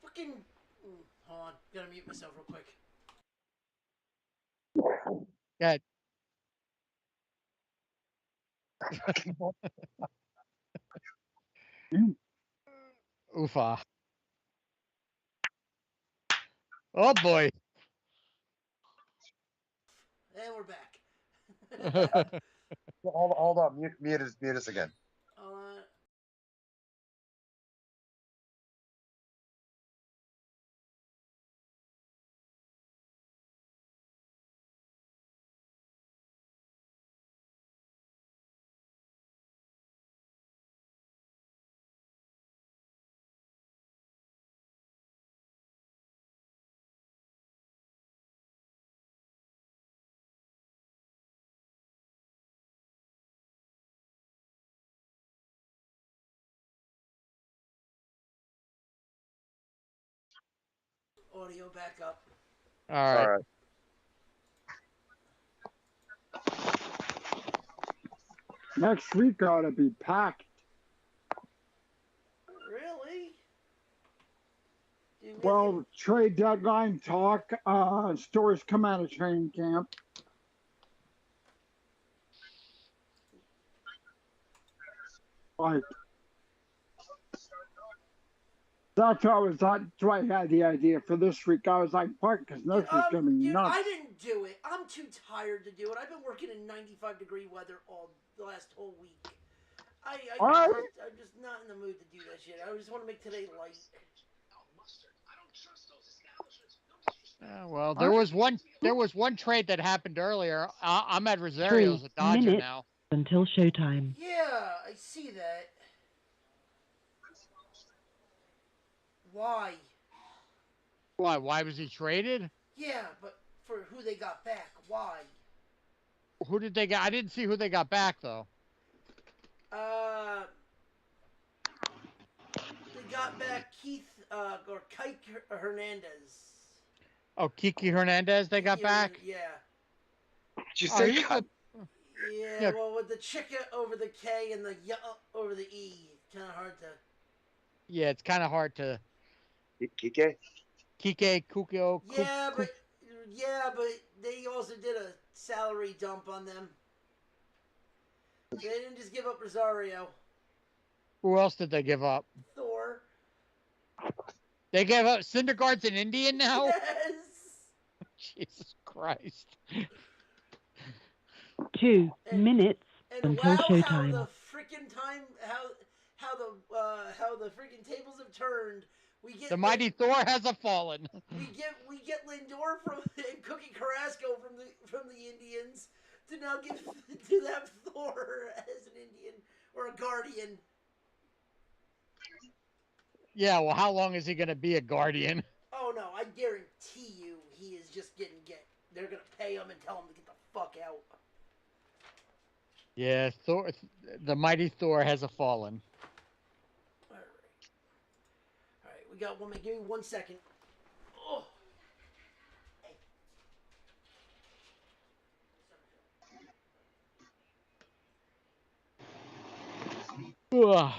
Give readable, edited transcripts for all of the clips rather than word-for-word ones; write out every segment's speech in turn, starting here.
fucking. Hold on, gotta mute myself real quick. Yeah. Oofa. Oh boy. And we're back. Hold on. Mute us again. Audio back up. All right. Next week ought to be packed. Really? Well, trade deadline talk, stories come out of training camp. Like, that's why I had the idea for this week. I was like, fuck, because next week's going to be nuts. I didn't do it. I'm too tired to do it. I've been working in 95-degree weather all the last whole week. I'm just not in the mood to do that shit. I just want to make today light. Well, there was one trade that happened earlier. Ahmed Rosario's a Dodger now. Until showtime. Yeah, I see that. Why? Why? Why was he traded? Yeah, but for who they got back, why? Who did they get? I didn't see who they got back though. They got back Keith or Kike Hernandez. Oh, Kiki Hernandez they got back? Yeah. Did you say Yeah, well, with the chick over the K and the y over the E, kind of hard to. Yeah, it's kind of hard to. Kike? Kukio. Yeah, but they also did a salary dump on them. They didn't just give up Rosario. Who else did they give up? Thor. They gave up Syndergaard's an Indian now? Yes. Jesus Christ. 2 minutes and until wow, showtime. How the freaking tables have turned. We get the mighty Thor has a fallen. We get Lindor and Cookie Carrasco from the Indians to now have Thor as an Indian or a Guardian. Yeah, well, how long is he going to be a Guardian? Oh no, I guarantee you, he is just they're going to pay him and tell him to get the fuck out. Yeah, Thor, the mighty Thor has a fallen. All right, we got one minute. Give me 1 second. Oh. Ugh.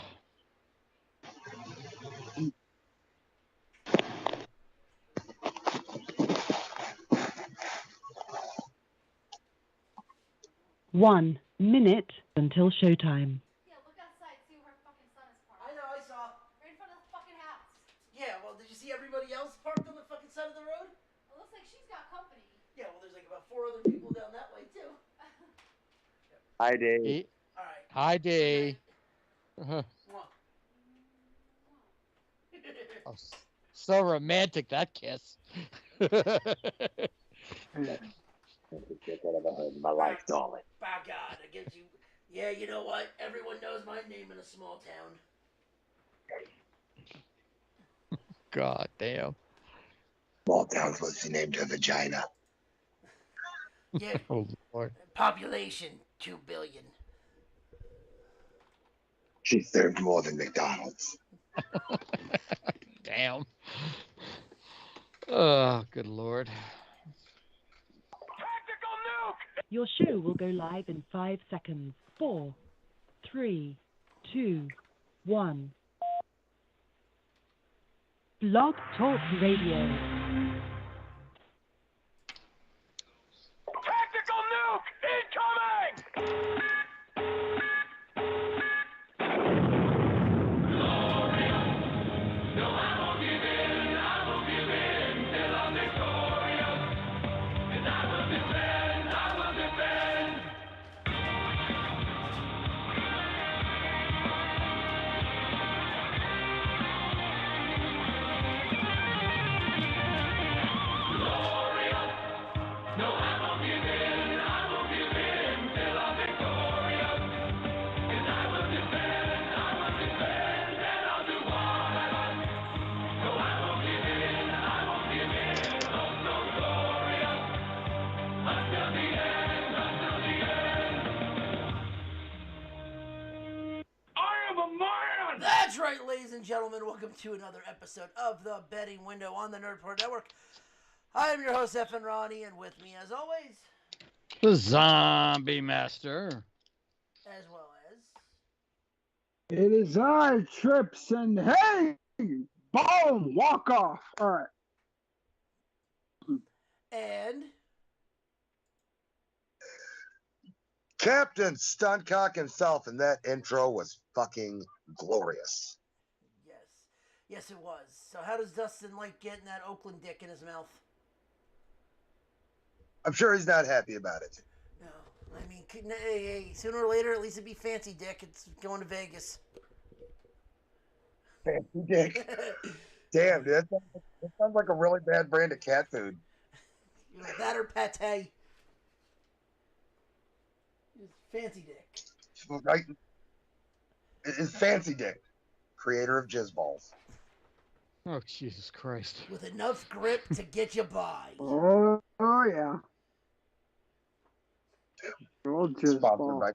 One minute until showtime. Yeah, look outside, see where her fucking son is parked. I know, I saw. Right in front of the fucking house. Yeah, well, did you see everybody else parked on the fucking side of the road? It looks like she's got company. Yeah, well, there's like about 4 other people down that way, too. Hi, Dave. All right. Hi, Dave. Oh, so romantic, that kiss. My life, darling. By God, I get you. Yeah, you know what? Everyone knows my name in a small town. God damn. Small town's what's the name to vagina. Yeah. Oh, Lord. Population 2 billion. She served more than McDonald's. Damn. Oh, good Lord. Your show will go live in 5 seconds. 4, 3, 2, 1. Blog Talk Radio. Tactical nuke incoming! That's right, ladies and gentlemen. Welcome to another episode of the Betting Window on the Nerd Report Network. I am your host, F. and Ronnie, and with me, as always, The Zombie Master. as well as... It is I, Trips, and hey, boom, walk off. All right. And... Captain Stuntcock himself, and that intro was fucking glorious. Yes, it was. So how does Dustin like getting that Oakland dick in his mouth? I'm sure he's not happy about it. No, I mean, hey, sooner or later, at least it'd be fancy dick. It's going to Vegas. Fancy dick. Damn, dude. That sounds like a really bad brand of cat food. You know, that or pate. It's fancy dick. Right? It's Fancy Dick, creator of Jizz Balls. Oh, Jesus Christ. With enough grip to get you by. Oh yeah. The old jizz Sponsored ball. by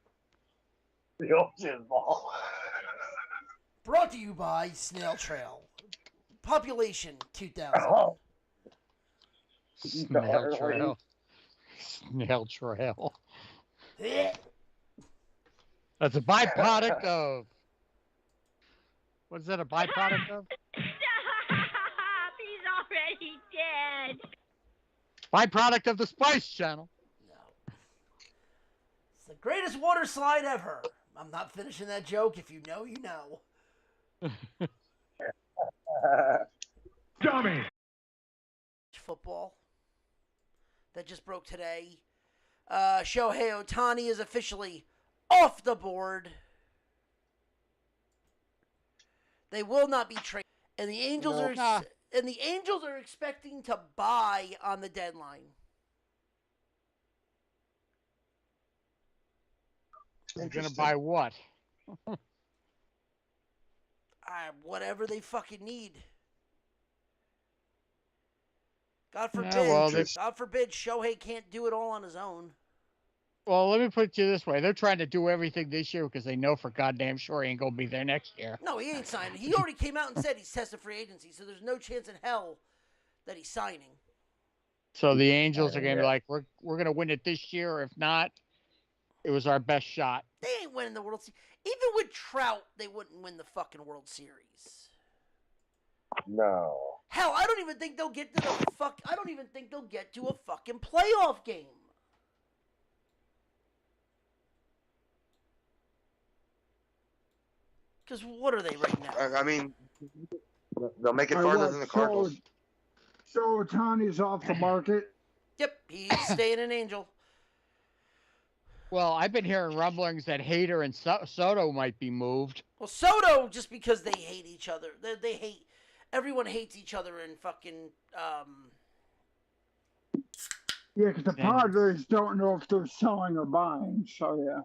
the old Jizz Ball. Brought to you by Snail Trail. Population 2000. Oh, Snail Trail. Snail Trail. Eh. That's a byproduct of... What's that a byproduct of? Stop! He's already dead. Byproduct of the Spice Channel. No. It's the greatest water slide ever. I'm not finishing that joke. If you know, you know. Dummy! Football that just broke today. Shohei Ohtani is officially off the board. They will not be traded, and the Angels are expecting to buy on the deadline. They're going to buy what? Whatever they fucking need. God forbid, God forbid Shohei can't do it all on his own. Well, let me put it to you this way. They're trying to do everything this year because they know for goddamn sure he ain't going to be there next year. No, he ain't signing. He already came out and said he's tested free agency, so there's no chance in hell that he's signing. So the Angels are going to be like, we're going to win it this year. If not, it was our best shot. They ain't winning the World Series. Even with Trout, they wouldn't win the fucking World Series. No. Hell, I don't even think they'll get to I don't even think they'll get to a fucking playoff game. Because what are they right now? I mean, they'll make it farther than the Cardinals. So Ohtani's off the market. Yep, he's staying an Angel. Well, I've been hearing rumblings that Hader and Soto might be moved. Well, Soto, just because they hate each other. They hate... Everyone hates each other in fucking... Yeah, because the Padres don't know if they're selling or buying, so yeah.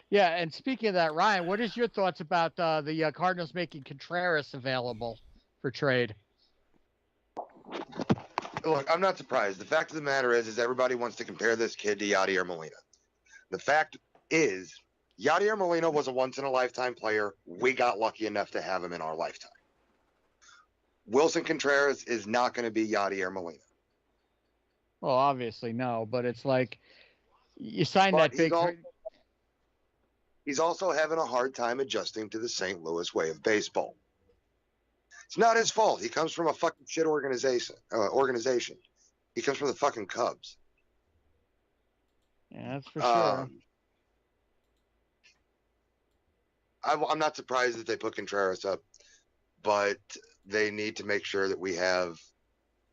Yeah, and speaking of that, Ryan, what is your thoughts about the Cardinals making Contreras available for trade? Look, I'm not surprised. The fact of the matter is everybody wants to compare this kid to Yadier Molina. The fact is, Yadier Molina was a once-in-a-lifetime player. We got lucky enough to have him in our lifetime. Wilson Contreras is not going to be Yadier Molina. Well, obviously, no, but it's like you signed that big... He's also having a hard time adjusting to the St. Louis way of baseball. It's not his fault. He comes from a fucking shit organization. He comes from the fucking Cubs. Yeah, that's for sure. I'm not surprised that they put Contreras up, but they need to make sure that we have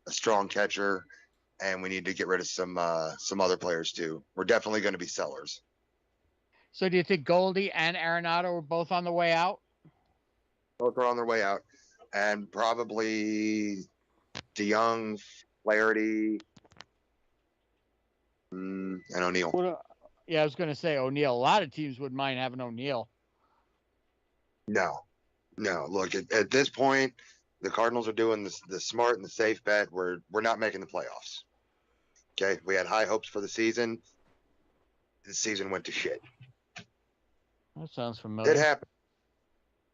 a strong catcher, and we need to get rid of some other players too. We're definitely going to be sellers. So do you think Goldie and Arenado are both on the way out? Both are on their way out, and probably DeYoung, Flaherty, and O'Neill. Yeah, I was going to say O'Neill. A lot of teams wouldn't mind having O'Neill. No. Look, at this point, the Cardinals are doing the smart and the safe bet. We're not making the playoffs. Okay, we had high hopes for the season. The season went to shit. That sounds familiar.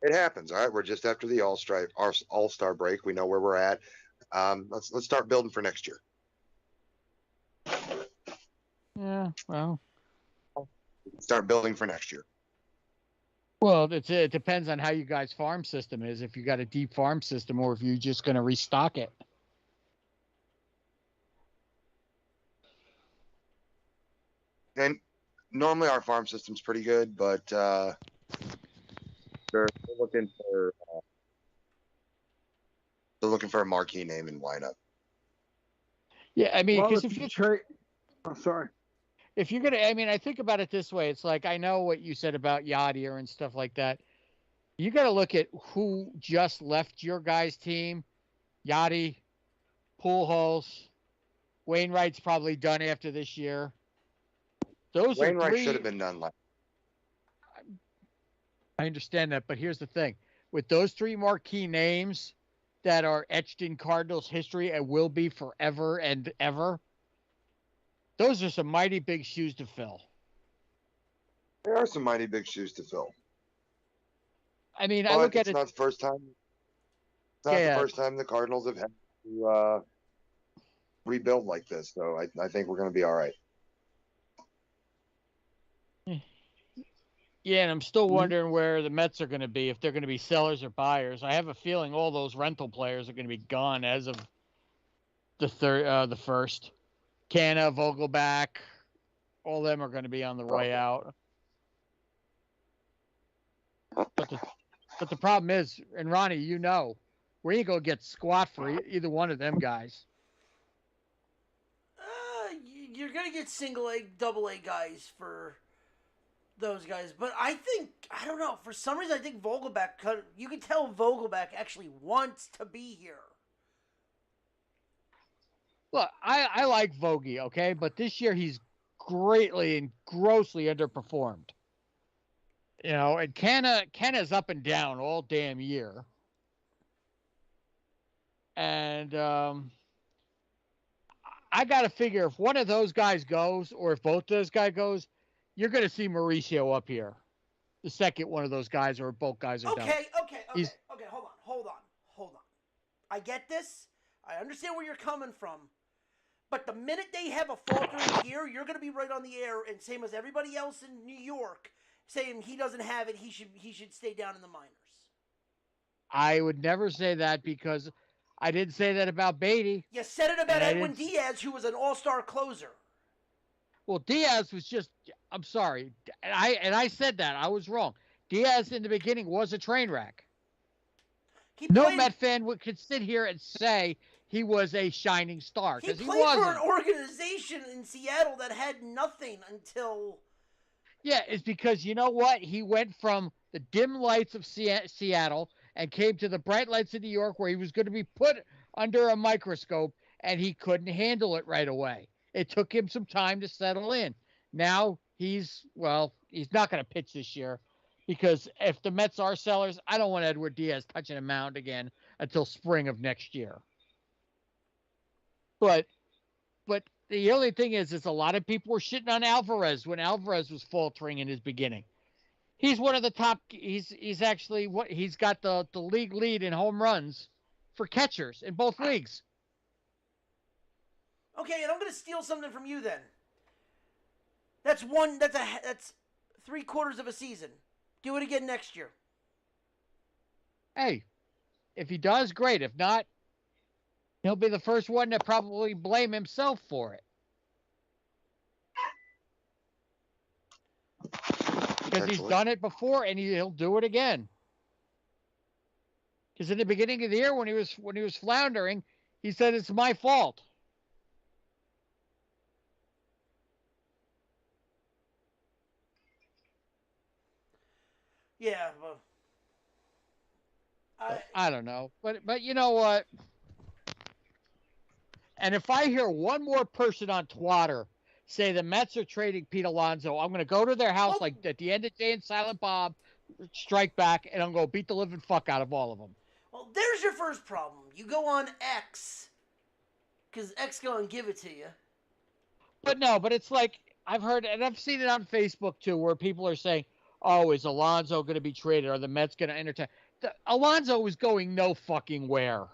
It happens. All right, we're just after the All-Star break. We know where we're at. Let's start building for next year. Yeah, well. Start building for next year. Well, it depends on how you guys' farm system is. If you got a deep farm system, or if you're just going to restock it. And normally our farm system's pretty good, but they're looking for a marquee name in lineup. Yeah, I mean, because if you trade, sorry. If you're gonna, I mean, I think about it this way. It's like, I know what you said about Yadier and stuff like that. You got to look at who just left your guys' team. Yachty, Pujols, Wainwright's probably done after this year. Those Wainwright are three. should have been done. I understand that, but here's the thing: with those three marquee names that are etched in Cardinals history and will be forever and ever, those are some mighty big shoes to fill. There are some mighty big shoes to fill. I mean, but I look at it's it. Not the first time. It's not the first time the Cardinals have had to rebuild like this, so I think we're going to be all right. Yeah, and I'm still wondering where the Mets are going to be, if they're going to be sellers or buyers. I have a feeling all those rental players are going to be gone as of the first. Canna, Vogelback, all of them are going to be on the way out. But the problem is, and Ronnie, you know, where you go get squat for either one of them guys. You're going to get single A, double A guys for those guys. But I don't know, for some reason I think Vogelback, you can tell Vogelback actually wants to be here. Look, I like Vogie, okay? But this year he's greatly and grossly underperformed. You know, and Canna's up and down all damn year. And I got to figure if one of those guys goes, or if both those guys goes, you're going to see Mauricio up here. The second one of those guys or both guys are done. Okay, hold on. I get this. I understand where you're coming from. But the minute they have a faltering year, you're going to be right on the air, and same as everybody else in New York, saying he doesn't have it, he should stay down in the minors. I would never say that, because I didn't say that about Beatty. You said it about Edwin Diaz, who was an all-star closer. Well, Diaz was just, I'm sorry, and I said that. I was wrong. Diaz in the beginning was a train wreck. No Met fan could sit here and say he was a shining star, because he played wasn't. for an organization in Seattle that had nothing until... Yeah, it's because, you know what? He went from the dim lights of Seattle and came to the bright lights of New York, where he was going to be put under a microscope, and he couldn't handle it right away. It took him some time to settle in. Now he's not going to pitch this year, because if the Mets are sellers, I don't want Edward Diaz touching a mound again until spring of next year. But the only thing is a lot of people were shitting on Alvarez when Alvarez was faltering in his beginning. He's one of the top. He's actually he's got the league lead in home runs for catchers in both leagues. Okay, and I'm going to steal something from you then. That's 3/4 of a season. Do it again next year. Hey, If he does, great. If not, he'll be the first one to probably blame himself for it. Because he's Potentially. done it before and he'll do it again. Because in the beginning of the year when he was floundering, he said it's my fault. Yeah, but I don't know. But you know what? And if I hear one more person on Twitter say the Mets are trading Pete Alonso, I'm going to go to their house like at the end of Jay and Silent Bob, strike back, and I'm going to beat the living fuck out of all of them. well, there's your first problem. You go on X, because X going to give it to you. But it's like I've heard, and I've seen it on Facebook too, where people are saying, "Oh, is Alonso going to be traded? Are the Mets going to entertain?" Alonso is going no fucking where.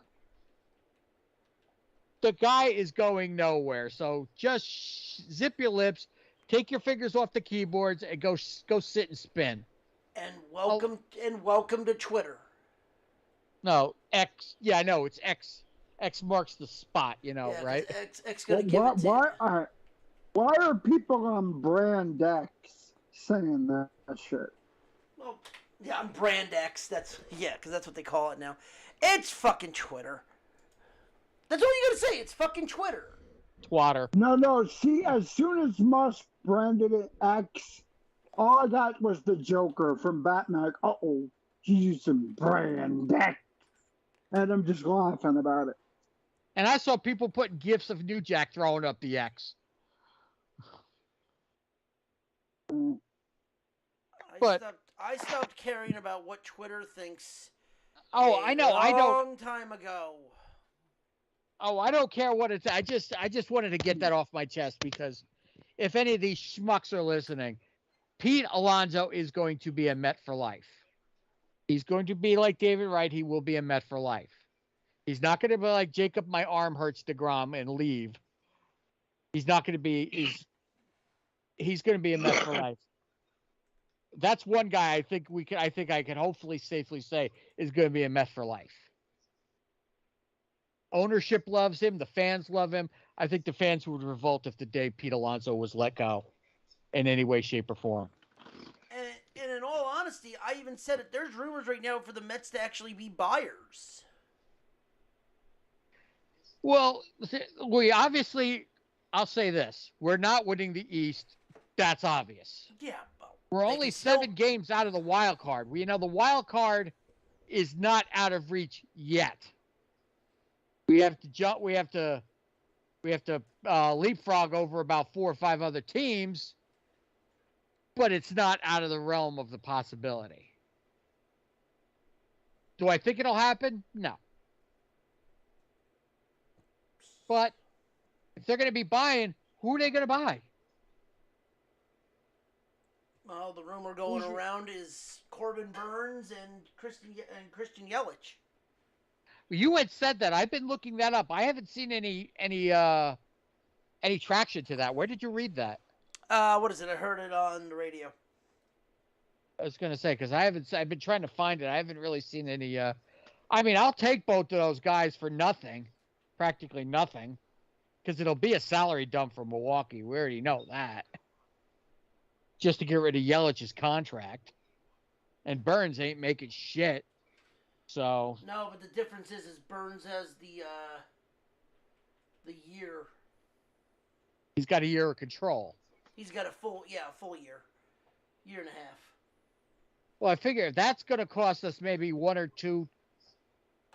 The guy is going nowhere. So just zip your lips, take your fingers off the keyboards, and go sit and spin. And welcome to Twitter. No, X. Yeah, I know it's X. X marks the spot. You know, Yeah, right? 'cause X going to give it to you. Why are people on Brand X saying that shit? Well, yeah, I'm Brand X. Because that's what they call it now. It's fucking Twitter. That's all you gotta say. It's fucking Twitter. Twatter. No. See, as soon as Musk branded it X, all I got was the Joker from Batman. Like, uh-oh, you used some Brand X. And I'm just laughing about it. And I saw people putting gifs of New Jack throwing up the X. I stopped caring about what Twitter thinks. Oh, I know. I don't. Long time ago. Oh, I don't care what it's. I just wanted to get that off my chest because if any of these schmucks are listening, Pete Alonso is going to be a Met for life. He's going to be like David Wright. He will be a Met for life. He's not going to be like Jacob, my arm hurts DeGrom and leave. He's not going to be. He's going to be a Met for life. That's one guy I think I can hopefully safely say is going to be a Met for life. Ownership loves him. The fans love him. I think the fans would revolt if the day Pete Alonso was let go in any way, shape, or form. And in all honesty, I even said it. There's rumors right now for the Mets to actually be buyers. Well, we obviously, I'll say this. We're not winning the East. That's obvious. Yeah. Well, we're only 7 games out of the wild card. The wild card is not out of reach yet. We have to jump. We have to leapfrog over about 4 or 5 other teams, but it's not out of the realm of the possibility. Do I think it'll happen? No. But if they're going to be buying, who are they going to buy? Well, the rumor going around is Corbin Burns and Christian Yelich. You had said that. I've been looking that up. I haven't seen any traction to that. Where did you read that? What is it? I heard it on the radio. I was going to say, because I've been trying to find it. I haven't really seen any. I mean, I'll take both of those guys for nothing, practically nothing, because it'll be a salary dump for Milwaukee. We already know that. Just to get rid of Yelich's contract. And Burns ain't making shit. So. No, but the difference is Burns has the year. He's got a year of control. He's got a full year. Year and a half. Well, I figure if that's going to cost us maybe 1 or 2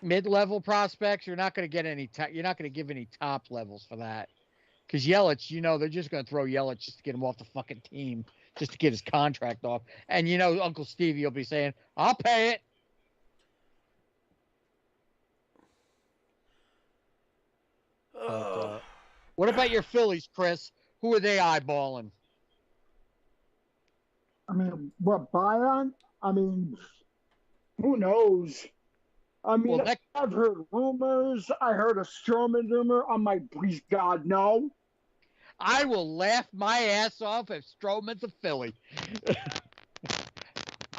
mid-level prospects, you're not going to get any. You're not going to give any top levels for that, because Yelich, they're just going to throw Yelich just to get him off the fucking team, just to get his contract off. And Uncle Stevie will be saying, "I'll pay it." What about your Phillies, Chris? Who are they eyeballing? I mean, what, Bion? I mean, who knows? I mean, I've heard rumors. I heard a Stroman rumor. I'm like, please, God, no. I will laugh my ass off if Stroman's a Philly.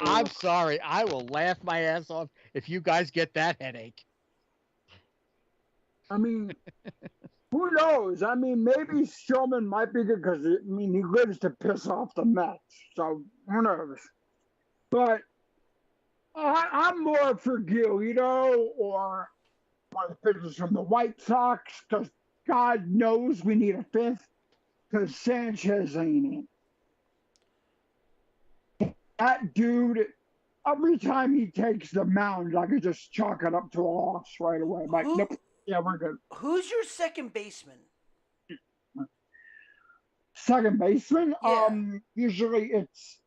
I'm sorry. I will laugh my ass off if you guys get that headache. I mean, who knows? I mean, maybe Strowman might be good because, I mean, he lives to piss off the Mets. So, who knows? But I'm more for Giolito or one of the pitchers from the White Sox because God knows we need a fifth because Sanchez ain't in. That dude, every time he takes the mound, I could just chalk it up to a loss right away. I'm like, Who- nope, yeah, we're good. Who's your second baseman? Second baseman, Yeah. usually it's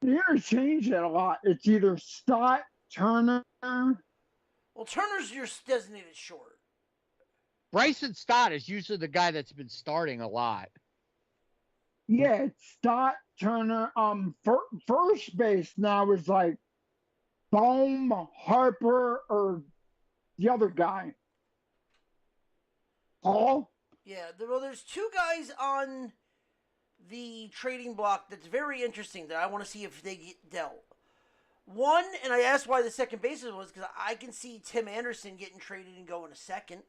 you interchange it a lot. It's either Stott, Turner. Well, Turner's your designated short. Bryson Stott is usually the guy that's been starting a lot. Yeah, it's Stott, Turner. First base now is like Bohm, Harper, or the other guy. Hall. Yeah, well, there's two guys on the trading block that's very interesting that I want to see if they get dealt. One, and I asked why the second baseman was because I can see Tim Anderson getting traded and going a second.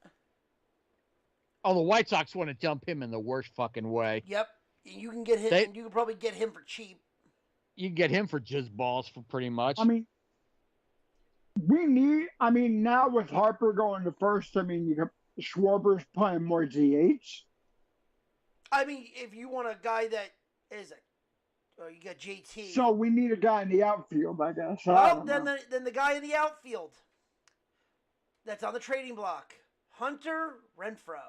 Oh, the White Sox want to dump him in the worst fucking way. Yep, you can get him. They- You can probably get him for cheap. You can get him for just balls for pretty much. I mean, now with Harper going to first, I mean, you got Schwarber's playing more DH. I mean, if you want a guy that is you got JT. So we need a guy in the outfield, I guess. I well, don't then know. the guy in the outfield that's on the trading block, Hunter Renfroe.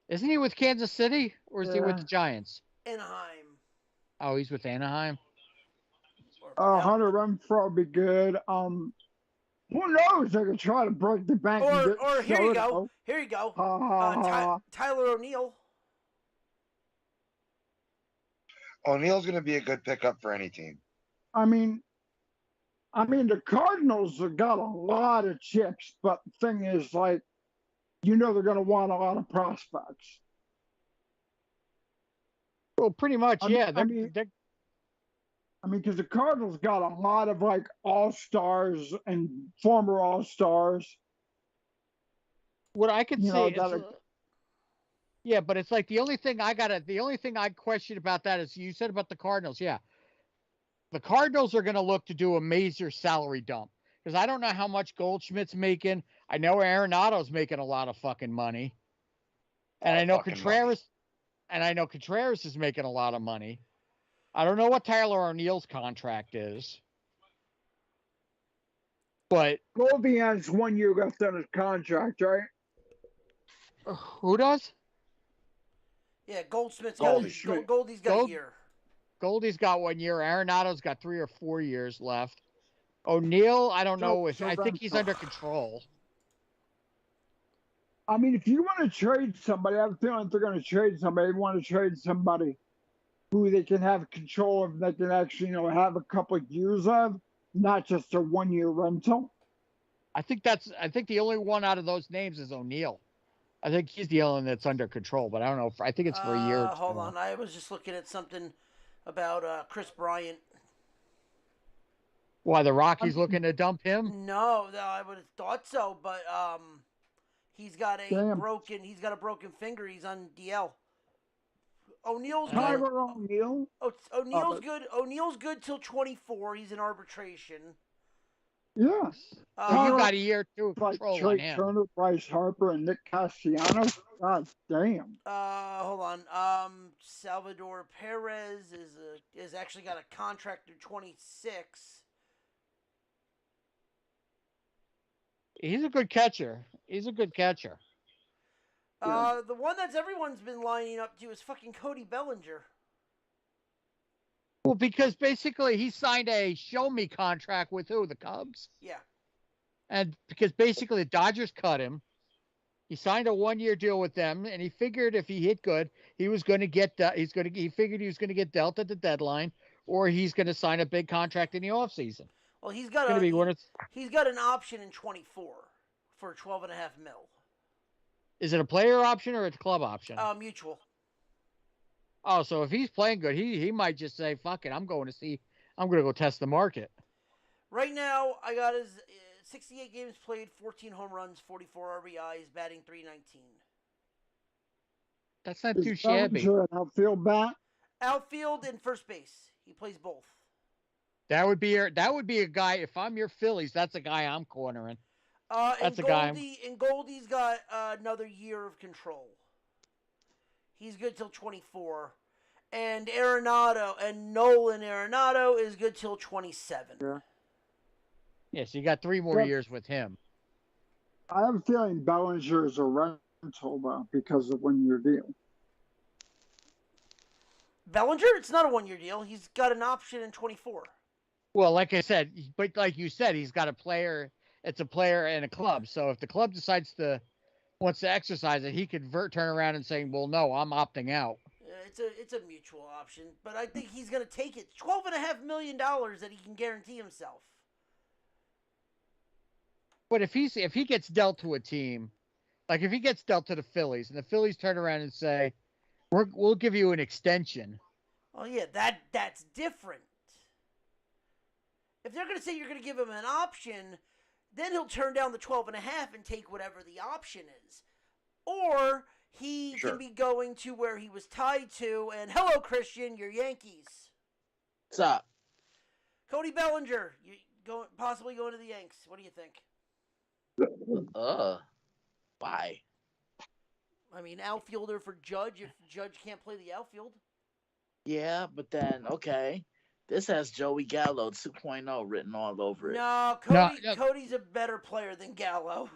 Isn't he with Kansas City or is he with Yeah. the Giants? Anaheim. Oh, he's with Anaheim. Yeah. Hunter Renfroe would be good. Who knows? They could try to break the bank. and get Or here you go. Soto. Here you go. Ha, ha, ha. Tyler O'Neill. O'Neal's going to be a good pickup for any team. I mean, the Cardinals have got a lot of chips, but the thing is, like, they're going to want a lot of prospects. Well, pretty much, I mean- yeah. I mean- because the Cardinals got a lot of like all-stars and former all-stars. what I could you say know, is, gotta- yeah, but it's like the only thing I question about that is you said about the Cardinals. Yeah, the Cardinals are going to look to do a major salary dump because I don't know how much Goldschmidt's making. I know Arenado's making a lot of fucking money, and I know Fucking Contreras, and I know Contreras is making a lot of money. I don't know what Tyler O'Neill's contract is, but Goldie has 1 year left on his contract, right? who does? Yeah, Goldsmith's Goldschmidt. Goldie's got Gold- a year. Goldie's got 1 year. Arenado's got 3 or 4 years left. O'Neill, I don't know if I think he's under control. I mean, if you want to trade somebody, I have a feeling if they're going to trade somebody, they want to trade somebody who they can have control of, they can actually, have a couple of years of, not just a 1 year rental. I think the only one out of those names is O'Neill. I think he's the only one that's under control, but I don't know. I think it's for a year. or Hold two. on, I was just looking at something about Chris Bryant. Why the Rockies looking to dump him? No, I would have thought so, but he's got a Damn. broken finger. He's on DL. O'Neill's good. Tyler O'Neill. O'Neill's good. O'Neill's good till 24. He's in arbitration. Yes. So you Uh, got a year to Like control on Trey him. Turner, Bryce Harper, and Nick Castellanos. God damn. hold on. Salvador Perez is actually got a contract through 26. He's a good catcher. The one that's everyone's been lining up to is fucking Cody Bellinger. Well, because basically he signed a show me contract with who? The Cubs. Yeah. And because basically the Dodgers cut him, he signed a 1 year deal with them, and he figured if he hit good, he was going to get he figured he was going to get dealt at the deadline, or he's going to sign a big contract in the offseason. Well, he's got It's going to be one of. he's got an option in 24 for 12.5 mil. Is it a player option or a club option? Mutual. Oh, so if he's playing good, he might just say, "Fuck it, I'm going to go test the market." Right now, I got his 68 games played, 14 home runs, 44 RBIs, batting .319. That's not Is too shabby. Bellinger an outfield bat? Outfield and first base. He plays both. That would be a guy. If I'm your Phillies, that's a guy I'm cornering. And That's a guy. Goldie's got another year of control. He's good till 24. And Nolan Arenado is good till 27. Yeah. Yeah, so you got 3 more Yep. years with him. I have a feeling Bellinger is a rental though because of 1 year deal. Bellinger, it's not a 1 year deal. He's got an option in 24. Well, like I said, but like you said, he's got a player. It's a player and a club. So if the club wants to exercise it, he could turn around and say, "Well, no, I'm opting out." It's a mutual option, but I think he's going to take it. $12.5 million that he can guarantee himself. But if he gets dealt to a team, like if he gets dealt to the Phillies, and the Phillies turn around and say, "We'll give you an extension." Oh yeah, that's different. If they're going to say you're going to give him an option, then he'll turn down the 12.5 and take whatever the option is. Or he Sure. can be going to where he was tied to, and hello, Christian, your Yankees. What's up? Cody Bellinger, possibly going to the Yanks. What do you think? Why? I mean, outfielder for Judge if Judge can't play the outfield. Yeah, but then okay, this has Joey Gallo 2.0 written all over it. No, No. Cody's a better player than Gallo.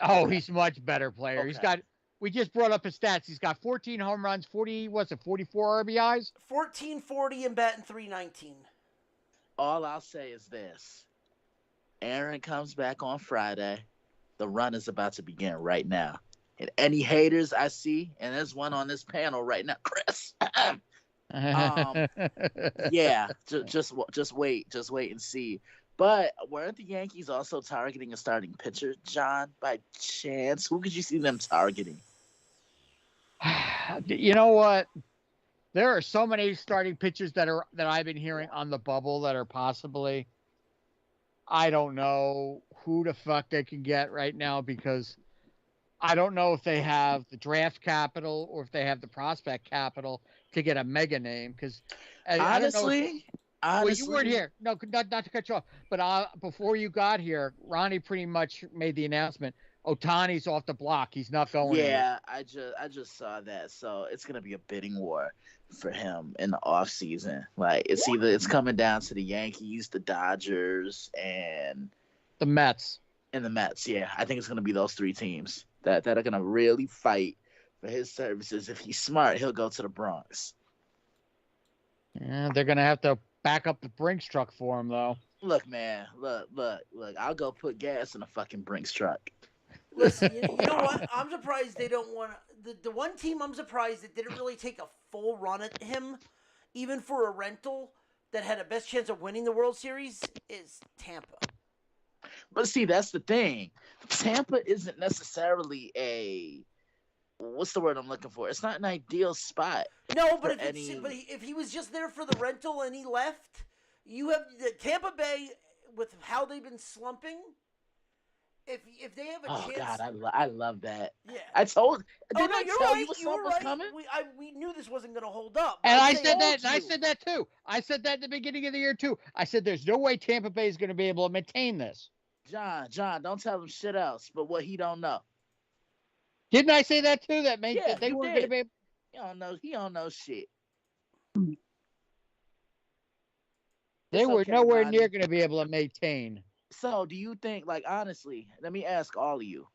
Oh, he's a much better player. He's Okay. got. We just brought up his stats. He's got 14 home runs, 44 RBIs? 1440 and batting .319. All I'll say is this: Aaron comes back on Friday. The run is about to begin right now. And any haters I see, and there's one on this panel right now, Chris. Yeah, just wait and see. But weren't the Yankees also targeting a starting pitcher, John, by chance? Who could you see them targeting? You know what? There are so many starting pitchers that I've been hearing on the bubble that are possibly. I don't know who the fuck they can get right now because I don't know if they have the draft capital or if they have the prospect capital to get a mega name. Because Honestly, well, you weren't here. No, not to cut you off. But before you got here, Ronnie pretty much made the announcement. Ohtani's off the block. He's not going. Yeah, I just saw that. So it's gonna be a bidding war for him in the off season. Like it's coming down to the Yankees, the Dodgers, and the Mets. And the Mets. Yeah, I think it's gonna be those 3 teams that are gonna really fight for his services. If he's smart, he'll go to the Bronx. Yeah, they're gonna have to back up the Brinks truck for him though. Look, man, look. I'll go put gas in a fucking Brinks truck. Listen, you know what? I'm surprised they don't want the one team I'm surprised that didn't really take a full run at him, even for a rental, that had a best chance of winning the World Series is Tampa. But see, that's the thing. Tampa isn't necessarily what's the word I'm looking for? It's not an ideal spot. No, but if he was just there for the rental and he left, you have the Tampa Bay with how they've been slumping. If they have a chance, God, I love that. Yeah, I told. You're right. You were right. Coming? We knew this wasn't going to hold up. And I said that. I said that too. I said that at the beginning of the year too. I said there's no way Tampa Bay is going to be able to maintain this. John, don't tell him shit else. But what he don't know. Didn't I say that too? That meant yeah, that they were going to be. He don't know shit. They were nowhere near going to be able to maintain. So, do you think, like, honestly, let me ask all of you,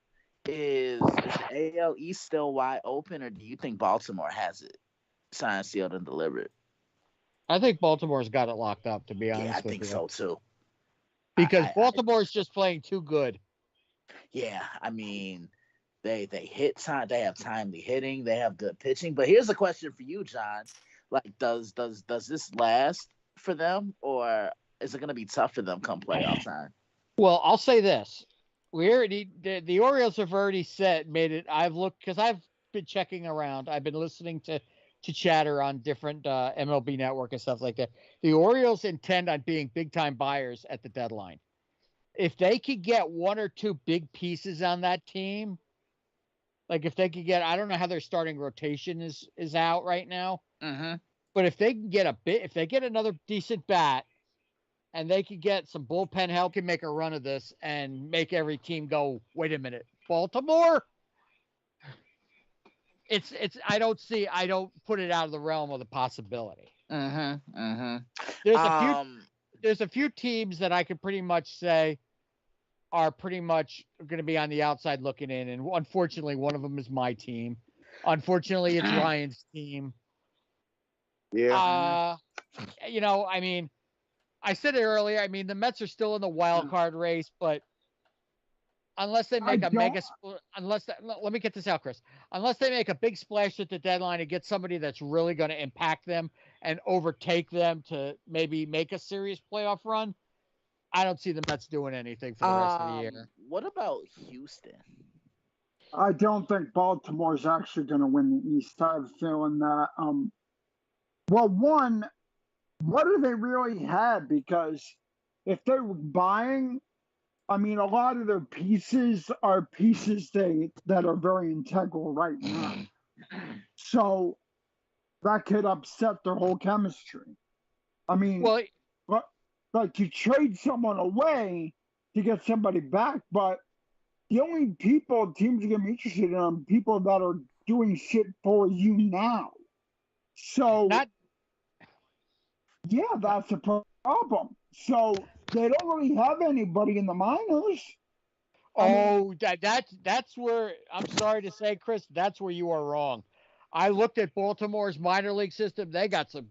is the AL East still wide open, or do you think Baltimore has it signed, sealed, and delivered? I think Baltimore's got it locked up, to be honest with you. I think so, too. Because Baltimore's just playing too good. Yeah, I mean, they hit time, they have timely hitting, they have good pitching. But here's a question for you, John. Like, does this last for them, or is it going to be tough for them come playoff time? Well, I'll say this: the Orioles have already made it. I've looked because I've been checking around. I've been listening to to chatter on different MLB Network and stuff like that. The Orioles intend on being big time buyers at the deadline. If they could get one or two big pieces on that team, like if they could get, I don't know how their starting rotation is out right now, but if they can get if they get another decent bat, and they could get some bullpen help, can make a run of this and make every team go, wait a minute, Baltimore? I don't put it out of the realm of the possibility. There's a few teams that I could pretty much say are pretty much going to be on the outside looking in, and unfortunately, one of them is my team. Unfortunately, it's Ryan's team. Yeah. I mean, I said it earlier. I mean, the Mets are still in the wild card race, but unless they make let me get this out, Chris. Unless they make a big splash at the deadline and get somebody that's really going to impact them and overtake them to maybe make a serious playoff run, I don't see the Mets doing anything for the rest of the year. What about Houston? I don't think Baltimore's actually going to win the East. I have a feeling that. Well, one, what do they really have? Because if they're buying, I mean, a lot of their pieces are pieces that are very integral right now. So that could upset their whole chemistry. I mean, like you trade someone away to get somebody back, but the only people teams are going to be interested in are people that are doing shit for you now. So, yeah, that's a problem. So they don't really have anybody in the minors. That's where, I'm sorry to say, Chris, that's where you are wrong. I looked at Baltimore's minor league system. They got some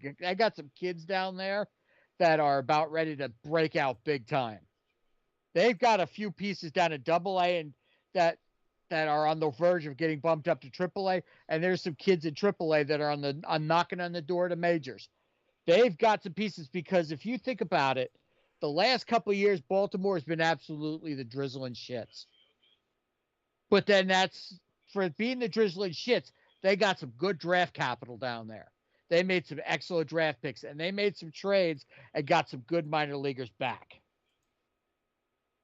kids down there that are about ready to break out big time. They've got a few pieces down at AA and that are on the verge of getting bumped up to AAA, and there's some kids in AAA that are knocking on the door to majors. They've got some pieces because if you think about it, the last couple of years, Baltimore has been absolutely the drizzling shits. But then that's for being the drizzling shits. They got some good draft capital down there. They made some excellent draft picks, and they made some trades and got some good minor leaguers back.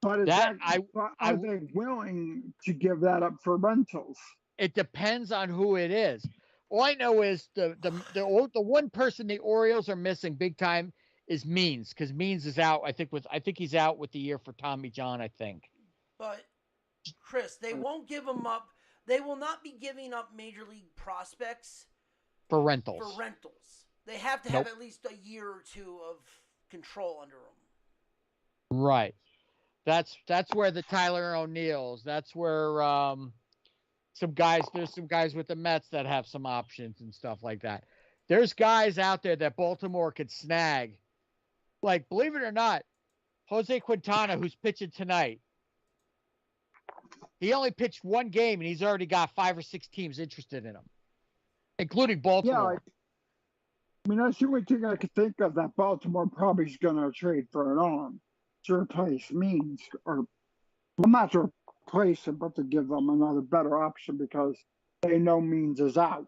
But are they willing to give that up for rentals? It depends on who it is. All I know is the one person the Orioles are missing big time is Means, because Means is out. I think he's out with the year for Tommy John. I think. But Chris, they won't give him up. They will not be giving up major league prospects for rentals. They have to have at least a year or two of control under them. Right. That's where the Tyler O'Neills. That's where there's some guys with the Mets that have some options and stuff like that. There's guys out there that Baltimore could snag. Like, believe it or not, Jose Quintana, who's pitching tonight, he only pitched one game and he's already got 5 or 6 teams interested in him, including Baltimore. Yeah, that's the only thing I could think of that Baltimore probably is going to trade for an arm to replace Means, or not to replace him, but to give them another better option because they know Means is out.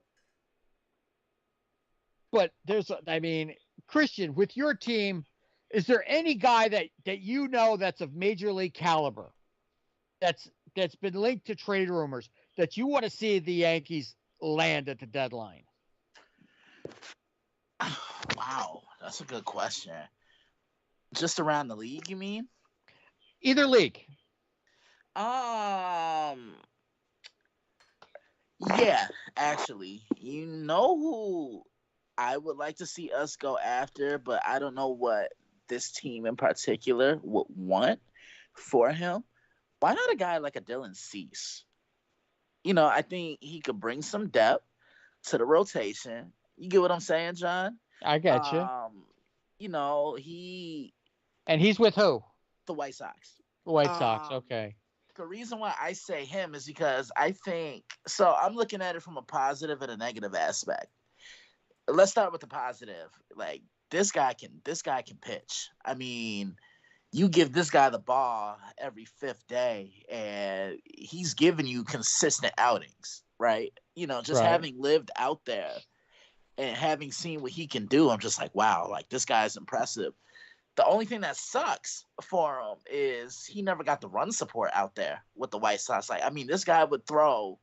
But Christian, with your team, is there any guy that you know that's of major league caliber that's been linked to trade rumors that you want to see the Yankees land at the deadline? Wow, that's a good question. Just around the league, you mean? Either league. Yeah, actually. You know who I would like to see us go after, but I don't know what this team in particular would want for him. Why not a guy like a Dylan Cease? I think he could bring some depth to the rotation. You get what I'm saying, John? I get you. And he's with who? The White Sox. The White Sox, okay. The reason why I say him is because I think so. I'm looking at it from a positive and a negative aspect. Let's start with the positive. Like this guy can pitch. I mean, you give this guy the ball every 5th day, and he's giving you consistent outings, right? Having lived out there, and having seen what he can do, I'm just like, wow, like this guy's impressive. The only thing that sucks for him is he never got the run support out there with the White Sox. Like, I mean, this guy would throw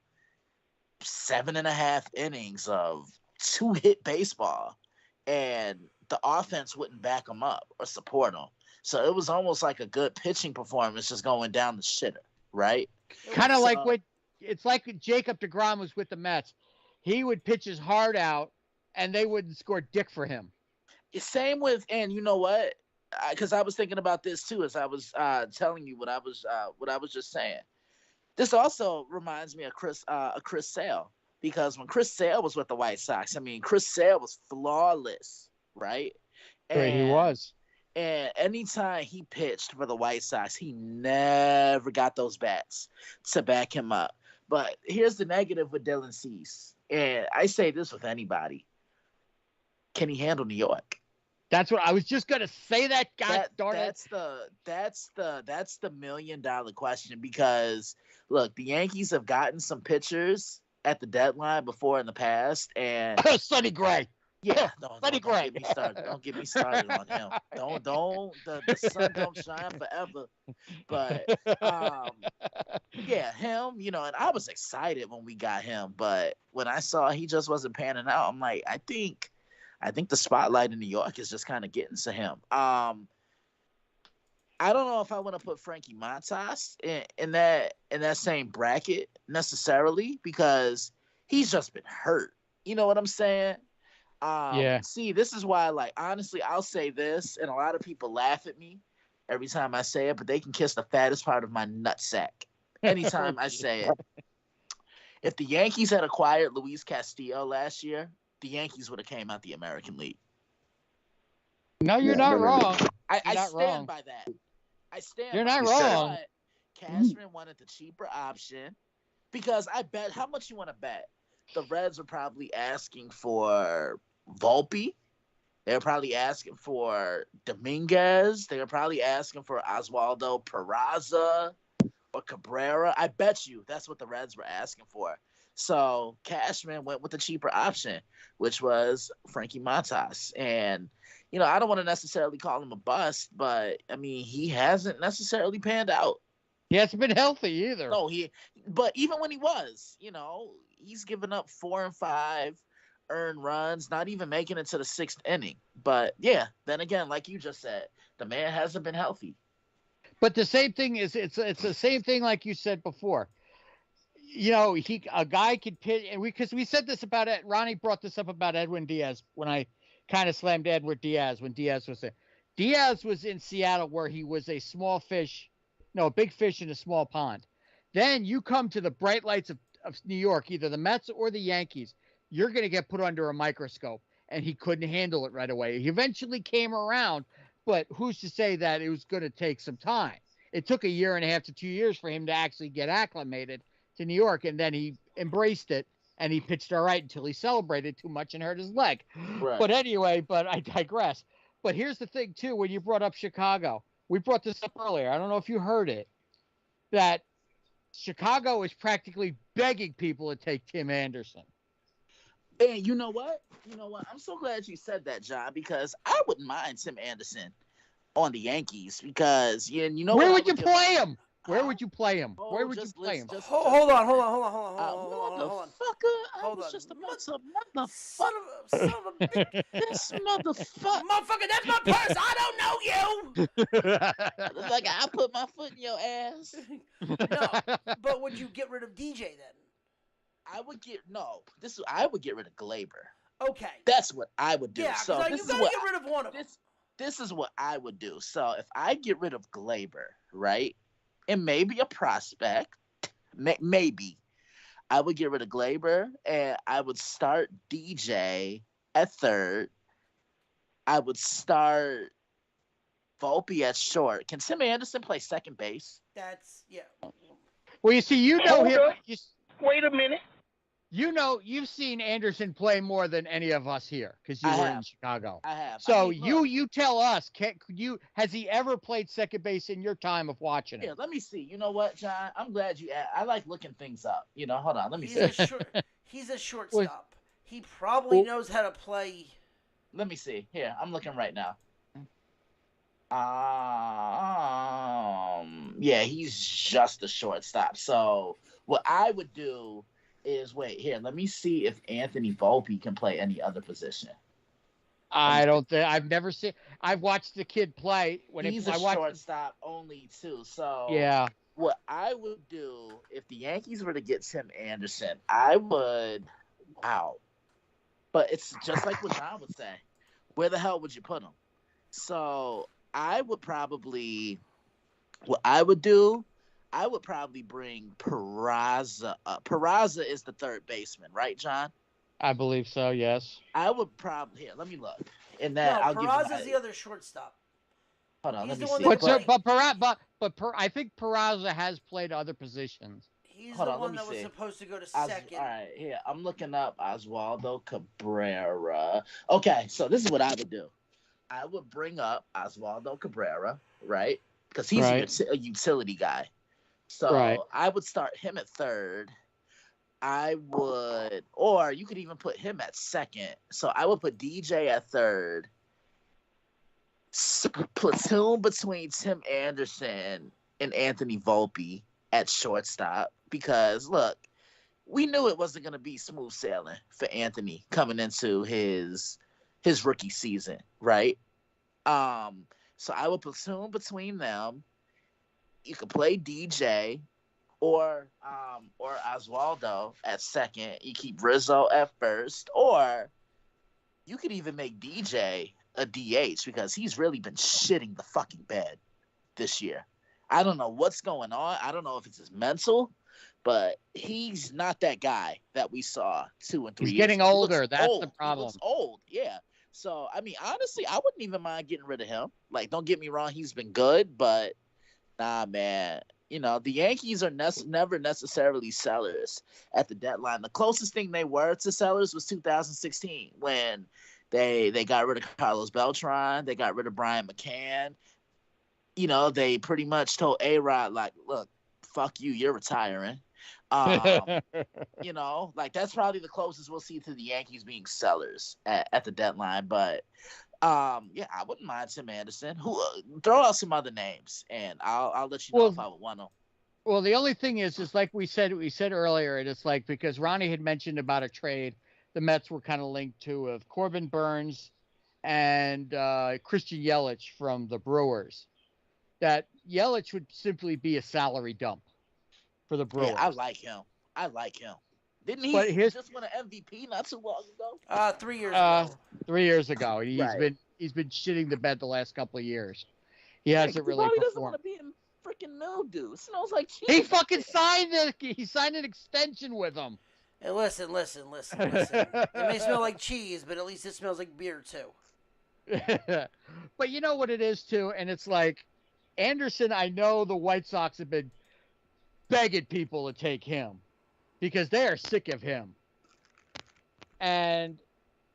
7.5 innings of 2-hit baseball, and the offense wouldn't back him up or support him. So it was almost like a good pitching performance just going down the shitter, right? Kind of So- like what it's like when Jacob deGrom was with the Mets. He would pitch his heart out, and they wouldn't score dick for him. Same with, and you know what? Because I was thinking about this too as I was telling you what I was just saying. This also reminds me of Chris Sale, because when Chris Sale was with the White Sox, I mean, Chris Sale was flawless, right? Right, he was. And anytime he pitched for the White Sox, he never got those bats to back him up. But here's the negative with Dylan Cease, and I say this with anybody: can he handle New York? That's what I was just gonna say. That God darn it. That's the $1 million question, because look, the Yankees have gotten some pitchers at the deadline before in the past, and Sonny Gray. yeah, Sonny don't Gray. get me started. Don't get me started on him. Don't the sun don't shine forever. But yeah, him, you know, and I was excited when we got him, but when I saw he just wasn't panning out, I'm like, I think the spotlight in New York is just kind of getting to him. I don't know if I want to put Frankie Montas in that same bracket necessarily, because he's just been hurt. You know what I'm saying? Yeah. See, this is why, like, honestly, I'll say this, and a lot of people laugh at me every time I say it, but they can kiss the fattest part of my nutsack anytime I say it. If the Yankees had acquired Luis Castillo last year, the Yankees would have came out the American League. No, you're Yeah, not but- wrong. I You're not stand wrong. by that. I stand. You're by not that. wrong. But Cashman wanted the cheaper option, because I bet, how much you want to bet? The Reds are probably asking for Volpe. They're probably asking for Dominguez. They're probably asking for Oswaldo Peraza or Cabrera. I bet you that's what the Reds were asking for. So Cashman went with the cheaper option, which was Frankie Montas. And, you know, I don't want to necessarily call him a bust, but I mean, he hasn't necessarily panned out. He hasn't been healthy either. No, but even when he was, you know, he's given up 4 and 5 earned runs, not even making it to the 6th inning. But yeah, then again, like you just said, the man hasn't been healthy. But the same thing is, it's the same thing like you said before. You know, a guy could pitch, and because we said this about it. Ronnie brought this up about Edwin Diaz when I kind of slammed Edward Diaz when Diaz was there. Diaz was in Seattle, where he was a big fish in a small pond. Then you come to the bright lights of New York, either the Mets or the Yankees. You're going to get put under a microscope, and he couldn't handle it right away. He eventually came around, but who's to say that it was going to take some time? It took 1.5 years to 2 years for him to actually get acclimated to New York, and then he embraced it, and he pitched all right until he celebrated too much and hurt his leg. Right. But anyway, I digress. But here's the thing, too, when you brought up Chicago, we brought this up earlier. I don't know if you heard it, that Chicago is practically begging people to take Tim Anderson. And you know what? I'm so glad you said that, John, because I wouldn't mind Tim Anderson on the Yankees, because you know Where what would you play him? Where would you play him? Oh, Where would you just play listen- him? just- Hold on. Motherfucker, I Hold was on. just about to motherfucker. Son of a bitch. This motherfucker. Motherfucker, that's my purse. I don't know you. Like, I put my foot in your ass. No, but would you get rid of DJ then? I would get rid of Glaber. Okay. That's what I would do. Yeah, So because this you is gotta what get rid of one of them. this is what I would do. So if I get rid of Glaber, right, and maybe a prospect, maybe I would get rid of Glaber, and I would start DJ at third. I would start Volpe at short. Can Tim Anderson play second base? That's Well, you see, you know Hold him. up. Wait a minute. You know, you've seen Anderson play more than any of us here because you I were have. in Chicago. I have. So I mean, look, you tell us, has he ever played second base in your time of watching Yeah, him? let me see. You know what, John? I'm glad you asked. I like looking things up. Hold on. Let me he's see. a short. He's a shortstop. He probably Who- knows how to play. Let me see. Here, I'm looking right now. Yeah, he's just a shortstop. So what I would do is wait here. Let me see if Anthony Volpe can play any other position. I don't think I've never seen. I've watched the kid play when He's I a watched. shortstop only too. So Yeah, what I would do if the Yankees were to get Tim Anderson, I would. Wow. But it's just like what John would say. Where the hell would you put him? So I would probably. What I would do, I would probably bring Peraza up. Peraza is the third baseman, right, John? I believe so. Yes. I would probably here. Let me look, and then No, I'll give you. Peraza's the other shortstop. Hold on, he's let me the one see. that But played- I think Peraza has played other positions. He's Hold the on, let one me that was see. supposed to go to All second. right, here I'm looking up Oswaldo Cabrera. Okay, so this is what I would do. I would bring up Oswaldo Cabrera, right? Because he's Right. a utility guy. So Right. I would start him at third. I would, or you could even put him at second. So I would put DJ at third. Platoon between Tim Anderson and Anthony Volpe at shortstop. Because look, we knew it wasn't going to be smooth sailing for Anthony coming into his rookie season, right? So I would platoon between them. You could play DJ or Oswaldo at second. You keep Rizzo at first, or you could even make DJ a DH because he's really been shitting the fucking bed this year. I don't know what's going on. I don't know if it's his mental, but he's not that guy that we saw 2 and 3 He's years getting ago. He older. looks That's old. the He problem. looks old, yeah. So, I mean, honestly, I wouldn't even mind getting rid of him. Like, don't get me wrong, he's been good, but nah, man. You know, the Yankees are never necessarily sellers at the deadline. The closest thing they were to sellers was 2016 when they got rid of Carlos Beltran. They got rid of Brian McCann. You know, they pretty much told A-Rod, like, look, fuck you, you're retiring. You know, like that's probably the closest we'll see to the Yankees being sellers at the deadline. But yeah, I wouldn't mind Tim Anderson. Who throw out some other names, and I'll let you know if I would want them. Well, the only thing is like we said earlier, and it's like because Ronnie had mentioned about a trade, the Mets were kind of linked to of Corbin Burns and Christian Yelich from the Brewers. That Yelich would simply be a salary dump for the Brewers. Yeah, I like him. Didn't he just win an MVP not too long ago? 3 years ago. 3 years ago. He's Right. been shitting the bed the last couple of years. He hasn't really He doesn't performed. want to be in freaking mildew. It smells like cheese. He fucking signed an extension with him. Hey, listen. It may smell like cheese, but at least it smells like beer too. But you know what it is too, and it's like Anderson. I know the White Sox have been begging people to take him because they are sick of him. And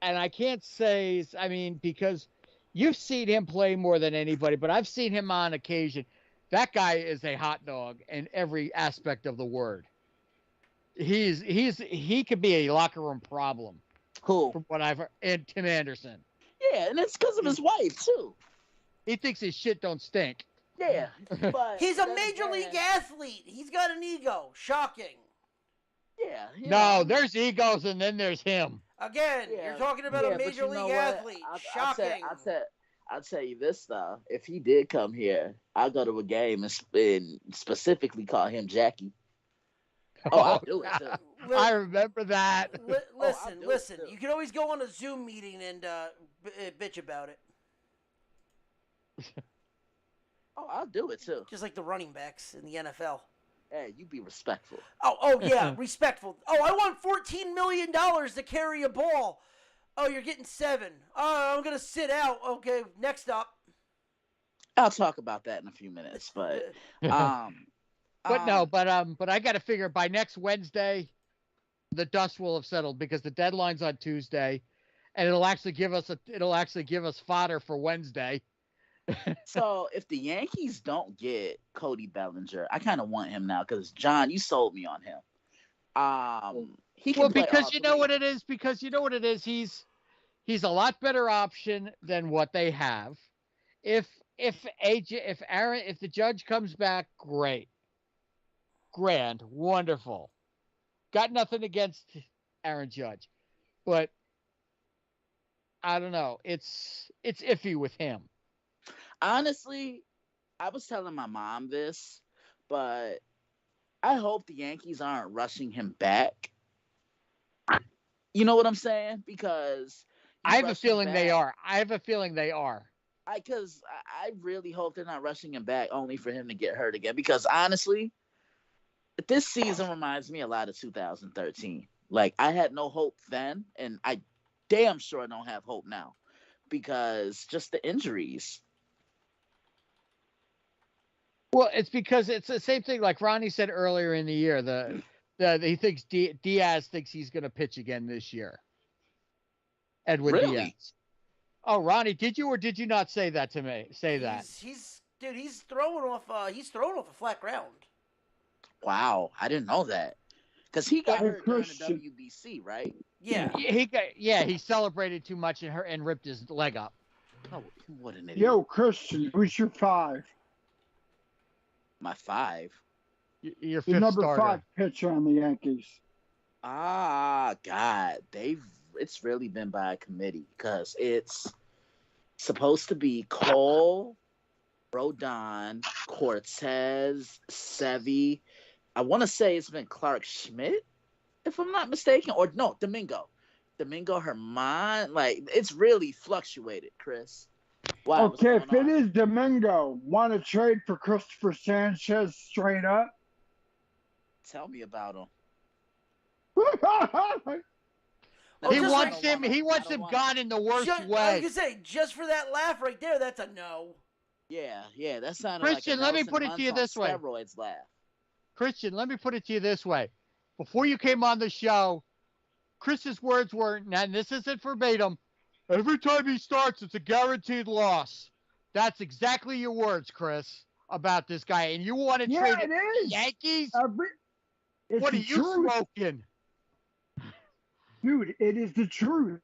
I can't say, I mean, because you've seen him play more than anybody, but I've seen him on occasion. That guy is a hot dog in every aspect of the word. He could be a locker room problem. Cool. From what I've heard. And Tim Anderson. Yeah, and it's because of his wife too. He thinks his shit don't stink. Yeah, but He's a major league athlete. He's got an ego. Shocking. Yeah. No, there's egos and then there's him. Again, you're talking about a major league athlete. Shocking. I'll tell you this though. If he did come here, I'll go to a game and specifically call him Jackie. Oh, I'll do it too. I remember that. Listen. You can always go on a Zoom meeting and bitch about it. Oh, I'll do it too. Just like the running backs in the NFL. Hey, you be respectful. Oh yeah, respectful. Oh, I want $14 million to carry a ball. Oh, you're getting 7. Oh, I'm gonna sit out. Okay, next up. I'll talk about that in a few minutes, but But I got to figure by next Wednesday, the dust will have settled because the deadline's on Tuesday, and it'll actually give us fodder for Wednesday. So if the Yankees don't get Cody Bellinger, I kind of want him now because John, you sold me on him. He can Well, play because all you know three. what it is. Because you know what it is. He's a lot better option than what they have. If if the Judge comes back, great, grand, wonderful. Got nothing against Aaron Judge, but I don't know. It's iffy with him. Honestly, I was telling my mom this, but I hope the Yankees aren't rushing him back. You know what I'm saying? Because I have a rush him feeling they back- are. I have a feeling they are. I really hope they're not rushing him back only for him to get hurt again. Because honestly, this season reminds me a lot of 2013. Like, I had no hope then, and I damn sure don't have hope now because just the injuries. Well, it's because it's the same thing like Ronnie said earlier in the year. He thinks Diaz thinks he's going to pitch again this year. Edwin Really? Diaz. Oh, Ronnie, did you or did you not say that to me? Say that. He's throwing off a flat ground. Wow, I didn't know that. Because he got Hey, hurt during the Christian. WBC, right? Yeah. He celebrated too much and ripped his leg up. Oh, what an idiot. Yo, Christian, who's your 5? My 5. Your The fifth number starter. 5 pitcher on the Yankees. Ah, God. It's really been by a committee because it's supposed to be Cole, Rodon, Cortez, Sevy. I want to say it's been Clark Schmidt, if I'm not mistaken. Or no, Domingo. Domingo Herman. Like, it's really fluctuated, Chris. Wow. Okay, if it is Domingo, want to trade for Christopher Sanchez straight up? Tell me about him. He just wants like- him. He wants him gone in the worst I was way. gonna say, just for that laugh right there, that's a no. Yeah, that sounded Christian, like a let me Nelson put it to you Muntz on this way. steroids laugh. Christian, let me put it to you this way. Before you came on the show, Chris's words were, and this isn't verbatim, every time he starts, it's a guaranteed loss. That's exactly your words, Chris, about this guy. And you want to Yeah, trade it him to is. the Yankees? It's What are the you truth. smoking? Dude, it is the truth.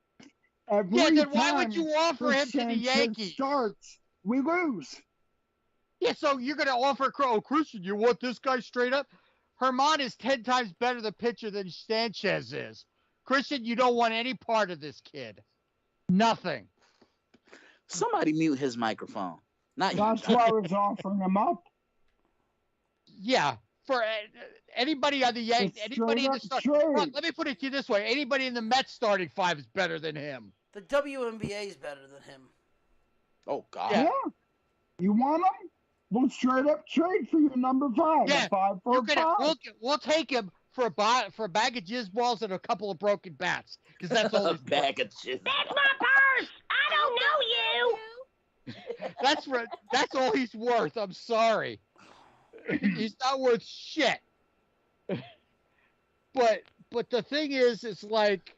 Every Yeah, then why would time you offer Chris him to the Sanchez Yankees? starts, we lose. Yeah, so you're going to offer, Christian, you want this guy straight up? Herman is 10 times better the pitcher than Sanchez is. Christian, you don't want any part of this kid. Nothing. Somebody mute his microphone. Not you. That's why I was offering him up. Yeah, for anybody on the Yankees, It's anybody in the straight start. up Well, trade. let me put it to you this way: anybody in the Mets starting 5 is better than him. The WNBA is better than him. Oh, God. Yeah. Yeah. You want him? We'll straight up trade for your number 5. Yeah, A 5 for You're a gonna, 5. we'll take him for a bag of jizz balls and a couple of broken bats because that's all. A He's bag of jizz. That's my purse. I don't know you. that's all he's worth. I'm sorry, he's not worth shit. But the thing is, it's like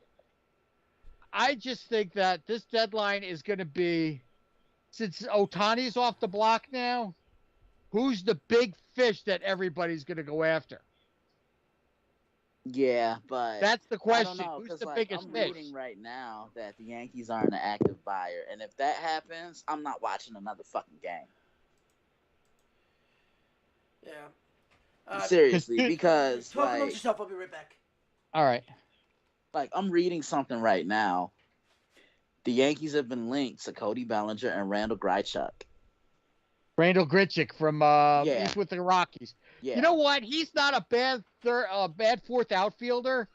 I just think that this deadline is going to be, since Ohtani's off the block now, who's the big fish that everybody's going to go after? Yeah, but That's the I question. don't know, Who's 'cause, the like, biggest I'm fish? reading right now that the Yankees aren't an active buyer, and if that happens, I'm not watching another fucking game. Yeah. Seriously, Cause- because Talk amongst like, yourself. I'll be right back. All right. I'm reading something right now. The Yankees have been linked to Cody Bellinger and Randall Grichuk. Randall Grichuk from Yeah. he's with the Rockies. Yeah, You know what? He's not a bad fourth outfielder.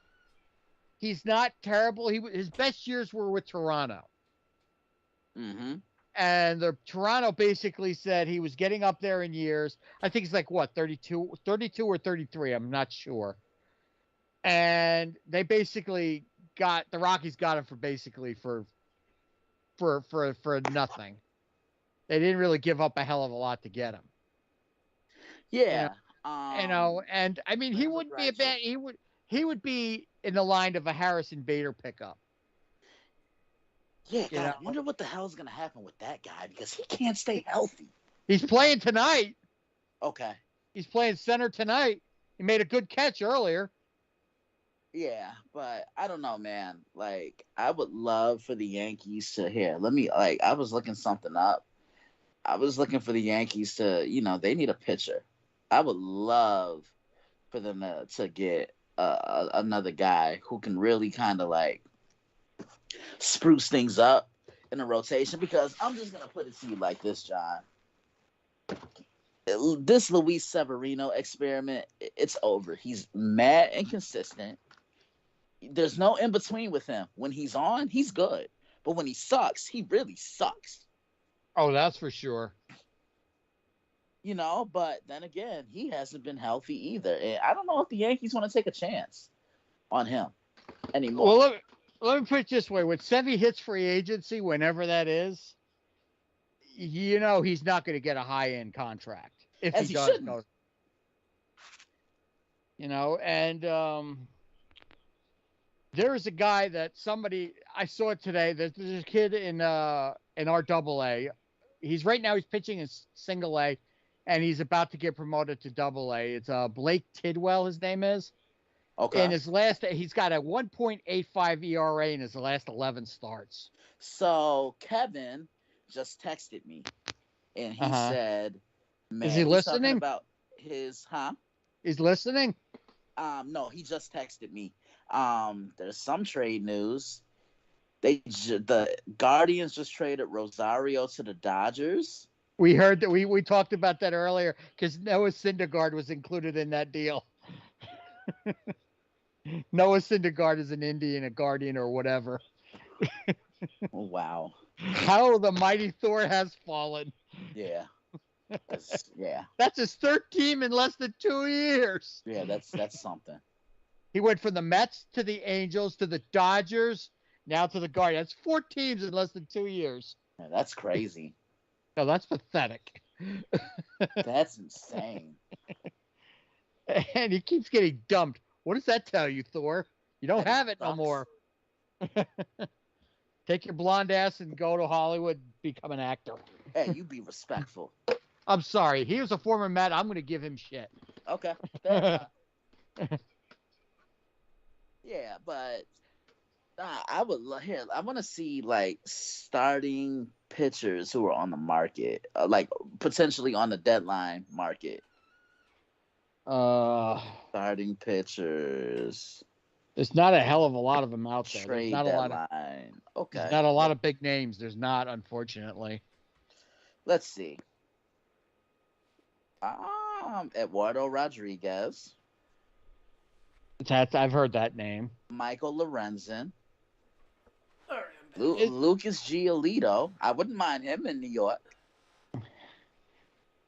He's not terrible. His best years were with Toronto. Mm-hmm. And the Toronto basically said he was getting up there in years. I think he's like what, 32 or 33, I'm not sure. And they basically the Rockies got him for nothing. They didn't really give up a hell of a lot to get him. Yeah. And I mean, he Randall wouldn't be a Grichuk. bad. He would be in the line of a Harrison Bader pickup. Yeah, You God, know? I wonder what the hell's gonna happen with that guy because he can't stay healthy. He's playing tonight. Okay. He's playing center tonight. He made a good catch earlier. Yeah, but I don't know, man. Like, I would love for the Yankees to here. Let me I was looking something up. I was looking for the Yankees to, they need a pitcher. I would love for them to get another guy who can really kind of like spruce things up in a rotation. Because I'm just gonna put it to you like this, John. This Luis Severino experiment, it's over. He's mad inconsistent. There's no in between with him. When he's on, he's good. But when he sucks, he really sucks. Oh, that's for sure. But then again, he hasn't been healthy either. And I don't know if the Yankees want to take a chance on him anymore. Well, let me put it this way. When Sevy hits free agency, whenever that is, he's not going to get a high-end contract. If As he he does shouldn't. go. And there is a guy that I saw it today. There's a kid in our AA. He's pitching in single A, and he's about to get promoted to double A. It's Blake Tidwell, his name is. Okay. And he's got a 1.85 ERA in his last 11 starts. So Kevin just texted me, and he said, "Man, is he he's listening talking about his He's listening. No, he just texted me. There's some trade news. The Guardians just traded Rosario to the Dodgers. We heard that we talked about that earlier because Noah Syndergaard was included in that deal. Noah Syndergaard is an Indian, a Guardian, or whatever. Oh, wow. How the mighty Thor has fallen. Yeah. Yeah. That's his third team in less than 2 years. Yeah, that's something. He went from the Mets to the Angels to the Dodgers, now to the Guardians. That's 4 teams in less than 2 years. Yeah, that's crazy. No, that's pathetic. That's insane. And he keeps getting dumped. What does that tell you, Thor? You don't have it no more. Take your blonde ass and go to Hollywood, become an actor. Hey, you be respectful. I'm sorry. He was a former Met. I'm going to give him shit. Okay. Yeah, but I would here. I want to see like starting pitchers who are on the market, like potentially on the deadline market. Starting pitchers. There's not a hell of a lot of them out there. Trade There's not deadline. a lot of, okay. There's not a lot of big names. There's not, unfortunately. Let's see. Eduardo Rodriguez. I've heard that name. Michael Lorenzen. All right, Lucas Giolito. I wouldn't mind him in New York.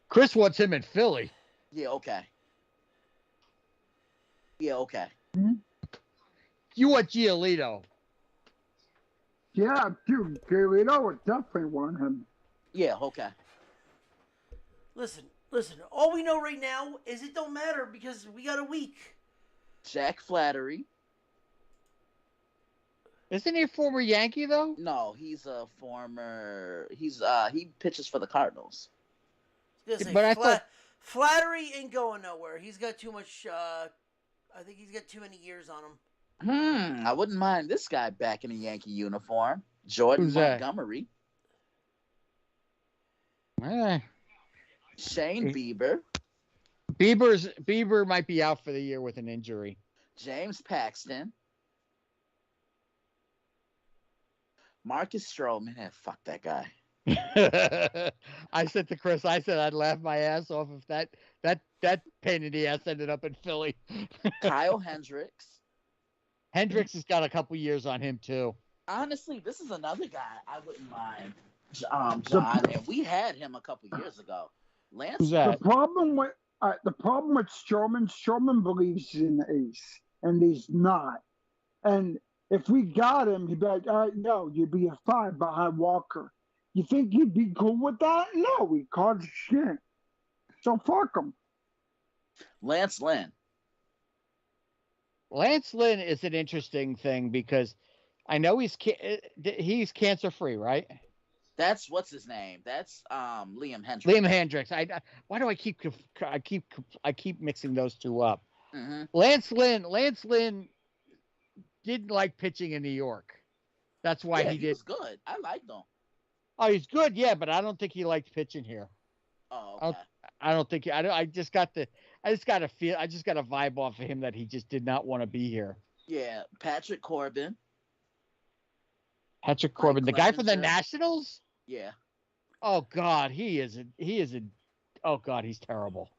Chris wants him in Philly. Yeah, okay. Yeah, okay. You want Giolito. Yeah, dude, Giolito would definitely want him. Yeah, okay. Listen. All we know right now is it don't matter because we got a week. Jack Flattery. Isn't he a former Yankee though? No, he's a former. He pitches for the Cardinals. But I thought Flattery ain't going nowhere. He's got too much. I think he's got too many years on him. I wouldn't mind this guy back in a Yankee uniform. Jordan Who's that? Montgomery. Shane Bieber. Bieber might be out for the year with an injury. James Paxton. Marcus Stroman. Fuck that guy. I said to Chris, I'd laugh my ass off if that pain in the ass ended up in Philly. Kyle Hendricks. Hendricks has got a couple years on him too. Honestly, this is another guy I wouldn't mind, John, and we had him a couple years ago. Lance. Who's that? The problem with Stroman believes he's an ace, and he's not. And if we got him, he'd be like, all right, no, you'd be a 5 behind Walker. You think you'd be cool with that? No, he caused shit. So fuck him. Lance Lynn. Lance Lynn is an interesting thing because I know he's cancer free, right? That's what's his name. That's Liam Hendricks. Liam Hendricks. Why do I keep mixing those two up? Mm-hmm. Lance Lynn didn't like pitching in New York. That's why yeah, he did. was good. I liked him. Oh, he's good, yeah, but I don't think he liked pitching here. Oh, I okay. don't think. I just got a vibe off of him that he just did not want to be here. Yeah, Patrick Corbin. Patrick Corbin, the guy from the Clevenger. Nationals. Yeah. Oh God, he's terrible.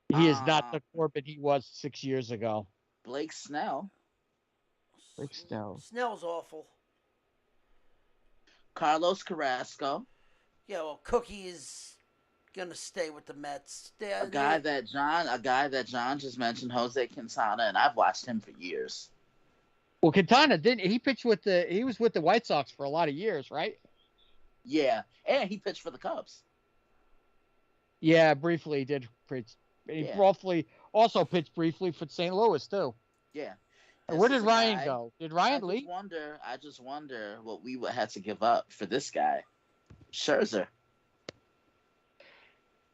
He is not the Corbin he was 6 years ago. Blake Snell. Snell's awful. Carlos Carrasco. Yeah, well, Cookie is gonna stay with the Mets. A guy that John just mentioned, Jose Quintana, and I've watched him for years. Well, Quintana he was with the White Sox for a lot of years, right? Yeah, and he pitched for the Cubs. Yeah, briefly he did pitch. He also pitched briefly for St. Louis too. Yeah. And where did Ryan go? Did Ryan leave? I just wonder what we would have to give up for this guy, Scherzer.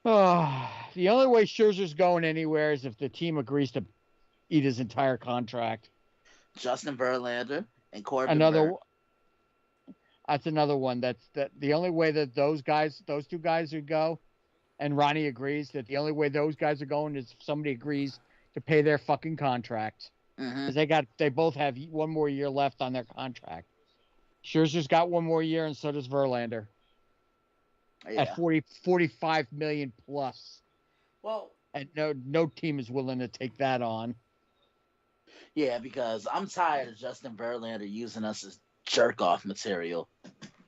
Oh, the only way Scherzer's going anywhere is if the team agrees to eat his entire contract. Justin Verlander and Corbin. That's another one. That's the only way that those two guys would go, and Ronnie agrees that the only way those guys are going is if somebody agrees to pay their fucking contract. Because they both have one more year left on their contract. Scherzer's got one more year, and so does Verlander. Yeah. At 45 million plus. Well, and no team is willing to take that on. Yeah, because I'm tired of Justin Verlander using us as jerk off material.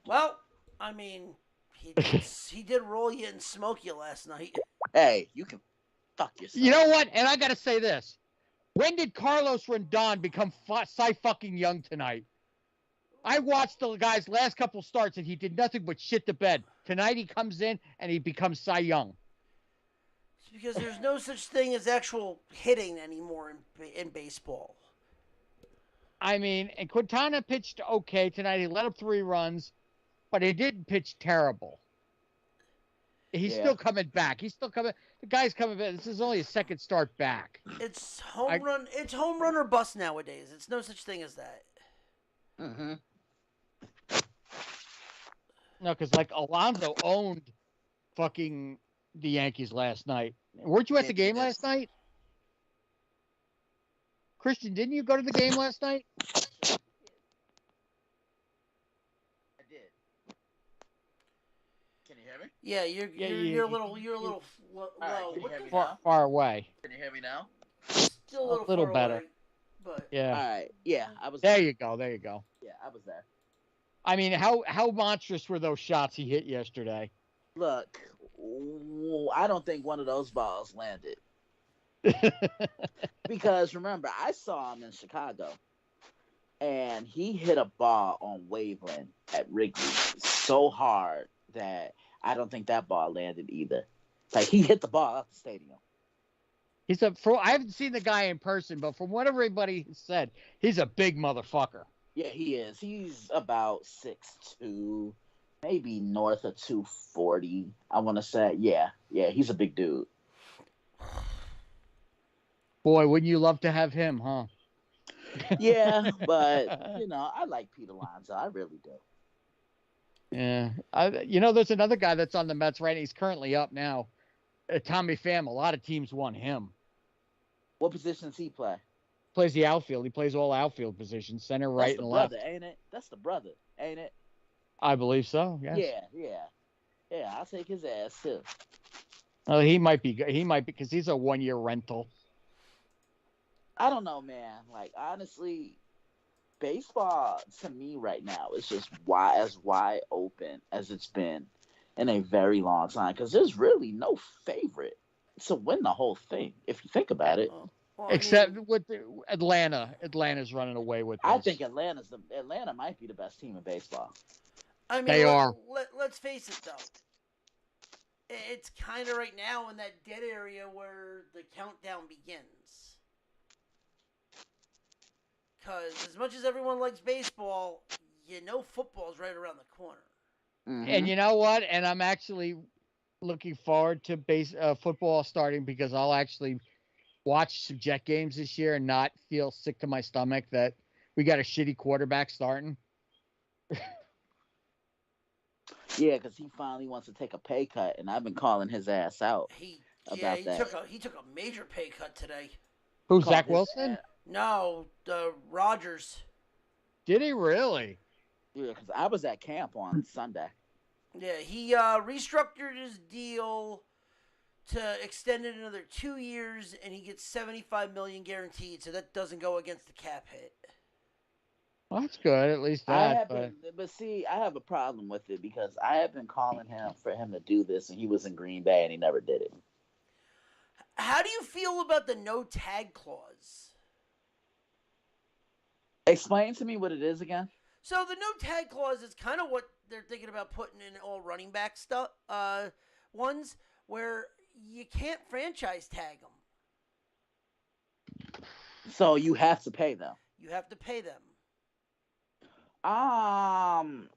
Well, I mean, he did roll you and smoke you last night. Hey, you can fuck yourself. You know what? And I gotta say this: when did Carlos Rendon become Cy fucking Young tonight? I watched the guy's last couple starts and he did nothing but shit the bed. Tonight he comes in and he becomes Cy Young. It's because there's no such thing as actual hitting anymore in baseball. I mean, and Quintana pitched okay tonight. He let up 3 runs, but he didn't pitch terrible. He's still coming back. He's still coming. The guy's coming back. This is only his second start back. It's home run. It's home run or bust nowadays. It's no such thing as that. Mm-hmm. No, because like Alonso owned fucking the Yankees last night. Weren't you at the game last night? Christian, didn't you go to the game last night? I did. Can you hear me? Yeah, you're a little low. Right, Far away. Can you hear me now? Still a little far better. away, but Yeah. All right. Yeah, I was There you go. Yeah, I was there. I mean, how monstrous were those shots he hit yesterday? Look, I don't think one of those balls landed. Because remember, I saw him in Chicago, and he hit a ball on Waveland at Wrigley so hard that I don't think that ball landed either. Like, he hit the ball out the stadium. I haven't seen the guy in person, but from what everybody said, he's a big motherfucker. Yeah, he is. He's about 6'2", maybe north of 240, I want to say. Yeah, he's a big dude. Boy, wouldn't you love to have him, huh? Yeah, but, I like Pete Alonso. I really do. Yeah. There's another guy that's on the Mets right now. He's currently up now. Tommy Pham. A lot of teams want him. What position does he play? Plays the outfield. He plays all outfield positions, center, right, and left. That's the brother, ain't it? That's the brother, ain't it? I believe so, yes. Yeah, I'll take his ass, too. Well, he might be because he's a 1-year rental. I don't know, man. Like, honestly, baseball to me right now is just as wide open as it's been in a very long time, because there's really no favorite to win the whole thing if you think about it. Well, Except with Atlanta. Atlanta's running away with this. I think Atlanta might be the best team in baseball. I mean, they are. Let's face it, though. It's kind of right now in that dead area where the countdown begins. Because as much as everyone likes baseball, football's right around the corner. Mm-hmm. And you know what? And I'm actually looking forward to football starting, because I'll actually watch some Jet games this year and not feel sick to my stomach that we got a shitty quarterback starting. Yeah, because he finally wants to take a pay cut, and I've been calling his ass out He about that. he took a major pay cut today. Who's Called Zach his Wilson? ass- No, Rodgers. Did he really? Yeah, because I was at camp on Sunday. Yeah, he restructured his deal to extend it another 2 years, and he gets $75 million guaranteed. So that doesn't go against the cap hit. Well, that's good. At least I that. have but see, I have a problem with it because I have been calling him for him to do this, and he was in Green Bay and he never did it. How do you feel about the no tag clause? Explain to me what it is again. So the no tag clause is kind of what they're thinking about putting in all running back stuff, ones where you can't franchise tag them. So you have to pay them. You have to pay them. I'm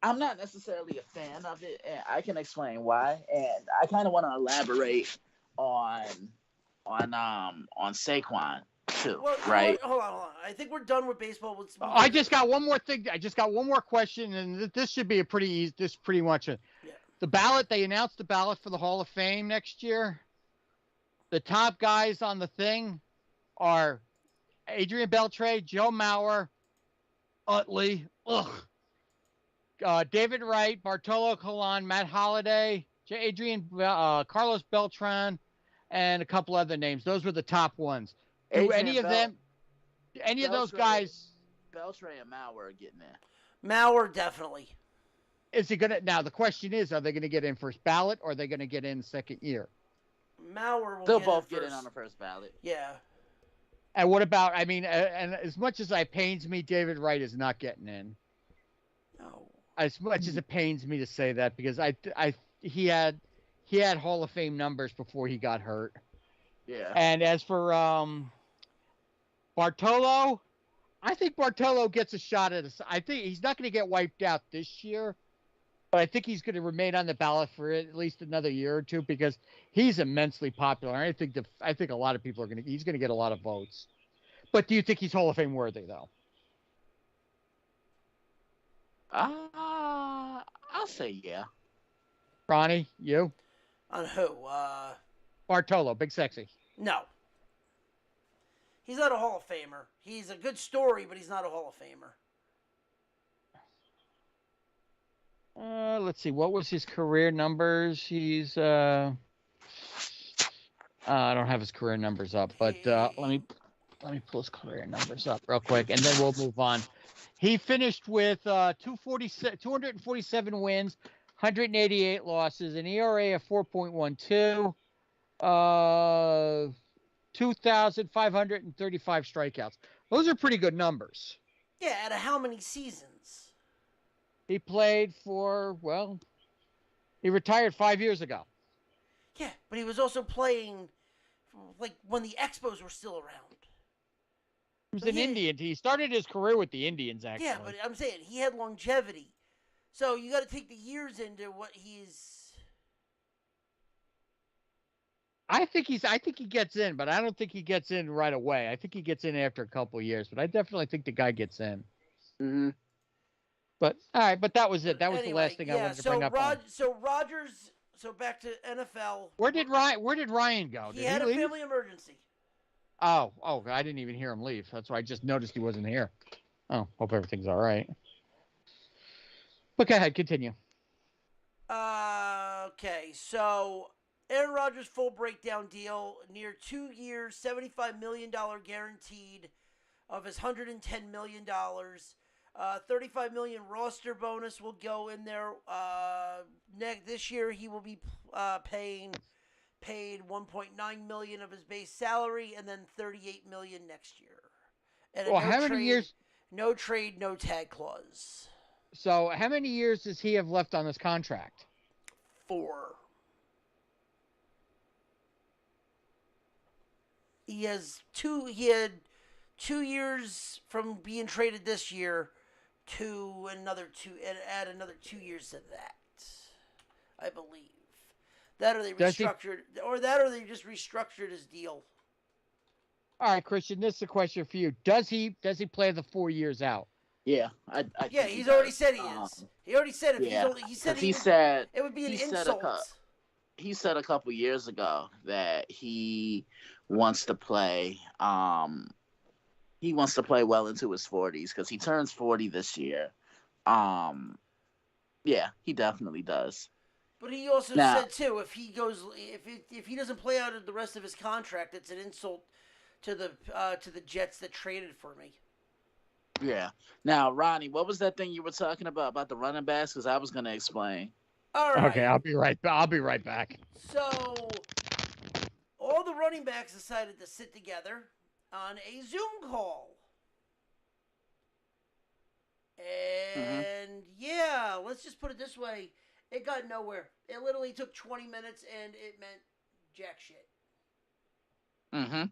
not necessarily a fan of it, and I can explain why. And I kind of want to elaborate on Saquon too, Well, right? Hold on. I think we're done with baseball. I just got one more thing. I just got one more question, and this should be a pretty easy. This is pretty much it. Yeah. The ballot. They announced the ballot for the Hall of Fame next year. The top guys on the thing are Adrian Beltre, Joe Mauer, Utley, David Wright, Bartolo Colon, Matt Holliday, Carlos Beltran, and a couple other names. Those were the top ones. Do any of those guys? Beltre and Mauer are getting in. Mauer definitely. Is he gonna? Now the question is, are they gonna get in first ballot or are they gonna get in second year? Mauer will. They'll both get in on the first ballot. Yeah. And what about? I mean, and as much as it pains me, David Wright is not getting in. No. As much as it pains me to say that, because he had Hall of Fame numbers before he got hurt. Yeah. And as for Bartolo, I think Bartolo gets a shot at us. I think he's not going to get wiped out this year, but I think he's going to remain on the ballot for at least another year or two because he's immensely popular. I think a lot of people he's going to get a lot of votes. But do you think he's Hall of Fame worthy though? I'll say yeah. Ronnie, you? On who? Bartolo, Big Sexy. No. He's not a Hall of Famer. He's a good story, but he's not a Hall of Famer. Let's see. What was his career numbers? He's I don't have his career numbers up, but let me pull his career numbers up real quick, and then we'll move on. He finished with 247 wins, 188 losses, an ERA of 4.12, 2,535 strikeouts. Those are pretty good numbers. Yeah, out of how many seasons? He played for, he retired 5 years ago. Yeah, but he was also playing like when the Expos were still around. He was an Indian. He started his career with the Indians, actually. Yeah, but I'm saying he had longevity. So you got to take the years into what he's. I think he gets in, but I don't think he gets in right away. I think he gets in after a couple of years, but I definitely think the guy gets in. Mm-hmm. But all right, but that was it. That was the last thing I wanted to bring up. So Rodgers. So back to NFL. Where did Ryan go? He had a family emergency. Oh, I didn't even hear him leave. That's why I just noticed he wasn't here. Oh, hope everything's all right. But go ahead, continue. Okay, so Aaron Rodgers' full breakdown deal, near 2 years, $75 million guaranteed of his $110 million. $35 million roster bonus will go in there. This year he will be paid $1.9 million of his base salary, and then $38 million next year. And how many years? No trade, no tag clause. So how many years does he have left on this contract? 4. He had 2 years from being traded this year to another 2, and add another 2 years to that, I believe. That or they restructured, or they just restructured his deal. All right, Christian, this is a question for you. Does he play the 4 years out? Yeah, I Yeah, think he he's already does. said he is. He already said if he's Yeah, only. He said because he he would, said it would be an he said insult. he said a couple years ago that he wants to play. He wants to play well into his 40s because he turns 40 this year. Yeah, he definitely does. But he also Now- said too, if he goes, if he doesn't play out the rest of his contract, it's an insult to the Jets that traded for me. Yeah. Now, Ronnie, what was that thing you were talking about the running backs? Because I was going to explain. All right. Okay, I'll be right back. So all the running backs decided to sit together on a Zoom call. And yeah, let's just put it this way. It got nowhere. It literally took 20 minutes and it meant jack shit. Mm-hmm.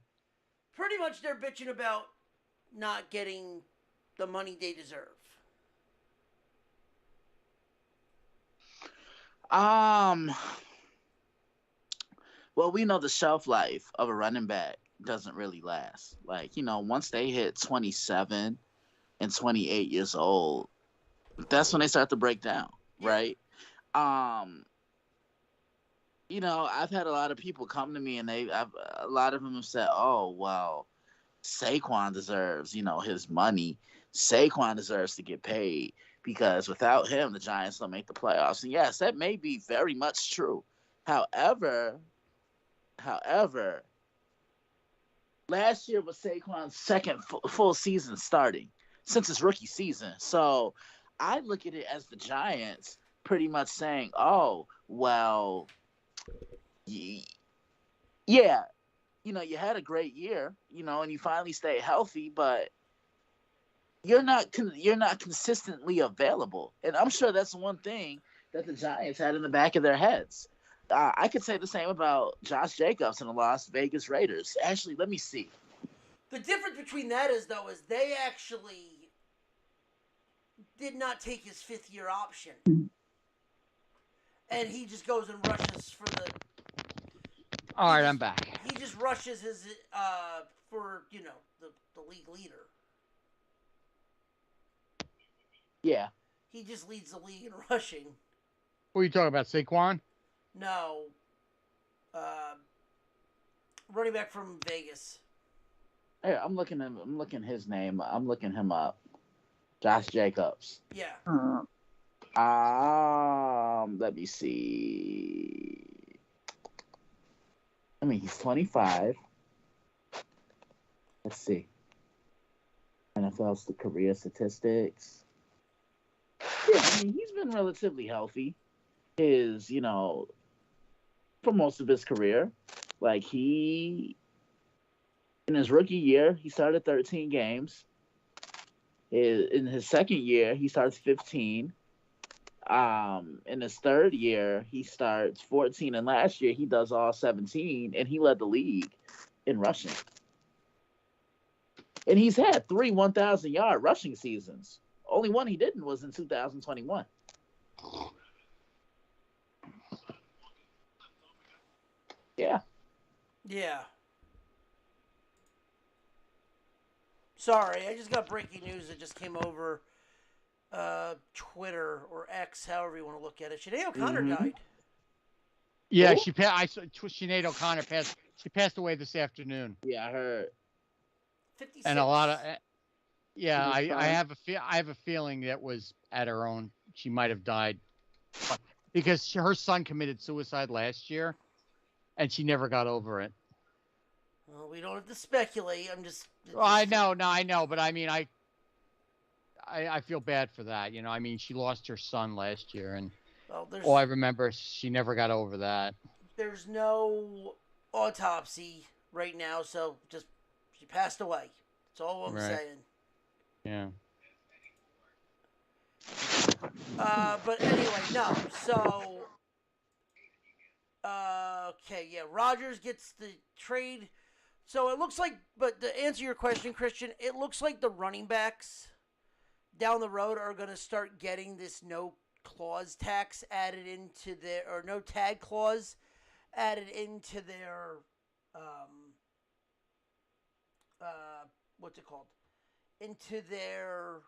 Pretty much they're bitching about not getting the money they deserve. Well, we know the shelf life of a running back doesn't really last. Like, once they hit 27 and 28 years old, that's when they start to break down, right? I've had a lot of people come to me and a lot of them have said, "Oh, well, Saquon deserves, his money. Saquon deserves to get paid because without him, the Giants don't make the playoffs." And yes, that may be very much true. However, last year was Saquon's second full season starting since his rookie season. So I look at it as the Giants pretty much saying, "Oh, well, yeah, you had a great year, and you finally stayed healthy, but you're not consistently available." And I'm sure that's one thing that the Giants had in the back of their heads. I could say the same about Josh Jacobs and the Las Vegas Raiders. Actually, let me see. The difference between that is they actually did not take his fifth-year option. And he just goes and rushes for the... All right, I'm back. He just rushes his, for, the league leader. Yeah. He just leads the league in rushing. What are you talking about, Saquon? No. Running back from Vegas. Hey, I'm looking his name. I'm looking him up. Josh Jacobs. Yeah. Let me see. I mean, he's 25. Let's see. NFL's the career statistics. Yeah, I mean, he's been relatively healthy. For most of his career. Like, in his rookie year, he started 13 games. In his second year, he starts 15. In his third year, he starts 14. And last year, he does all 17. And he led the league in rushing. And he's had 3 1,000-yard rushing seasons. Only one he didn't was in 2021. Yeah. Yeah. Sorry, I just got breaking news that just came over Twitter or X, however you want to look at it. Sinead O'Connor died. Yeah, Sinead O'Connor passed. She passed away this afternoon. Yeah, I heard. 56. And a lot of, I have a feeling that was at her own. She might have died because her son committed suicide last year, and she never got over it. Well, we don't have to speculate. I know, but I mean, I feel bad for that. I mean, she lost her son last year, and all I remember, she never got over that. There's no autopsy right now, so she passed away. That's all I'm saying. Yeah. But anyway, no. So, okay, yeah. Rodgers gets the trade. So it looks like, but to answer your question, Christian, it looks like the running backs down the road are going to start getting this no clause tax added into their, or no tag clause added into their what's it called? Into their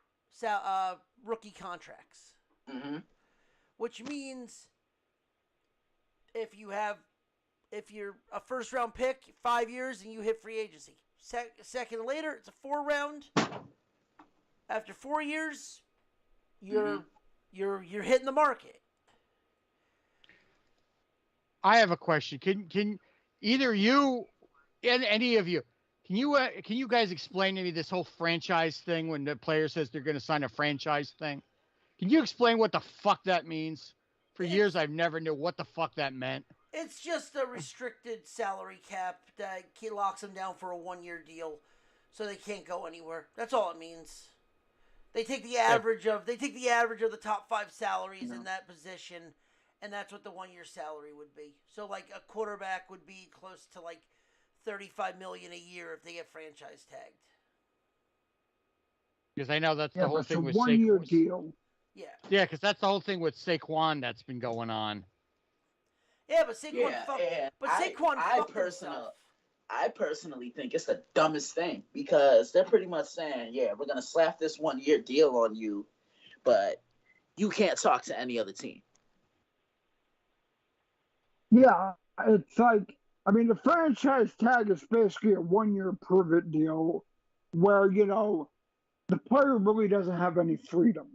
rookie contracts. Mm-hmm. Which means if you're a first round pick, 5 years, and you hit free agency. Second later, it's a 4-round. After 4 years, you're hitting the market. I have a question. Can either you and any of you can you guys explain to me this whole franchise thing when the player says they're going to sign a franchise thing? Can you explain what the fuck that means? For years, I've never knew what the fuck that meant. It's just a restricted salary cap that locks them down for a 1-year deal, so they can't go anywhere. That's all it means. They take the average of the top 5 salaries in that position, and that's what the 1-year salary would be. So like a quarterback would be close to like $35 million a year if they get franchise tagged. Because I know that's the whole thing with Saquon. 1-year deal. Yeah. Yeah, because that's the whole thing with Saquon that's been going on. Yeah, but Saquon I personally think it's the dumbest thing because they're pretty much saying, yeah, we're going to slap this 1-year deal on you, but you can't talk to any other team. Yeah, it's like, I mean, the franchise tag is basically a 1-year prove-it deal where, the player really doesn't have any freedom.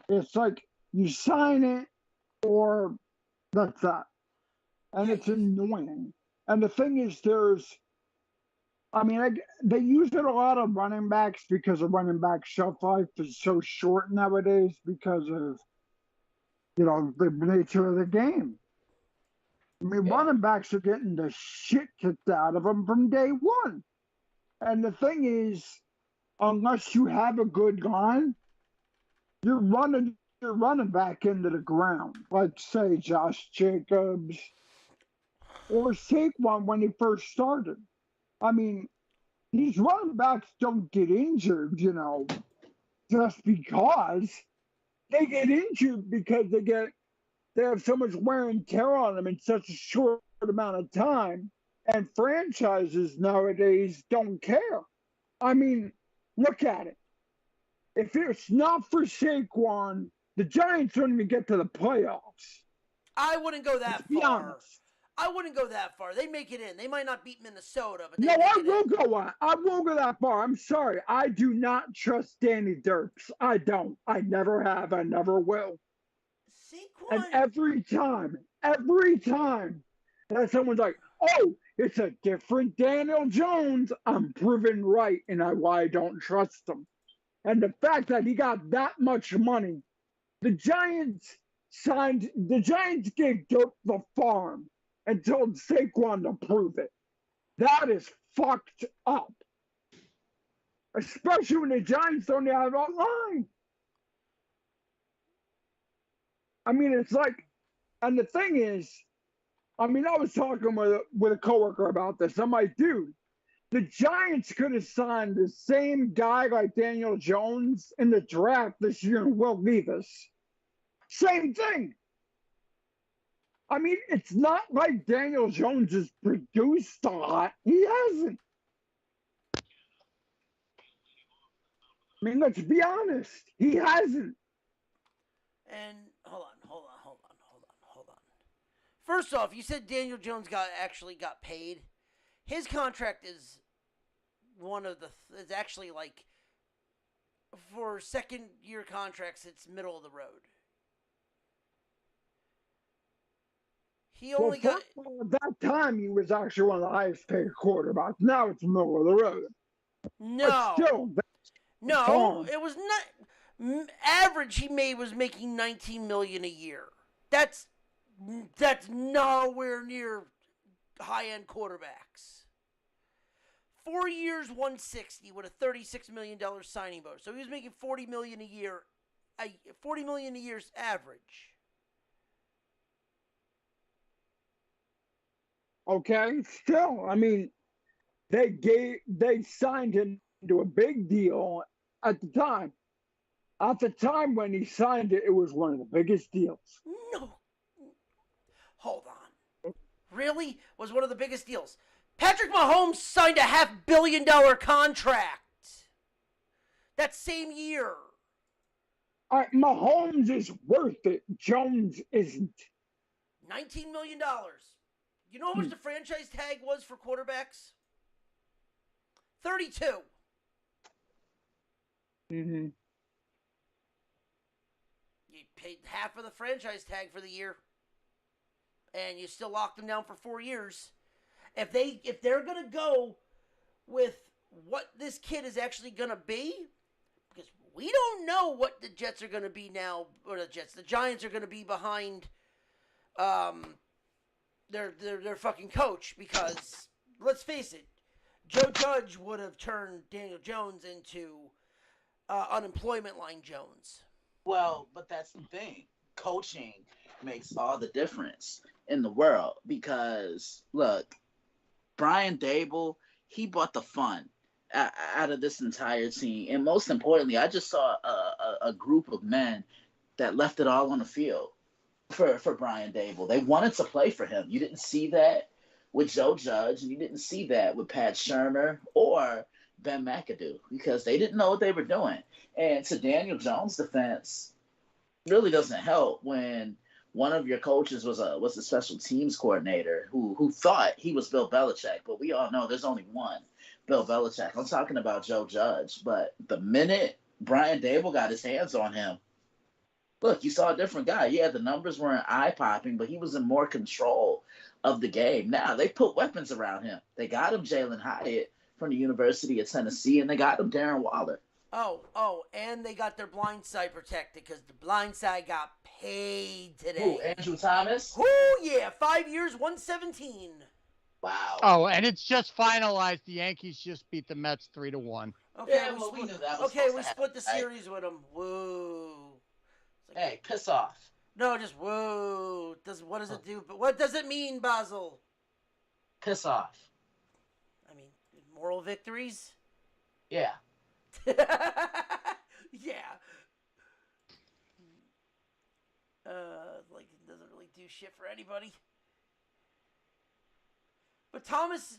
It's like you sign it or that's that. And it's annoying. And the thing is, they use it a lot of running backs because the running back shelf life is so short nowadays because of, the nature of the game. I mean, running backs are getting the shit kicked out of them from day one. And the thing is, unless you have a good line, you're running back into the ground. Like, say, Josh Jacobs or Saquon when he first started. I mean, these running backs don't get injured, just because. They get injured because they have so much wear and tear on them in such a short amount of time. And franchises nowadays don't care. I mean, look at it. If it's not for Saquon, the Giants don't even get to the playoffs. I wouldn't go that far. Be honest. I wouldn't go that far. They make it in. They might not beat Minnesota, but I won't go that far. I'm sorry. I do not trust Danny Dirks. I don't. I never have. I never will. Saquon. And every time that someone's like, oh, it's a different Daniel Jones, I'm proven right, and why I don't trust him. And the fact that he got that much money, the Giants gave Dirk the farm and told Saquon to prove it. That is fucked up. Especially when the Giants don't have a line. I mean, it's like, and the thing is, I was talking with a coworker about this. I'm like, dude, the Giants could have signed the same guy like Daniel Jones in the draft this year and Will Levis. Same thing. I mean, it's not like Daniel Jones has produced a lot. He hasn't. I mean, let's be honest. He hasn't. And hold on. First off, you said Daniel Jones actually got paid. His contract is is actually like, for second-year contracts, it's middle of the road. At that time, he was actually one of the highest paid quarterbacks. Now it's middle of the road. No. But still, it was not. Average he was making $19 million a year. That's nowhere near high-end quarterbacks. 4 years, $160 with a $36 million signing bonus. So he was making $40 million a year. $40 million a year's average. Okay, still, I mean, they signed him to a big deal at the time. At the time when he signed it, it was one of the biggest deals. No. Hold on. Really? Was one of the biggest deals. Patrick Mahomes signed a $500 million contract that same year. Mahomes is worth it. Jones isn't. $19 million. You know how much the franchise tag was for quarterbacks? 32. Mm-hmm. You paid half of the franchise tag for the year, and you still locked them down for 4 years. If they're gonna go with what this kid is actually gonna be, because we don't know what the Jets are gonna be now, or the Giants are gonna be behind their fucking coach, because let's face it, Joe Judge would have turned Daniel Jones into unemployment line Jones. Well, but that's the thing. Coaching makes all the difference in the world because, look, Brian Dable, he brought the fun out of this entire team. And most importantly, I just saw a group of men that left it all on the field for Brian Dable. They wanted to play for him. You didn't see that with Joe Judge, and you didn't see that with Pat Shurmur or Ben McAdoo because they didn't know what they were doing. And to Daniel Jones' defense, really doesn't help when one of your coaches was a special teams coordinator who thought he was Bill Belichick, but we all know there's only one Bill Belichick. I'm talking about Joe Judge. But the minute Brian Dable got his hands on him, look, you saw a different guy. Yeah, the numbers weren't eye-popping, but he was in more control of the game. Now, they put weapons around him. They got him Jalen Hyatt from the University of Tennessee, and they got him Darren Waller. Oh, and they got their blind side protected because the blind side got paid today. Who, Andrew Thomas? Oh, yeah, 5 years, 117. Wow. Oh, and it's just finalized. The Yankees just beat the Mets 3-1. Okay, Yeah, well, we knew that was we supposed to split the happen, series with them. Woo. Like, hey, piss off. No, just woo. What does it do? But what does it mean, Basil? Piss off. I mean, moral victories? Yeah. Yeah. Like it doesn't really do shit for anybody. But Thomas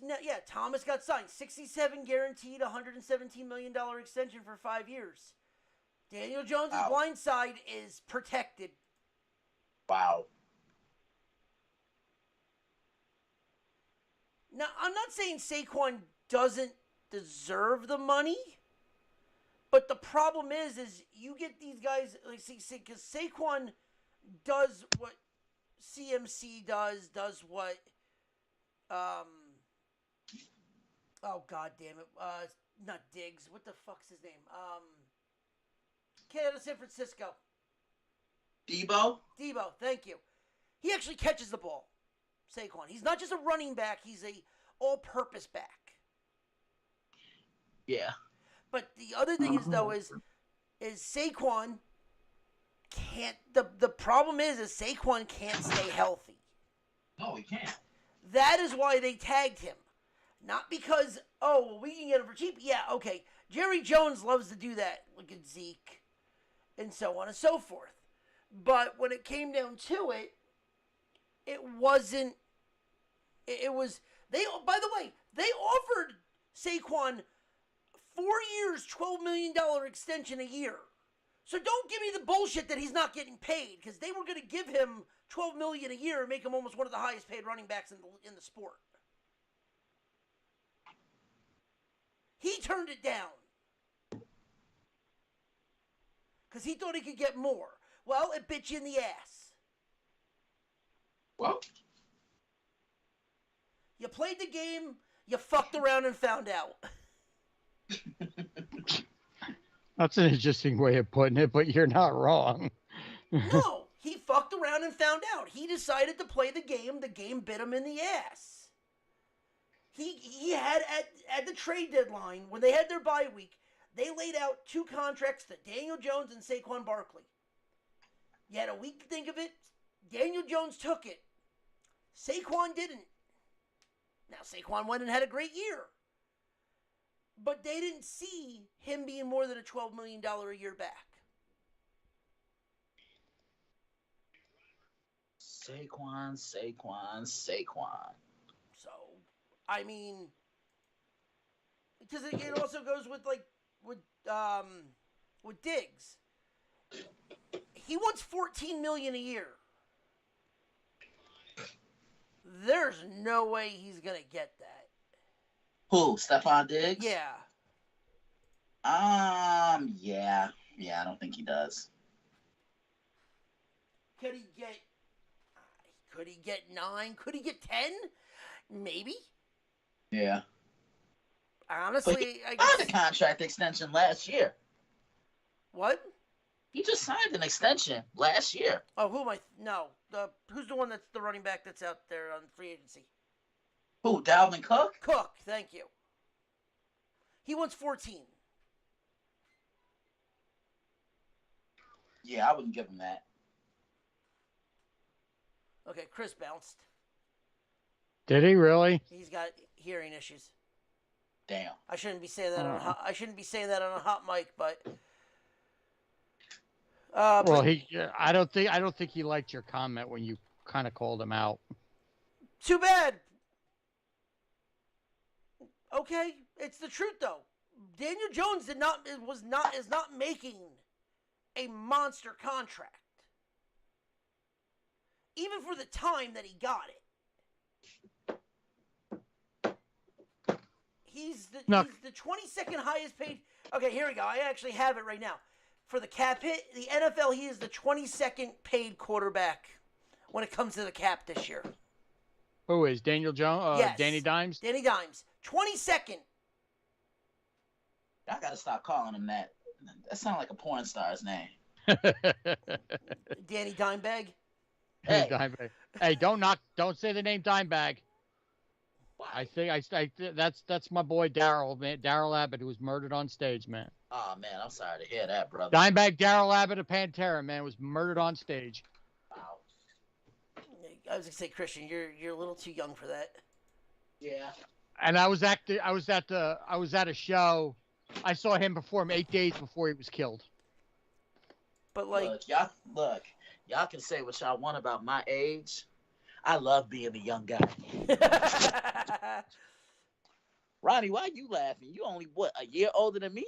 got signed. 67 guaranteed, $117 million extension for 5 years. Daniel Jones' blind side is protected. Wow. Now, I'm not saying Saquon doesn't deserve the money, but the problem is you get these guys, like, see, because Saquon does what CMC does what, oh, god damn it, not Diggs, what the fuck's his name, kid out of San Francisco. Debo, thank you. He actually catches the ball, Saquon. He's not just a running back, he's a all-purpose back. Yeah. But the other thing is Saquon can't. The problem is Saquon can't stay healthy. No, he can't. That is why they tagged him, not because we can get him for cheap. Yeah, okay. Jerry Jones loves to do that. Look at Zeke, and so on and so forth. But when it came down to it, it wasn't. It was they. By the way, they offered Saquon 4 years, $12 million extension a year. So don't give me the bullshit that he's not getting paid, because they were going to give him $12 million a year and make him almost one of the highest paid running backs in the sport. He turned it down because he thought he could get more. Well, it bit you in the ass. Well, you played the game, you fucked around and found out. That's an interesting way of putting it, but you're not wrong. No, he fucked around and found out. He decided to play the game bit him in the ass. He had at the trade deadline, when they had their bye week, they laid out 2 contracts to Daniel Jones and Saquon Barkley. You had a week to think of it. Daniel Jones took it. Saquon didn't. Now, Saquon went and had a great year. But they didn't see him being more than a $12 million a year back. Saquon. So, I mean, because it also goes with with Diggs. He wants $14 million a year. There's no way he's gonna get that. Who? Stephon Diggs? Yeah. Yeah, I don't think he does. Could he get 9? Could he get 10? Maybe. Yeah. Honestly, I signed guess. a contract extension last year. What? He just signed an extension last year. Oh, who am I? No. Who's the one that's the running back that's out there on free agency? Who? Dalvin Cook? Cook, thank you. He wants 14. Yeah, I wouldn't give him that. Okay, Chris bounced. Did he really? He's got hearing issues. Damn. I shouldn't be saying that on a hot mic, but. Well, I don't think he liked your comment when you kind of called him out. Too bad. Okay, it's the truth though. Daniel Jones is not making a monster contract, even for the time that he got it. He's the 22nd highest paid. Okay, here we go. I actually have it right now. For the cap hit, the NFL, he is the 22nd paid quarterback when it comes to the cap this year. Who is Daniel Jones? Yes. Danny Dimes? Danny Dimes. 22nd. I gotta stop calling him that. That sounds like a porn star's name. Danny Dimebag. Hey. Dimebag. Hey, don't say the name Dimebag. I think that's my boy Daryl, man. Daryl Abbott, who was murdered on stage, man. Oh man, I'm sorry to hear that, brother. Dimebag Daryl Abbott of Pantera, man, was murdered on stage. Wow. I was gonna say, Christian, you're a little too young for that. Yeah. And I was at a show. I saw him perform 8 days before he was killed. But like, y'all can say what y'all want about my age. I love being a young guy. Ronnie, why are you laughing? You only, a year older than me?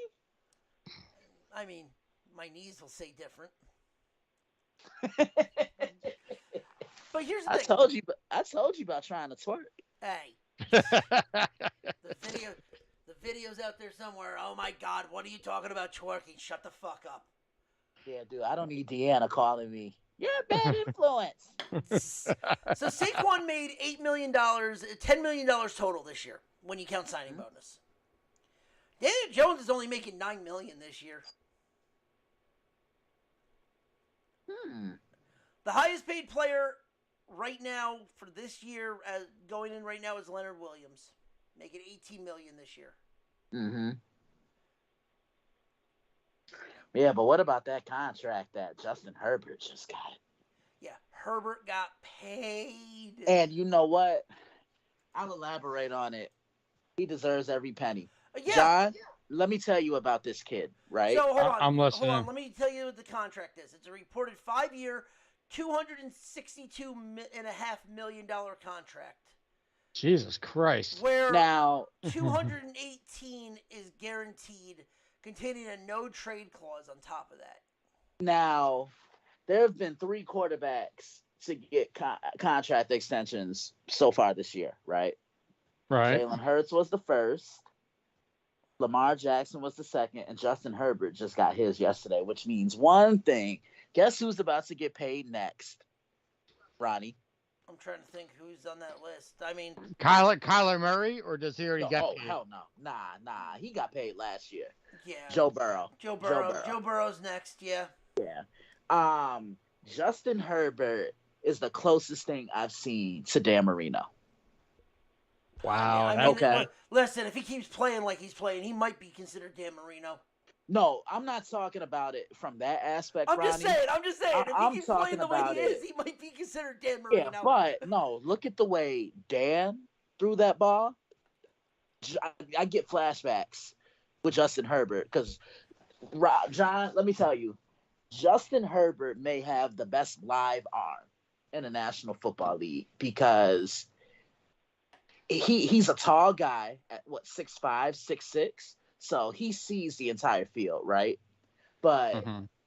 I mean, my knees will say different. But here's the thing. I told you about trying to twerk. Hey. The video's out there somewhere. Oh my God, what are you talking about twerking? Shut the fuck up. Yeah, dude, I don't need Deanna calling me. You're a bad influence. So Saquon made $8 million, $10 million total this year when you count signing bonus. Daniel Jones is only making $9 million this year. The highest paid player right now for this year, going in right now, is Leonard Williams, making $18 million this year. Mm-hmm. Yeah, but what about that contract that Justin Herbert just got? Yeah, Herbert got paid. And you know what? I'll elaborate on it. He deserves every penny. Yeah. John, let me tell you about this kid, right? So, hold on. I'm listening. Hold on. Let me tell you what the contract is. It's a reported 5-year, $262.5 million contract. Jesus Christ. Where now 218 is guaranteed, containing a no trade clause on top of that. Now, there have been 3 quarterbacks to get contract extensions so far this year, right? Right. Jalen Hurts was the first, Lamar Jackson was the second, and Justin Herbert just got his yesterday, which means one thing. Guess who's about to get paid next? Ronnie. I'm trying to think who's on that list. I mean, Kyler Murray, or does he already get paid? Oh, hell no. Nah. He got paid last year. Yeah. Joe Burrow. Joe Burrow's next, yeah. Yeah. Justin Herbert is the closest thing I've seen to Dan Marino. Wow. I mean, okay. Listen, if he keeps playing like he's playing, he might be considered Dan Marino. No, I'm not talking about it from that aspect, I'm Ronnie. just saying. If I'm he keeps talking playing the way about he is, it. he might be considered Dan Marino. Yeah, but no, look at the way Dan threw that ball. I get flashbacks with Justin Herbert because, John, let me tell you, Justin Herbert may have the best live arm in the National Football League because he's a tall guy at what 6'5", 6'6", so he sees the entire field, right? But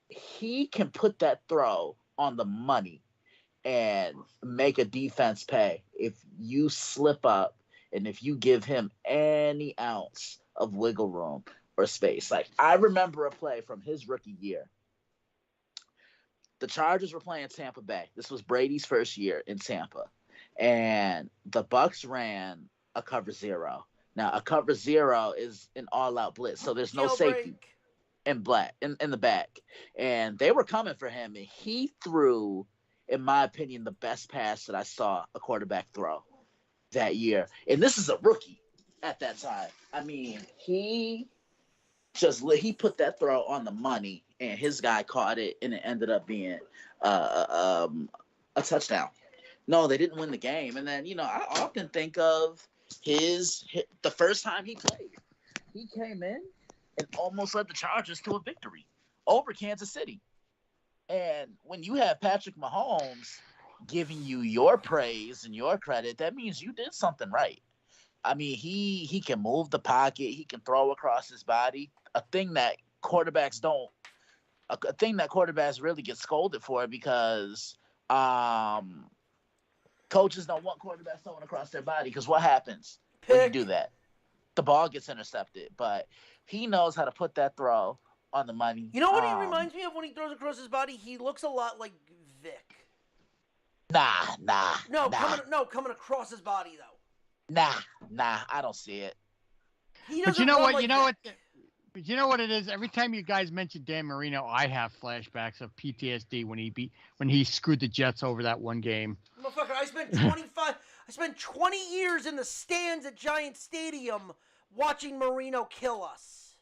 he can put that throw on the money and make a defense pay if you slip up and if you give him any ounce of wiggle room or space. Like, I remember a play from his rookie year. The Chargers were playing Tampa Bay. This was Brady's first year in Tampa. And the Bucks ran a cover zero. Now, a cover zero is an all-out blitz, so there's no safety in the back. And they were coming for him, and he threw, in my opinion, the best pass that I saw a quarterback throw that year. And this is a rookie at that time. I mean, he put that throw on the money, and his guy caught it, and it ended up being a touchdown. No, they didn't win the game. And then, I often think of the first time he played. He came in and almost led the Chargers to a victory over Kansas City. And when you have Patrick Mahomes giving you your praise and your credit, that means you did something right. I mean, he can move the pocket. He can throw across his body, a thing that quarterbacks really get scolded for because coaches don't want quarterbacks throwing across their body because what happens when you do that? The ball gets intercepted. But he knows how to put that throw on the money. You know what he reminds me of when he throws across his body? He looks a lot like Vic. Nah. Coming across his body, though. Nah, I don't see it. But you know what? But you know what it is? Every time you guys mention Dan Marino, I have flashbacks of PTSD when he screwed the Jets over that one game. Motherfucker, I spent 20 years in the stands at Giant Stadium watching Marino kill us.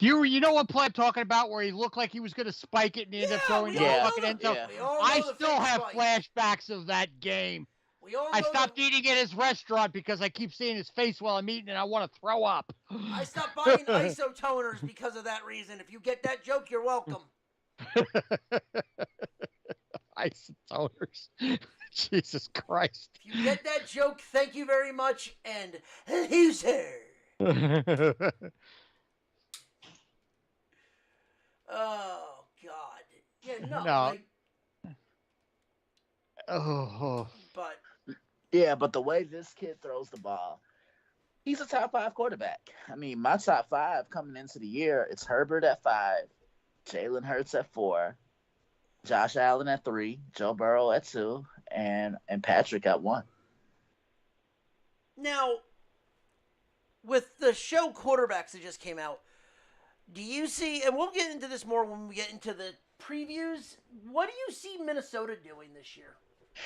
You know what play I'm talking about where he looked like he was going to spike it and he ended up throwing the fucking end zone? I still have flashbacks of that game. I stopped eating at his restaurant because I keep seeing his face while I'm eating and I want to throw up. I stopped buying isotoners because of that reason. If you get that joke, you're welcome. Isotoners. Jesus Christ. If you get that joke, thank you very much, and loser. Oh, God. Yeah, no. But... Yeah, but the way this kid throws the ball, he's a top 5 quarterback. I mean, my top 5 coming into the year, it's Herbert at 5, Jalen Hurts at 4, Josh Allen at 3, Joe Burrow at 2, and Patrick at 1. Now, with the show Quarterbacks that just came out, do you see, and we'll get into this more when we get into the previews, what do you see Minnesota doing this year?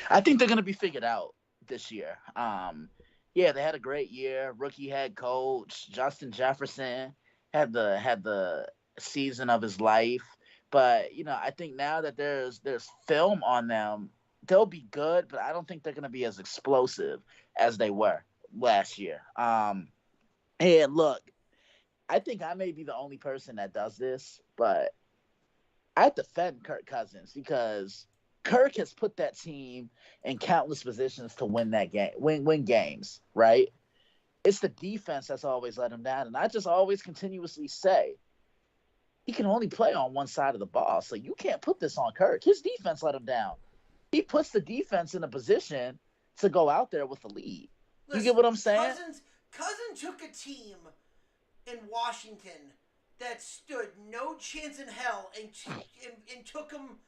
I think they're going to be figured out this year. They had a great year. Rookie head coach Justin Jefferson had the season of his life. But I think now that there's film on them, they'll be good. But I don't think they're going to be as explosive as they were last year. And look, I think I may be the only person that does this, but I defend Kirk Cousins because Kirk has put that team in countless positions to win that game, win games, right? It's the defense that's always let him down. And I just always continuously say, he can only play on one side of the ball. So you can't put this on Kirk. His defense let him down. He puts the defense in a position to go out there with the lead. You get what I'm saying? Cousins took a team in Washington that stood no chance in hell and took him,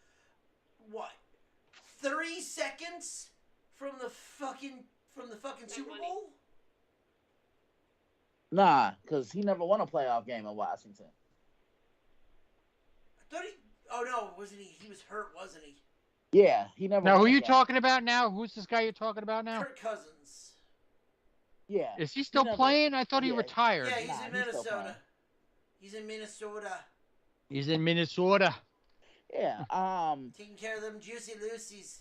what, 30 seconds from the fucking Super Bowl? Nah, because he never won a playoff game in Washington. I thought wasn't he? He was hurt, wasn't he? Yeah, he never. Now, who are you talking about now? Who's this guy you're talking about now? Kirk Cousins. Yeah. Is he still playing? I thought he retired. Yeah, he's in Minnesota. He's in Minnesota. Yeah. Taking care of them juicy Lucy's.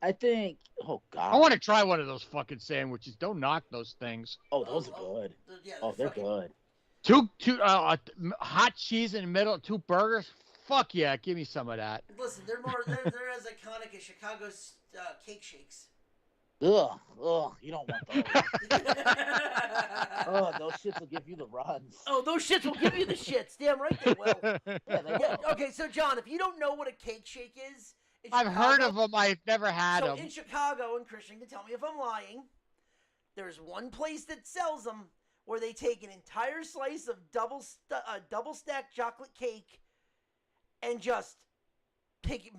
I think. Oh God. I want to try one of those fucking sandwiches. Don't knock those things. Oh, those are good. Yeah, they're good. Two hot cheese in the middle, 2 burgers. Fuck yeah, give me some of that. Listen, they're as iconic as Chicago's cake shakes. Ugh, you don't want those. Oh, those shits will give you the runs. Oh, those shits will give you the shits. Damn right they will. Yeah, they Yeah, will. okay, so John, if you don't know what a cake shake is, in I've heard Chicago- of them. I've never had So them. in Chicago, and Christian can tell me if I'm lying, there's one place that sells them where they take an entire slice of double stacked chocolate cake and just take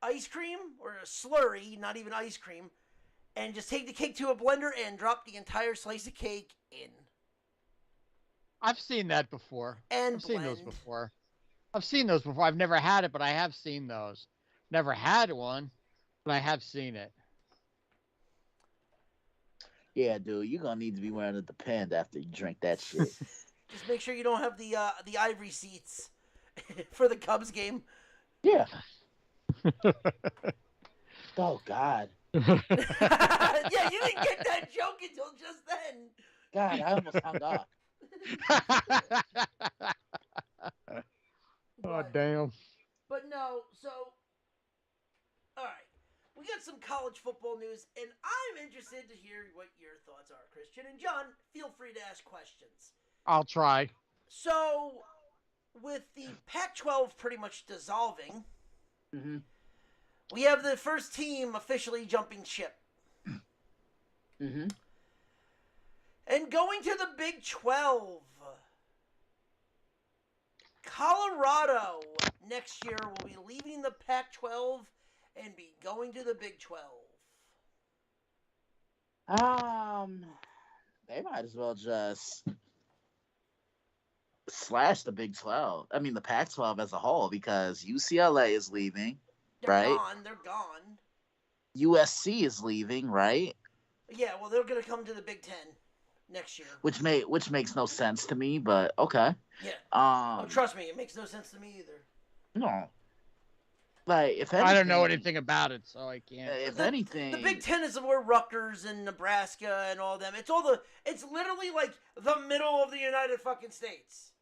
ice cream or a slurry, not even ice cream, and just take the cake to a blender and drop the entire slice of cake in. I've seen that before. And I've seen those blend. before. I've never had it, but I have seen those. Never had one, but I have seen it. Yeah, dude, you're gonna need to be wearing a Depend after you drink that shit. Just make sure you don't have the ivory seats for the Cubs game. Yeah. Oh God. Yeah, you didn't get that joke until just then. God, I almost hung up. Oh, damn. But no, so all right, we got some college football news, and I'm interested to hear what your thoughts are, Christian and John. Feel free to ask questions. I'll try. So, with the Pac-12 pretty much dissolving, Mm-hmm. we have the first team officially jumping ship. Mm-hmm. And going to the Big 12. Colorado next year will be leaving the Pac-12 and be going to the Big 12. They might as well just slash the Big 12. I mean, the Pac-12 as a whole, because UCLA is leaving, They're right? gone. They're gone. USC is leaving, right? Yeah, well, they're going to come to the Big 10 next year. Which makes no sense to me, but okay. Yeah. Oh, trust me, it makes no sense to me either. No. Like, if anything, I don't know anything about it, so I can't. If anything, The Big 10 is where Rutgers and Nebraska and all them. It's literally like the middle of the United fucking States.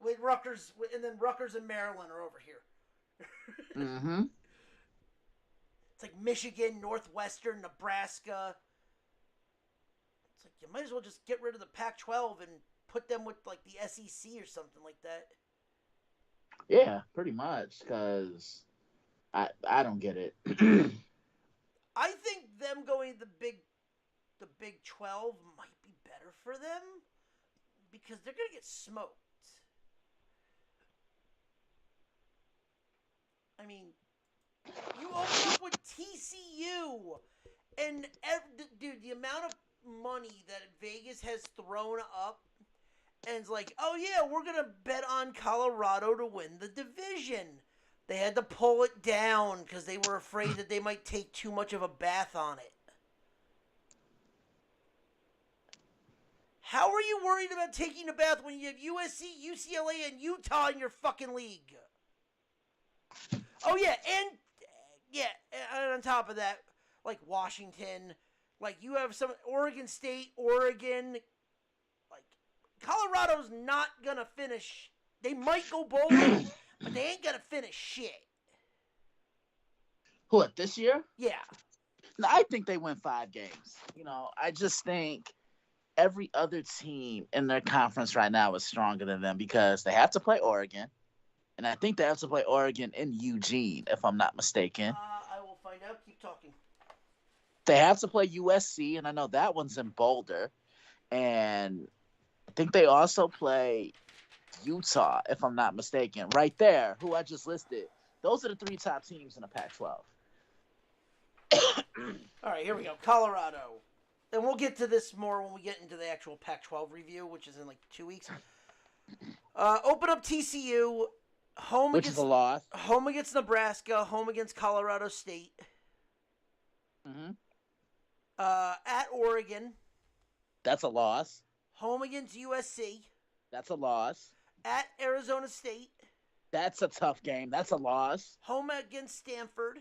With Rutgers, and then Rutgers and Maryland are over here. Mm-hmm. It's like Michigan, Northwestern, Nebraska. It's like you might as well just get rid of the Pac-12 and put them with like the SEC or something like that. Yeah, pretty much, because I don't get it. I think them going to the Big 12 might be better for them because they're gonna get smoked. I mean, you open up with TCU, and dude, the amount of money that Vegas has thrown up, and it's like, oh yeah, we're gonna bet on Colorado to win the division. They had to pull it down because they were afraid that they might take too much of a bath on it. How are you worried about taking a bath when you have USC, UCLA, and Utah in your fucking league? Oh yeah, and on top of that, like Washington, like you have some Oregon State, Oregon, like Colorado's not gonna finish. They might go bowling, but they ain't gonna finish shit. What, this year? Yeah. No, I think they win 5 games. I just think every other team in their conference right now is stronger than them because they have to play Oregon. And I think they have to play Oregon in Eugene, if I'm not mistaken. I will find out. Keep talking. They have to play USC, and I know that one's in Boulder. And I think they also play Utah, if I'm not mistaken. Right there, who I just listed. Those are the 3 top teams in the Pac-12. All right, here we go. Colorado. And we'll get to this more when we get into the actual Pac-12 review, which is in like 2 weeks. Open up TCU. Which is a loss. Home against Nebraska. Home against Colorado State. Mm-hmm. At Oregon. That's a loss. Home against USC. That's a loss. At Arizona State. That's a tough game. That's a loss. Home against Stanford.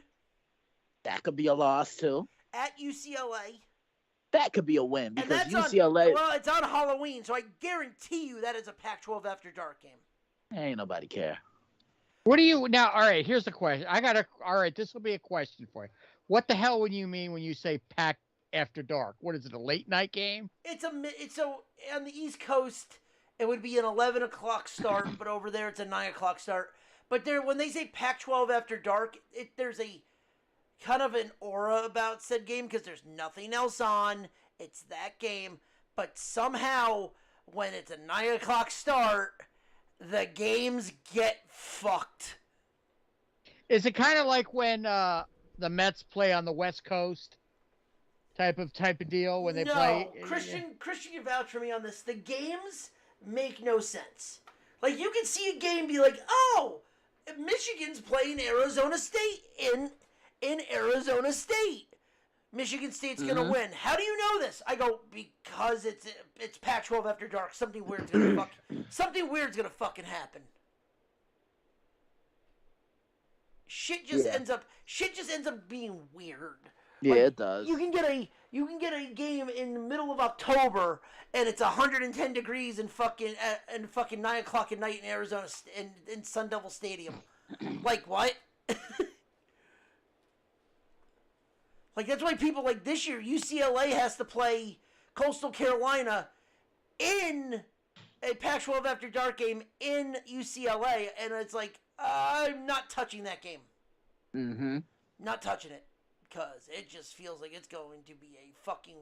That could be a loss, too. At UCLA. That could be a win And because that's UCLA... well, it's on Halloween, so I guarantee you that is a Pac-12 After Dark game. Ain't nobody care. What do you now? All right, here's a question. All right, this will be a question for you. What the hell would you mean when you say packed after dark? What is it, a late night game? It's so on the East Coast it would be an 11 o'clock start, but over there it's a 9 o'clock start. But there, when they say Pac-12 after dark, there's a kind of an aura about said game because there's nothing else on. It's that game, but somehow when it's a 9 o'clock start, the games get fucked. Is it kind of like when the Mets play on the West Coast type of deal when they play? Christian can vouch for me on this. The games make no sense. Like, you can see a game be like, oh, Michigan's playing Arizona State in Arizona State. Michigan State's gonna win. How do you know this? I go, because it's Pac-12 after dark. Something weird's gonna fucking happen. Shit just ends up being weird. Yeah, Like, it does. You can get a game in the middle of October and it's 110 degrees and fucking 9 o'clock at night in Arizona in Sun Devil Stadium. Like, what? Like, that's why people, like, this year UCLA has to play Coastal Carolina in a Pac-12 after dark game in UCLA, and it's like, I'm not touching that game. Mm-hmm. Not touching it. Because it just feels like it's going to be a fucking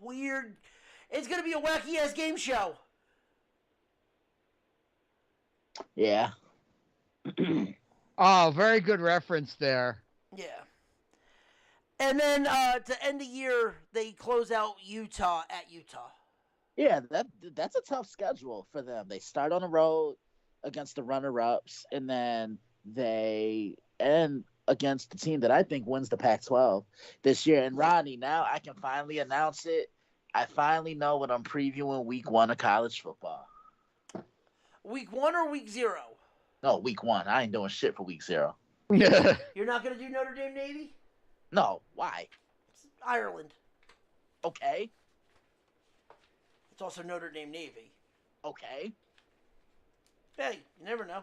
weird... It's going to be a wacky-ass game show. Yeah. Oh, very good reference there. Yeah. And then to end the year, they close out Utah at Utah. Yeah, that's a tough schedule for them. They start on the road against the runner-ups, and then they end against the team that I think wins the Pac-12 this year. And Ronnie, now I can finally announce it. I finally know what I'm previewing week 1 of college football. Week 1 or week 0? No, week 1. I ain't doing shit for week 0. You're not going to do Notre Dame Navy? No, why? It's Ireland. Okay. It's also Notre Dame Navy. Okay. Hey, you never know.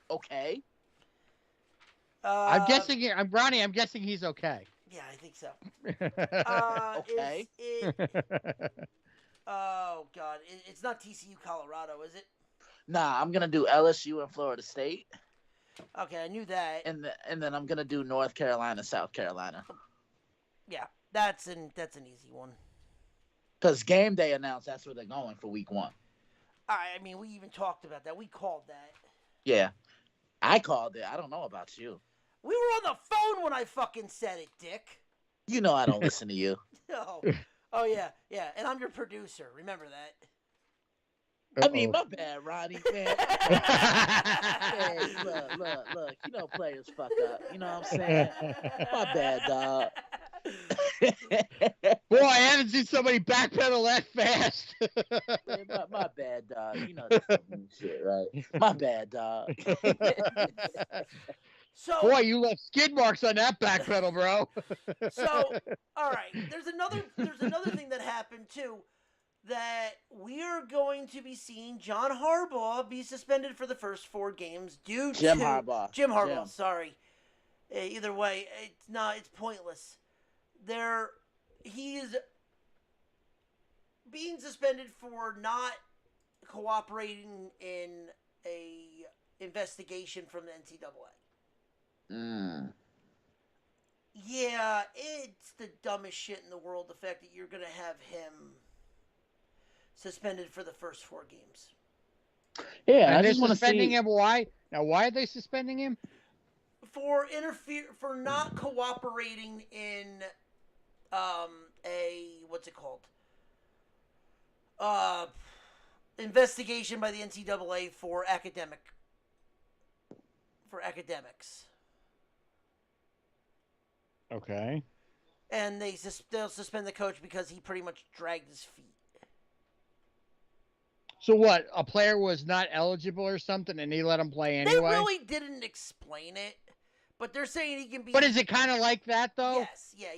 Okay. I'm guessing. Ronnie. I'm guessing he's okay. Yeah, I think so. Okay. Oh God, it's not TCU Colorado, is it? Nah, I'm gonna do LSU and Florida State. Okay, I knew that. And then I'm gonna do North Carolina, South Carolina. Yeah, that's an easy one. Because game day announced that's where they're going for week 1. I mean, we even talked about that. We called that. Yeah, I called it. I don't know about you. We were on the phone when I fucking said it, Dick. You know I don't listen to you. Oh yeah, and I'm your producer. Remember that. I mean, my bad, Ronnie, man. Hey, look. You know players fuck up. You know what I'm saying? My bad, dog. Boy, I haven't seen somebody backpedal that fast. my bad, dog. You know this shit, right? My bad, dog. So, boy, you left skid marks on that back pedal, bro. So, all right. There's another thing that happened too, that we're going to be seeing John Harbaugh be suspended for the first 4 games due to Jim Harbaugh. Sorry. Either way, it's pointless. He is being suspended for not cooperating in a investigation from the NCAA. Yeah, it's the dumbest shit in the world, the fact that you're going to have him suspended for the first 4 games. Yeah, I just want to suspending him. Why? Now, why are they suspending him? For not cooperating in what's it called? Investigation by the NCAA for academics. Okay. And they'll suspend the coach because he pretty much dragged his feet. So what? A player was not eligible or something, and he let him play anyway? They really didn't explain it, but they're saying he can be... But is it kind of like that, though? Yes. Yeah.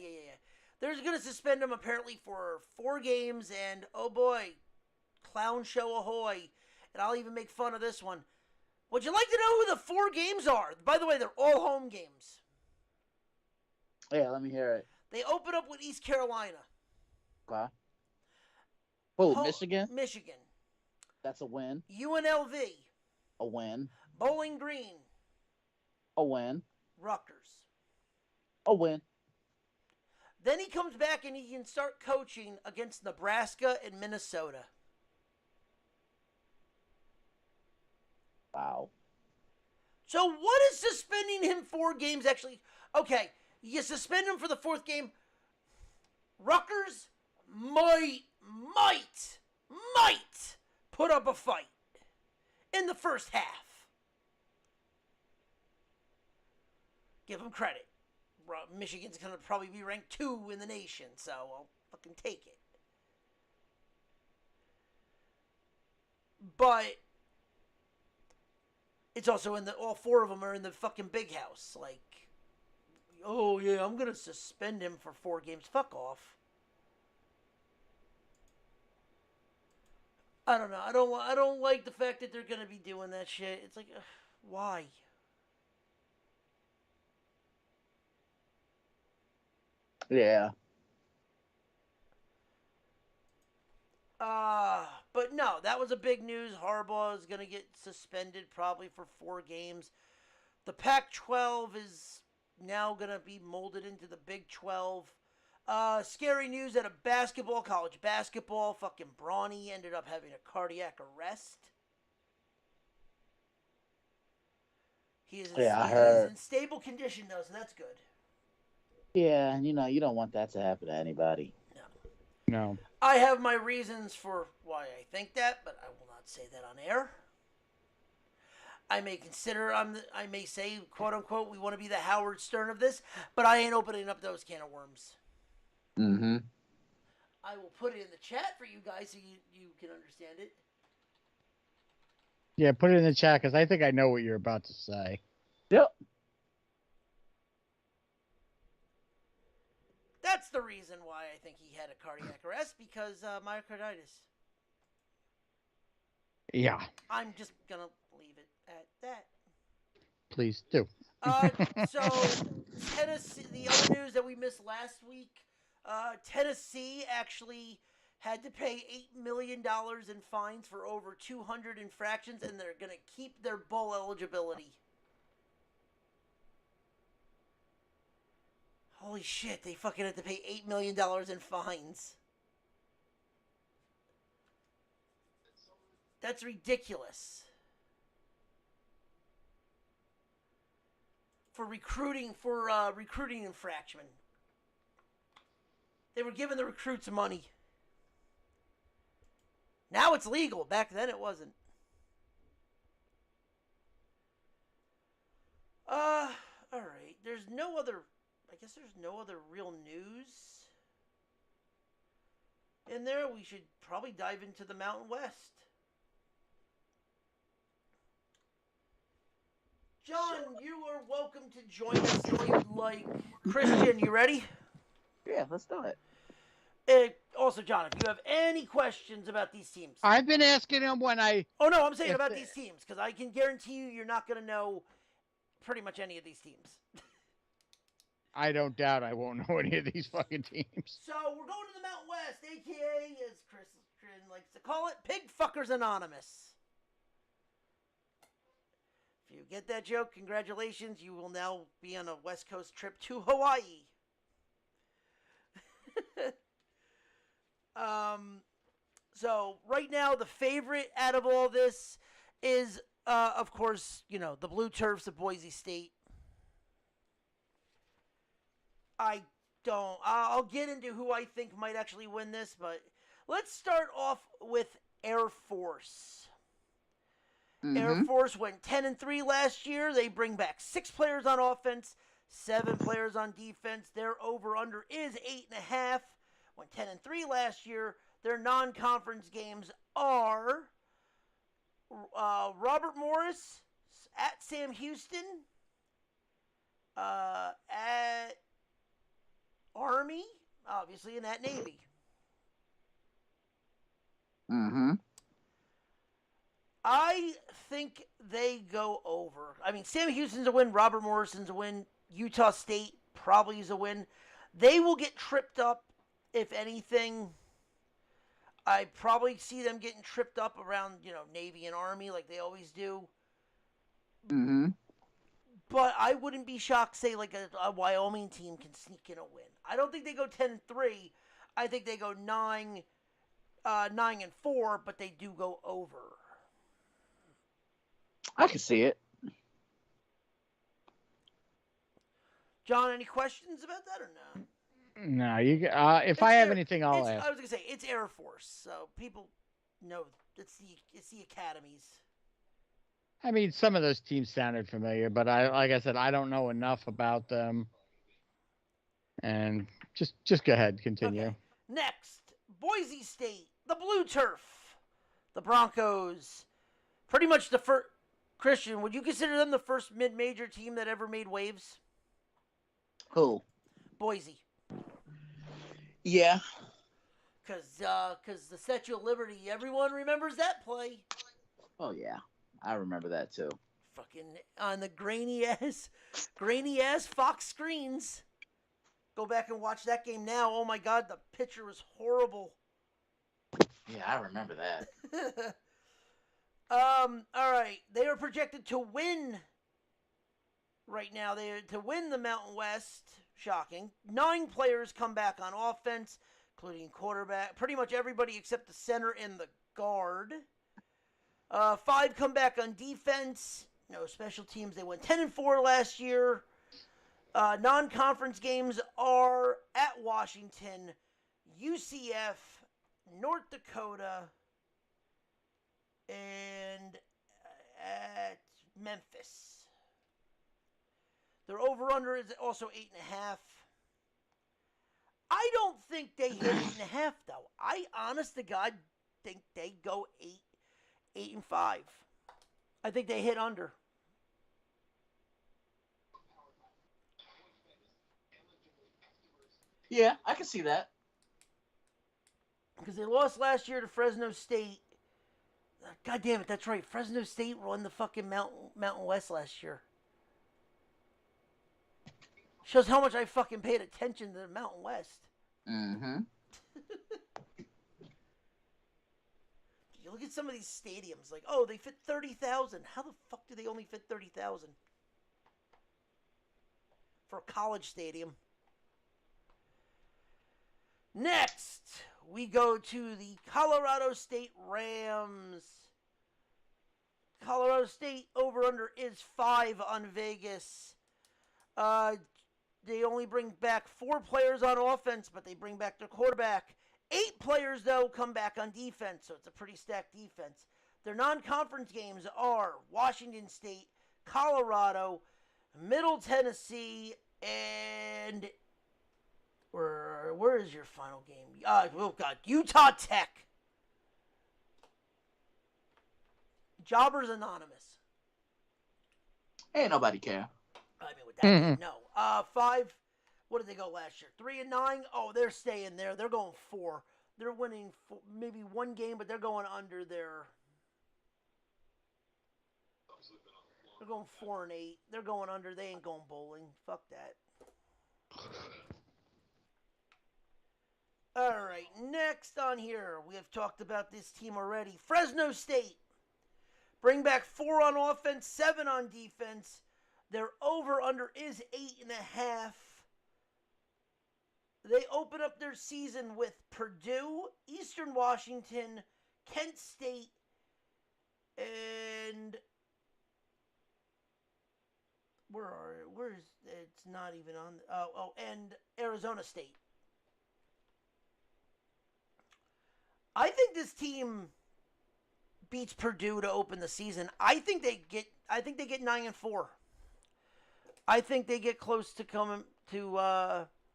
They're going to suspend him apparently for 4 games, and oh boy, clown show ahoy. And I'll even make fun of this one. Would you like to know who the 4 games are? By the way, they're all home games. Yeah, let me hear it. They open up with East Carolina. Okay. Oh, Ho- Michigan. Michigan. That's a win. UNLV. A win. Bowling Green. A win. Rutgers. A win. Then he comes back and he can start coaching against Nebraska and Minnesota. Wow. So what is suspending him 4 games actually? Okay, you suspend him for the 4th game. Rutgers might put up a fight in the first half. Give him credit. Michigan's going to probably be ranked 2 in the nation, so I'll fucking take it. But it's also all 4 of them are in the fucking big house. Like, oh yeah, I'm going to suspend him for 4 games. Fuck off. I don't know. I don't like the fact that they're going to be doing that shit. It's like, why? Yeah. But no, that was a big news. Harbaugh is going to get suspended probably for 4 games. The Pac-12 is now going to be molded into the Big 12. Scary news out of college basketball. Fucking Bronny ended up having a cardiac arrest. He's in stable condition though, so that's good. Yeah, you don't want that to happen to anybody. No. I have my reasons for why I think that, but I will not say that on air. I may say, quote unquote, we want to be the Howard Stern of this, but I ain't opening up those can of worms. Mm-hmm. I will put it in the chat for you guys so you can understand it. Yeah, put it in the chat because I think I know what you're about to say. Yep. That's the reason why I think he had a cardiac arrest, because myocarditis. Yeah. I'm just going to leave it at that. Please do. So, Tennessee, the other news that we missed last week, Tennessee actually had to pay $8 million in fines for over 200 infractions, and they're going to keep their bowl eligibility. Holy shit, they fucking had to pay $8 million in fines. That's ridiculous. For recruiting infraction. They were giving the recruits money. Now it's legal. Back then it wasn't. Alright. I guess there's no other real news in there. We should probably dive into the Mountain West. John, you are welcome to join us if you'd like. Christian, you ready? Yeah, let's do it. Also, John, if you have any questions about these teams. I've been asking him when I... Oh, no, I'm saying about these teams, because I can guarantee you're not going to know pretty much any of these teams. I don't doubt I won't know any of these fucking teams. So, we're going to the Mountain West, a.k.a., as Chris likes to call it, Pig Fuckers Anonymous. If you get that joke, congratulations. You will now be on a West Coast trip to Hawaii. So right now the favorite out of all this is, of course, the Blue Turfs of Boise State. I'll get into who I think might actually win this, but let's start off with Air Force. Mm-hmm. Air Force went 10-3 last year. They bring back 6 players on offense, 7 players on defense. Their over-under is 8.5. Went 10-3 last year. Their non-conference games are Robert Morris at Sam Houston, at Army, obviously, and at Navy. Mm-hmm. I think they go over. I mean, Sam Houston's a win. Robert Morrison's a win. Utah State probably is a win. They will get tripped up, if anything. I probably see them getting tripped up around, Navy and Army like they always do. Mm-hmm. But I wouldn't be shocked, say, like a Wyoming team can sneak in a win. I don't think they go 10-3. I think they go 9-4, but they do go over. I can see it. John, any questions about that or no? No, you. If I have anything, I'll ask. I was gonna say it's Air Force, so people know it's the academies. I mean, some of those teams sounded familiar, but like I said, I don't know enough about them. And just go ahead, continue. Okay. Next, Boise State, the Blue Turf, the Broncos. Pretty much the first. Christian, would you consider them the first mid-major team that ever made waves? Who? Boise. Yeah. Because the Statue of Liberty, everyone remembers that play. Oh yeah, I remember that too. Fucking on the grainy ass Fox screens. Go back and watch that game now. Oh my God, the picture was horrible. Yeah, I remember that. All right, they are projected to win. Right now, to win the Mountain West. Shocking. 9 players come back on offense, including quarterback. Pretty much everybody except the center and the guard. 5 come back on defense. No special teams. They went 10-4 last year. Non-conference games are at Washington, UCF, North Dakota, and at Memphis. Their over-under is also 8.5. I don't think they hit 8.5, though. I, honest to God, think they go 8 and 5. I think they hit under. Yeah, I can see that. Because they lost last year to Fresno State. God damn it, that's right. Fresno State won the fucking Mountain West last year. Shows how much I fucking paid attention to the Mountain West. Mm-hmm. You look at some of these stadiums, like, oh, they fit 30,000. How the fuck do they only fit 30,000? For a college stadium. Next, we go to the Colorado State Rams. Colorado State over-under is 5 on Vegas. They only bring back 4 players on offense, but they bring back their quarterback. 8 players, though, come back on defense, so it's a pretty stacked defense. Their non-conference games are Washington State, Colorado, Middle Tennessee, and where is your final game? Oh, God, Utah Tech. Jobbers Anonymous. Ain't nobody care. I mean, with that game, no. 5. What did they go last year? 3-9. Oh, they're staying there. They're going 4. They're winning maybe 1 game, but they're going under their. They're going 4-8. They're going under. They ain't going bowling. Fuck that. All right. Next on here, we have talked about this team already. Fresno State. Bring back 4 on offense, 7 on defense. Their over-under is 8.5. They open up their season with Purdue, Eastern Washington, Kent State, and where's it's not even on. And Arizona State. I think this team beats Purdue to open the season. I think they get 9-4. I think they get close to coming to.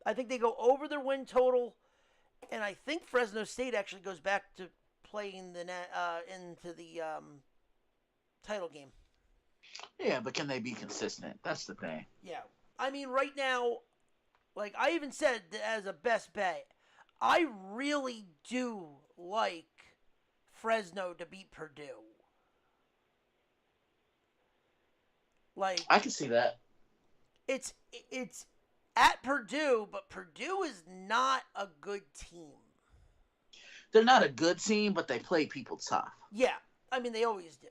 I think they go over their win total, and I think Fresno State actually goes back to playing into the title game. Yeah, but can they be consistent? That's the thing. Yeah, I mean, right now, like I even said as a best bet, I really do like Fresno to beat Purdue. Like I can see that. It's at Purdue, but Purdue is not a good team. They're not a good team, but they play people tough. Yeah, I mean, they always do.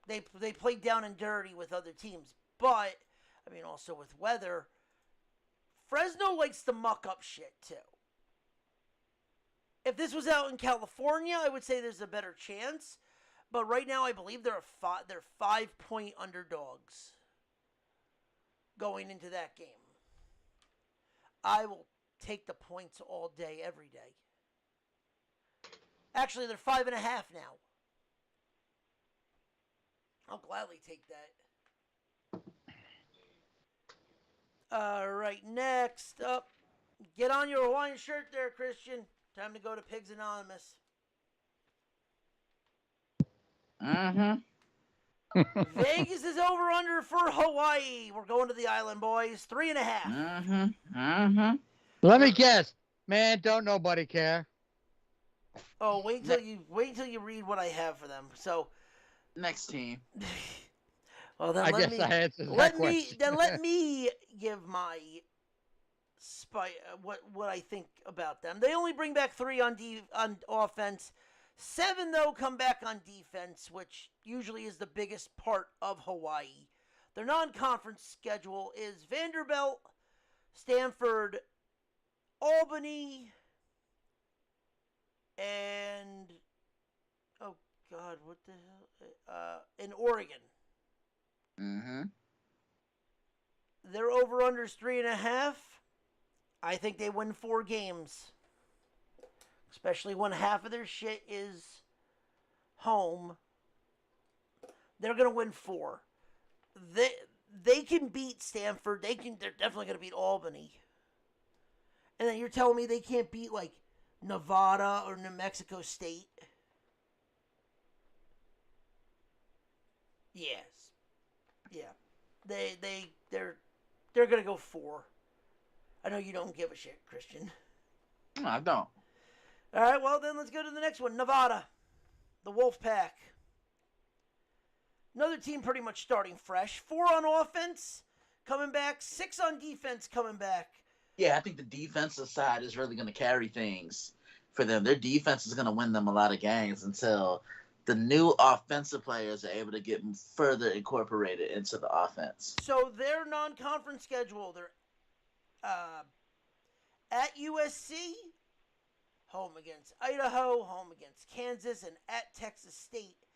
They play down and dirty with other teams, but I mean, also with weather, Fresno likes to muck up shit too. If this was out in California, I would say there's a better chance, but right now I believe they're 5-point underdogs going into that game. I will take the points all day, every day. Actually, they're 5.5 now. I'll gladly take that. All right, next up. Get on your Hawaiian shirt there, Christian. Time to go to Pigs Anonymous. Vegas is over under for Hawaii. We're going to the island, boys. 3.5. Let me guess. Man, don't nobody care. Oh, wait until you read what I have for them. So, next team. Well, then I guess I answered that question. let me give my what I think about them. They only bring back 3 on offense. 7 though come back on defense, which usually is the biggest part of Hawaii. Their non-conference schedule is Vanderbilt, Stanford, Albany, and oh God, what the hell? In Oregon. Their over/under is 3.5. I think they win 4 games, especially when half of their shit is home. They're gonna win 4. They can beat Stanford. They're definitely gonna beat Albany. And then you're telling me they can't beat like Nevada or New Mexico State? Yes. Yeah. They're gonna go 4. I know you don't give a shit, Christian. No, I don't. All right, well then let's go to the next one. Nevada, the Wolfpack. Another team pretty much starting fresh. 4 on offense coming back. 6 on defense coming back. Yeah, I think the defensive side is really going to carry things for them. Their defense is going to win them a lot of games until the new offensive players are able to get further incorporated into the offense. So their non-conference schedule, they're at USC, home against Idaho, home against Kansas, and at Texas State.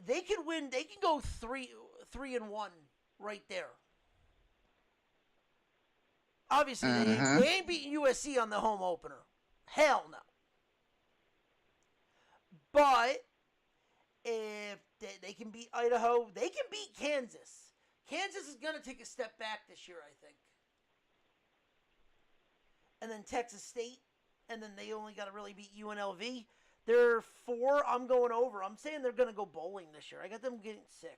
They can win. They can go 3-1 right there. Obviously, they ain't beating USC on the home opener. Hell no. But if they can beat Idaho, they can beat Kansas. Kansas is going to take a step back this year, I think. And then Texas State, and then they only got to really beat UNLV. They're 4. I'm going over. I'm saying they're going to go bowling this year. I got them getting 6.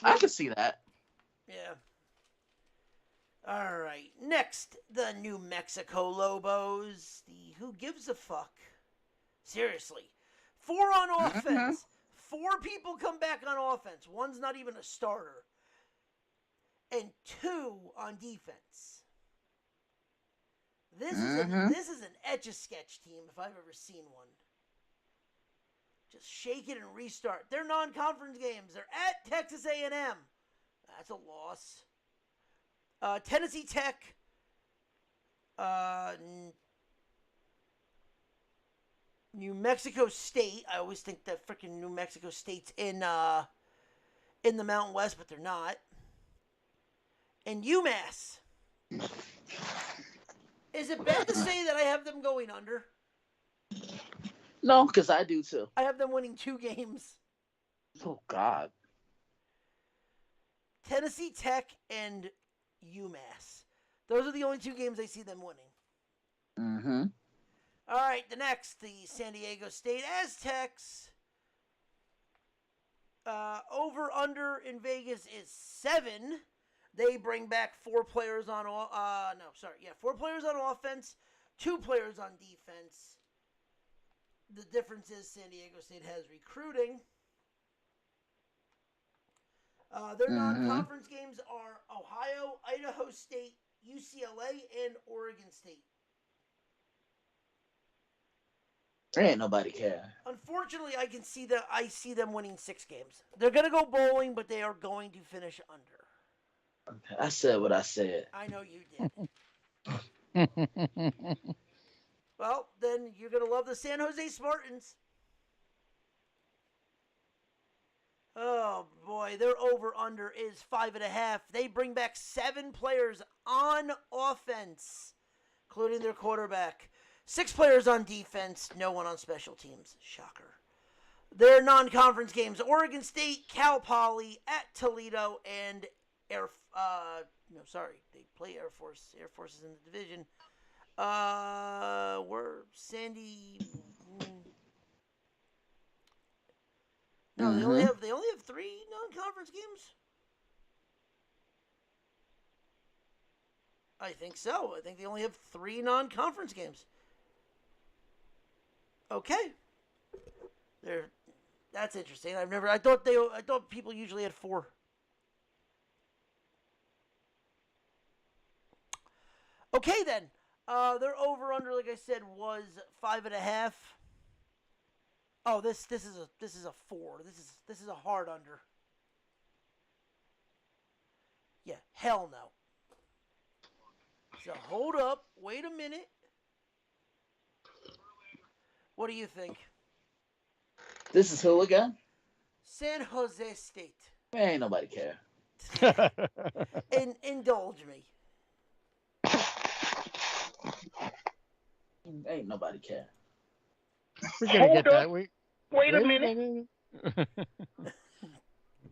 I can see that. Yeah. All right. Next, the New Mexico Lobos. The who gives a fuck? Seriously. 4 on offense. 4 people come back on offense. 1's not even a starter. And 2 on defense. This is an Etch-a-Sketch team if I've ever seen one. Just shake it and restart. They're non-conference games. They're at Texas A&M. That's a loss. Tennessee Tech. New Mexico State. I always think that freaking New Mexico State's in the Mountain West, but they're not. And UMass. Is it bad to say that I have them going under? No, because I do too. I have them winning 2 games. Oh, God. Tennessee Tech and UMass. Those are the only 2 games I see them winning. All right, the next, the San Diego State Aztecs. Over/under in Vegas is 7. They bring back 4 players on 4 players on offense, 2 players on defense. The difference is San Diego State has recruiting. Their Mhm. non-conference games are Ohio, Idaho State, UCLA, and Oregon State. Ain't nobody care. Unfortunately, I see them winning 6 games. They're gonna go bowling, but they are going to finish under. I said what I said. I know you did. Well, then you're gonna love the San Jose Spartans. Oh boy, their over/under is 5.5. They bring back 7 players on offense, including their quarterback. 6 players on defense, no one on special teams. Shocker. Their non-conference games: Oregon State, Cal Poly, at Toledo, and they play Air Force. Air Force is in the division. We're Sandy. No, they only have 3 non-conference games. I think so. I think they only have 3 non-conference games. Okay. That's interesting. I thought people usually had 4. Okay then. Their over/under, like I said, was 5.5. Oh, this is a 4. This is a hard under. Yeah, hell no. So hold up, wait a minute. What do you think? This is who again? San Jose State. Ain't nobody care. Indulge me. Ain't nobody care. We're gonna get that. Wait a minute.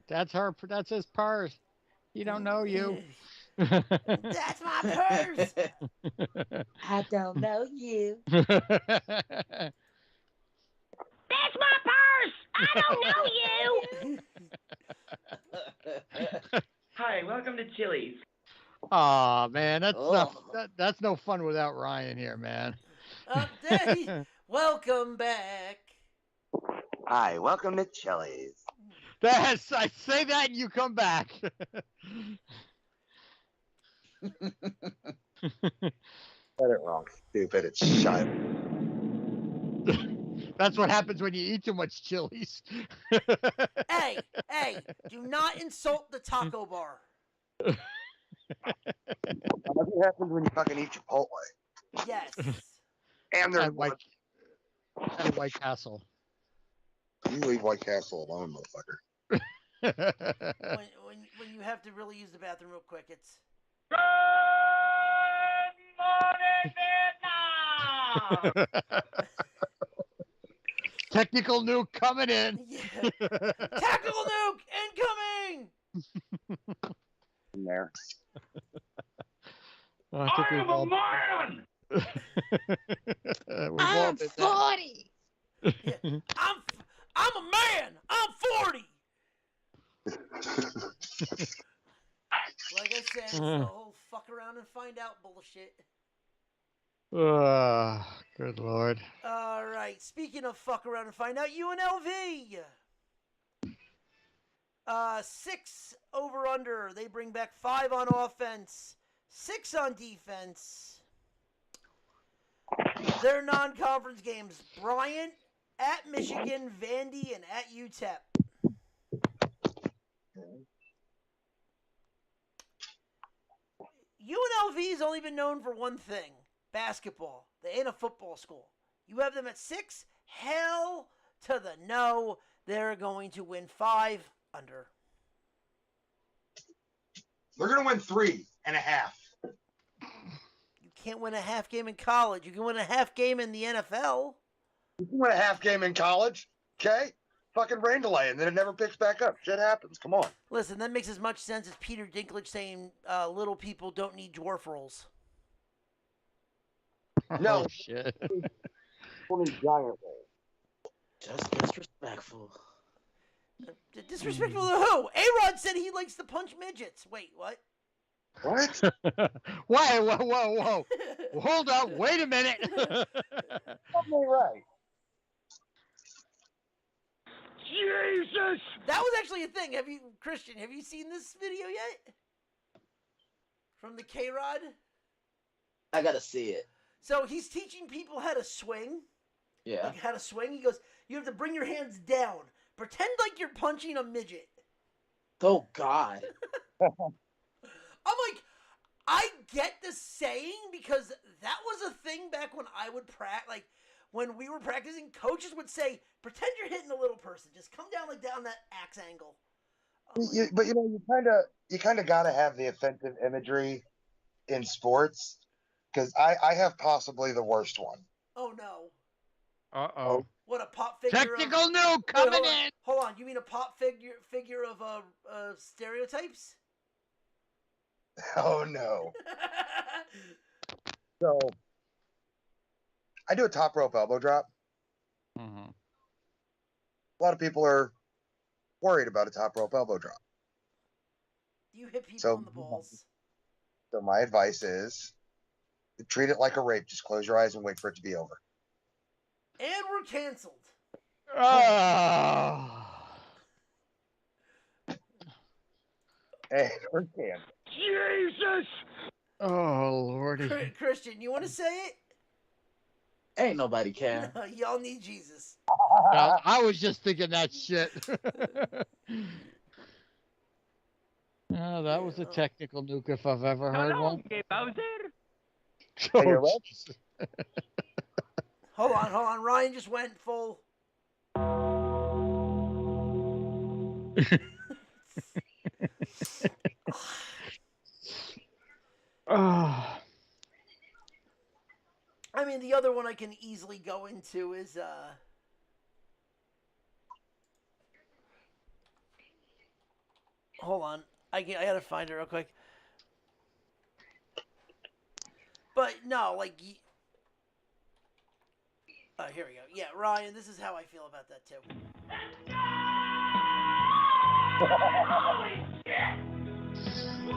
That's his purse. He don't know you. That's my purse. I don't know you. That's my purse. I don't know you. Hi, welcome to Chili's. Oh man, that's no fun without Ryan here, man. Welcome back. Hi, welcome to Chili's. I say that and you come back. Said it wrong, stupid. It's shy. That's what happens when you eat too much Chili's. Hey, do not insult the taco bar. That's what happens when you fucking eat Chipotle. Yes. And there's White Castle. You leave White Castle alone, motherfucker. when you have to really use the bathroom real quick, it's. Good morning, Vietnam! Technical nuke coming in. Yeah. Tactical nuke incoming. In there. I am a man! I'm 40. Yeah. I'm a man. I'm 40. Like I said, it's the whole fuck around and find out bullshit. Good Lord. All right. Speaking of fuck around and find out, UNLV. 6 over/under. They bring back 5 on offense, 6 on defense. Their non-conference games: Bryant, at Michigan, Vandy, and at UTEP. UNLV has only been known for one thing: basketball. They ain't a football school. You have them at 6? Hell to the no. They're going to win 5 under. They're going to win 3.5. You can't win a half game in college. You can win a half game in the NFL. You can win a half game in college, okay? Fucking rain delay, and then it never picks back up. Shit happens. Come on. Listen, that makes as much sense as Peter Dinklage saying little people don't need dwarf rolls. No. Oh, shit. Only giant roll. Just disrespectful. Disrespectful to who? A-Rod said he likes to punch midgets. Wait, what? What? Whoa. Hold up. Wait a minute. Something right. Jesus That was actually a thing. Christian, have you seen this video yet? From the K-Rod? I gotta see it. So he's teaching people how to swing. Yeah. Like how to swing. He goes, you have to bring your hands down. Pretend like you're punching a midget. Oh, God. I'm like, I get the saying because that was a thing back when I would practice. When we were practicing, coaches would say, pretend you're hitting a little person. Just come down down that axe angle. But you kind of got to have the offensive imagery in sports, because I have possibly the worst one. Oh no! Uh-oh. What a pop figure! Technical nuke coming in. Hold on, you mean a pop figure of stereotypes? Oh no! So I do a top rope elbow drop. Mm-hmm. A lot of people are worried about a top rope elbow drop. You hit people in the balls. So my advice is to treat it like a rape. Just close your eyes and wait for it to be over. And we're canceled. Oh. And we're canceled. Jesus! Oh, Lordy. Christian, you want to say it? Ain't nobody care. Y'all need Jesus. Well, I was just thinking that shit. Oh, that was a technical nuke if I've ever heard one. Bowser. Oh, Jesus. Hold on. Ryan just went full. Oh. I mean, the other one I can easily go into is hold on. I gotta find it real quick. But no, like here we go. Yeah, Ryan, this is how I feel about that too. Holy shit! We'll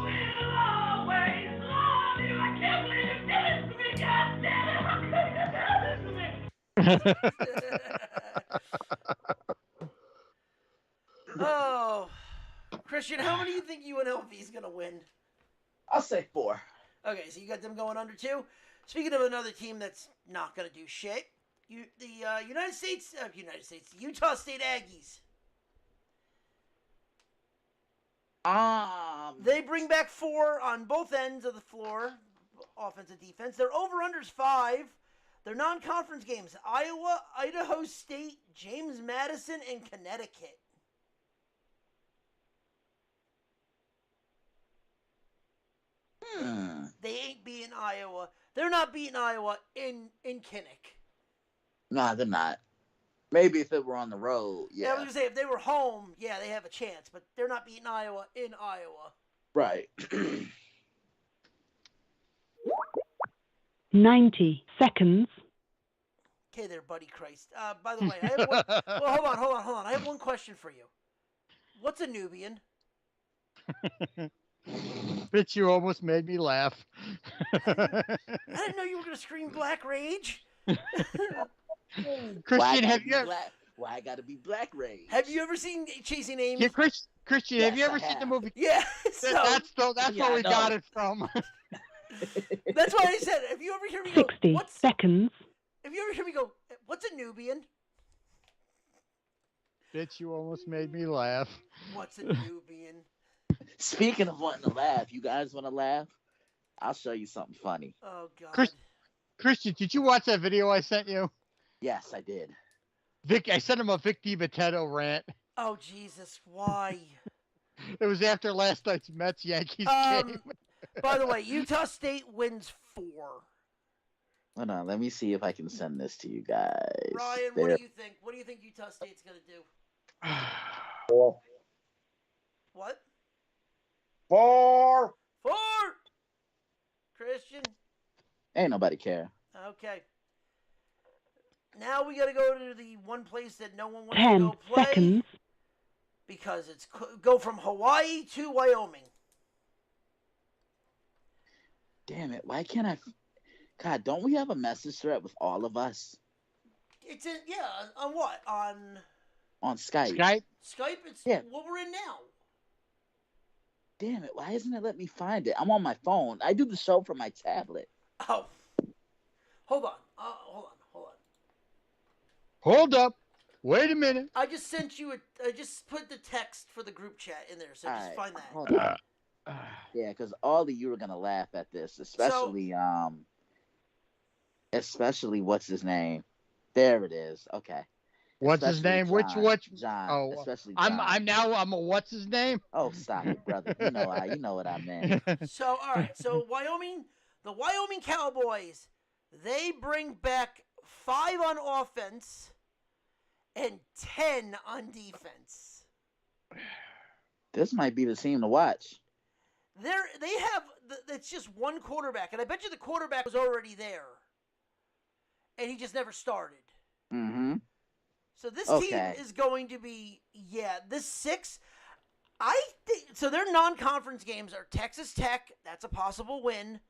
always love you. I can't believe you did this to me. God damn it! How could you do this to me? Oh, Christian, how many do you think UNLV is gonna win? I'll say 4. Okay, so you got them going under 2. Speaking of another team that's not gonna do shit, the Utah State Aggies. They bring back 4 on both ends of the floor, offense and defense. Their over-under's 5. Their non-conference games: Iowa, Idaho State, James Madison, and Connecticut. They ain't beating Iowa. They're not beating Iowa in Kinnick. Nah, they're not. Maybe if it were on the road, Yeah, I was gonna say if they were home, yeah, they have a chance, but they're not beating Iowa in Iowa. Right. 90 seconds. Okay, there, buddy Christ. By the way, I have one. Well, hold on. I have one question for you. What's a Nubian? Bitch, you almost made me laugh. I didn't know you were gonna scream Black Rage. Christian, have you ever? Why I gotta be Black Rage? Have you ever seen Chasing Amy? Yeah, Christian, have you Yes, ever I seen the have. movie? Yeah, That's where we got it from. That's why I said, if you ever hear me go, 60 seconds. If you ever hear me go, what's a Nubian? Bitch, you almost made me laugh. What's a Nubian? Speaking of wanting to laugh, you guys want to laugh? I'll show you something funny. Oh, God. Christian, did you watch that video I sent you? Yes, I did. Vic, I sent him a Vic DiMatteo rant. Oh, Jesus, why? It was after last night's Mets-Yankees game. By the way, Utah State wins 4. Hold on, let me see if I can send this to you guys. Ryan, what do you think? What do you think Utah State's going to do? 4. What? 4. 4! Christian? Ain't nobody care. Okay. Now we got to go to the one place that no one wants 10 to go play. seconds. Because it's go from Hawaii to Wyoming. Damn it, why can't I... God, don't we have a message thread with all of us? It's in, yeah, on what? On... On Skype. Skype? Skype, it's Yeah. what we're in now. Damn it! Why isn't it let me find it? I'm on my phone. I do the show from my tablet. Oh. Hold on. Hold on. Hold up. Wait a minute. I just sent you I just put the text for the group chat in there, so just Alright, find that. hold on. Yeah, because all of you are gonna laugh at this, especially what's his name? There it is. Okay. What's his Especially name? Which? John. Oh, Especially John. I'm a what's his name? Oh, stop it, brother. You know what I meant. So, all right. So, the Wyoming Cowboys, they bring back 5 on offense and 10 on defense. This might be the team to watch. It's just one quarterback, and I bet you the quarterback was already there, and he just never started. Mm-hmm. So this Okay. team is going to be, this 6. I think so. Their non-conference games are Texas Tech. That's a possible win.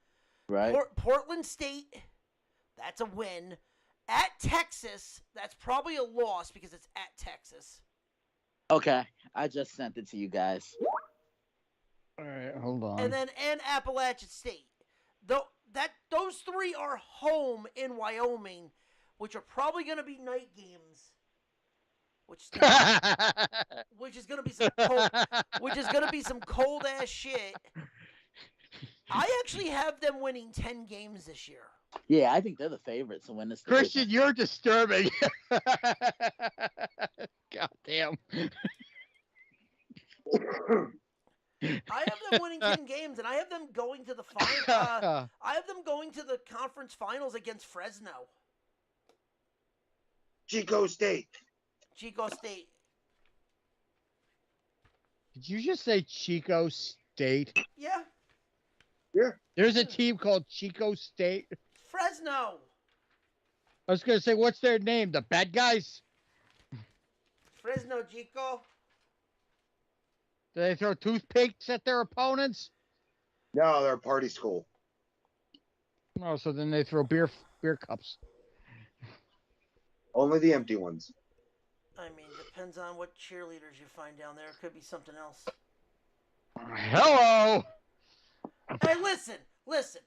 Right. Portland State. That's a win. At Texas, that's probably a loss because it's at Texas. Okay. I just sent it to you guys. All right, hold on. And Appalachian State. Those 3 are home in Wyoming, which are probably going to be night games. Which is going to be some cold ass shit. I actually have them winning 10 games this year. Yeah, I think they're the favorites to win this. Christian, you're disturbing. God damn. I have them winning 10 games, and I have them going to the final. I have them going to the conference finals against Fresno. Chico State. Chico State. Did you just say Chico State? Yeah. Yeah. There's a team called Chico State. Fresno. I was going to say, what's their name? The bad guys? Fresno, Chico. Do they throw toothpicks at their opponents? No, they're a party school. No, so then they throw beer cups. Only the empty ones. I mean, depends on what cheerleaders you find down there. It could be something else. Hello. Hey, listen.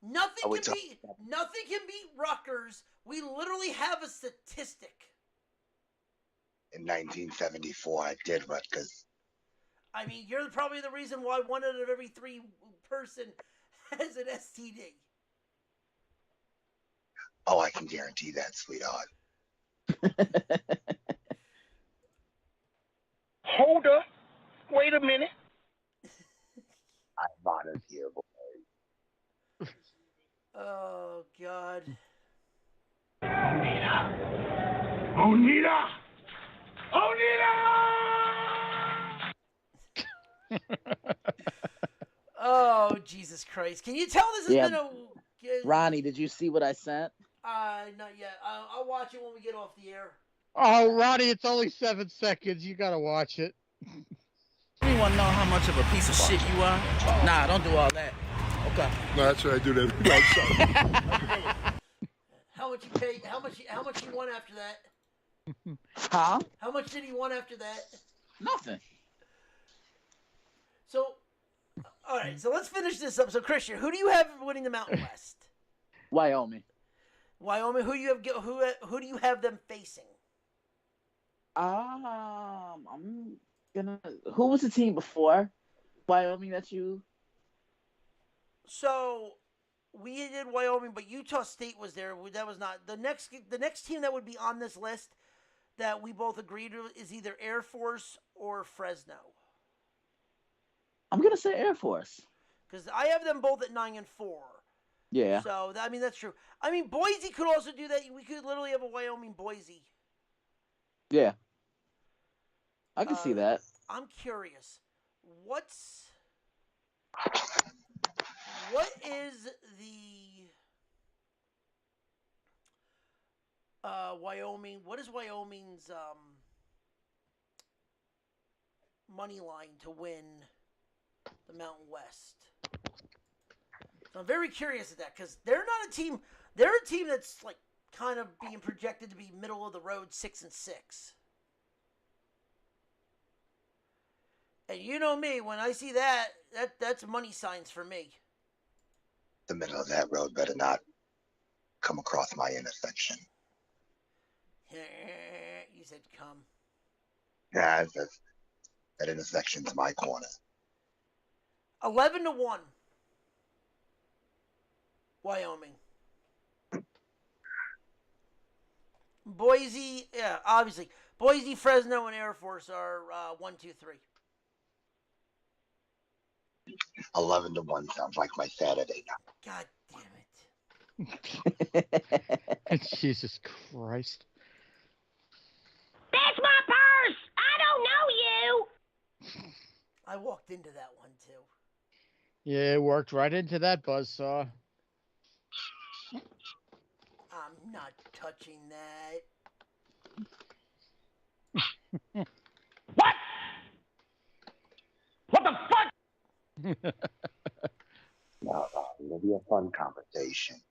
Nothing can beat Rutgers. We literally have a statistic. In 1974, I did Rutgers. I mean, you're probably the reason why 1 out of every 3 person has an STD. Oh, I can guarantee that, sweetheart. Hold up. Wait a minute. I'm honored here, boy. Oh, God. Onita! Oh, Jesus Christ. Can you tell this has been a... Ronnie, did you see what I sent? Not yet. I'll watch it when we get off the air. Oh, Ronnie, it's only 7 seconds. You got to watch it. Anyone know how much of a piece of shit you are? Nah, don't do all that. Okay. No, that's what I do to everybody. How much you pay? How much you want after that? Huh? How much did he want after that? Nothing. So, all right. So let's finish this up. So, Christian, who do you have winning the Mountain West? Wyoming. Wyoming. Who do you have them facing? I'm gonna. Who was the team before Wyoming that you? So we did Wyoming, but Utah State was there. That was not the next team that would be on this list that we both agreed is either Air Force or Fresno. I'm gonna say Air Force because I have them both at 9-4. Yeah. So I mean that's true. I mean Boise could also do that. We could literally have a Wyoming Boise. Yeah. I can see that. I'm curious. What is the Wyoming? What is Wyoming's money line to win the Mountain West? So I'm very curious at that because they're not a team. They're a team that's like kind of being projected to be middle of the road, 6-6. And you know me, when I see that's money signs for me. The middle of that road better not come across my intersection. You said come. Yeah, that intersection's my corner. 11-1. Wyoming. Boise, yeah, obviously. Boise, Fresno, and Air Force are 1, 2, 3. 11-1 sounds like my Saturday night. God damn it. Jesus Christ. That's my purse! I don't know you! I walked into that one, too. Yeah, it worked right into that buzzsaw. I'm not touching that. What? What the fuck? No, it'll be a fun conversation.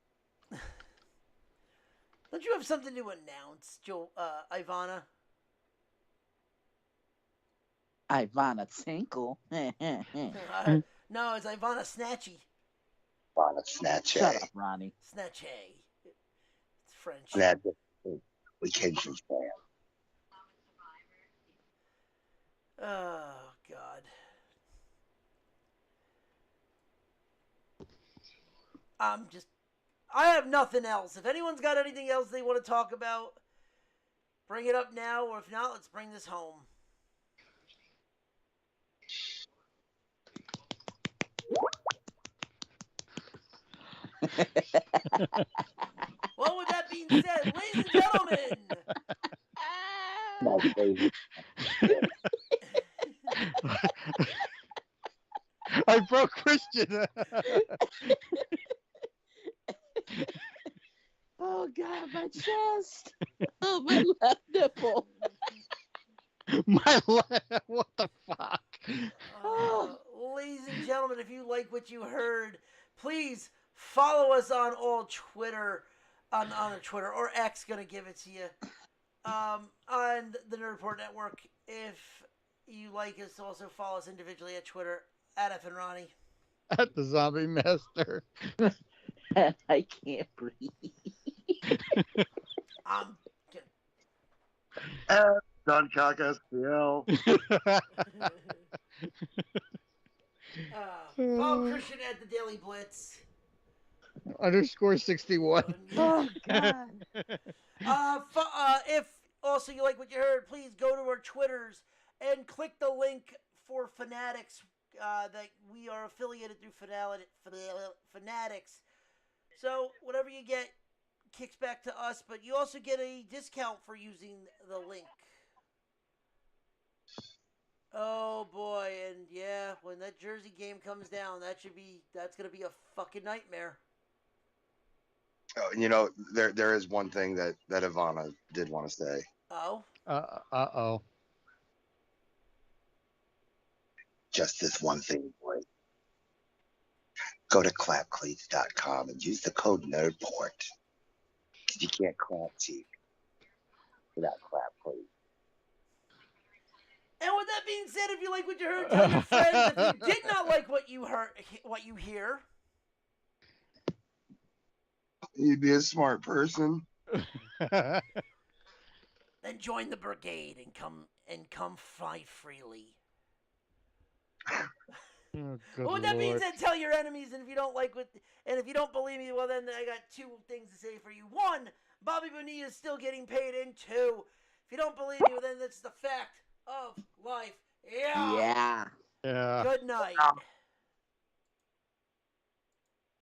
Don't you have something to announce, Ivana? Ivana Tinkle. No, it's Ivana Snatchy. Ivana Snatchy. Shut up, Ronnie. Snatchy. It's French. We came from France. Oh, God. I have nothing else. If anyone's got anything else they want to talk about, bring it up now, or if not, let's bring this home. Well, with that being said, ladies and gentlemen, I broke Christian. Oh, God, my chest. Oh, my left nipple. What the fuck? Ladies and gentlemen, if you like what you heard, please follow us on all Twitter, on Twitter, or X, gonna give it to you, on the Nerd Report Network. If you like us, also follow us individually at Twitter, at F and Ronnie. At the Zombie Master. I can't breathe. Don Cockestiel. Follow Christian at the Daily Blitz. _61. Oh, God. If also you like what you heard, please go to our Twitters and click the link for Fanatics that we are affiliated through Fanatics. So whatever you get kicks back to us, but you also get a discount for using the link. Oh boy, and yeah, when that Jersey game comes down, that's gonna be a fucking nightmare. Oh, you know, there is one thing that Ivana did want to say. Oh? Uh-oh. Just this one thing, boy. Go to clapcleats.com and use the code NERDPORT. Because you can't clap cheap without clap cleats. And with that being said, if you like what you heard, tell your friends. If you did not like what you hear, You'd be a smart person. then join the brigade and come fly freely. Oh, Well, with that being said, tell your enemies, and if you don't if you don't believe me, well then I got two things to say for you. One, Bobby Bonilla is still getting paid, and two, if you don't believe me, well then that's the fact of life. Yeah. Yeah. Yeah. Good night.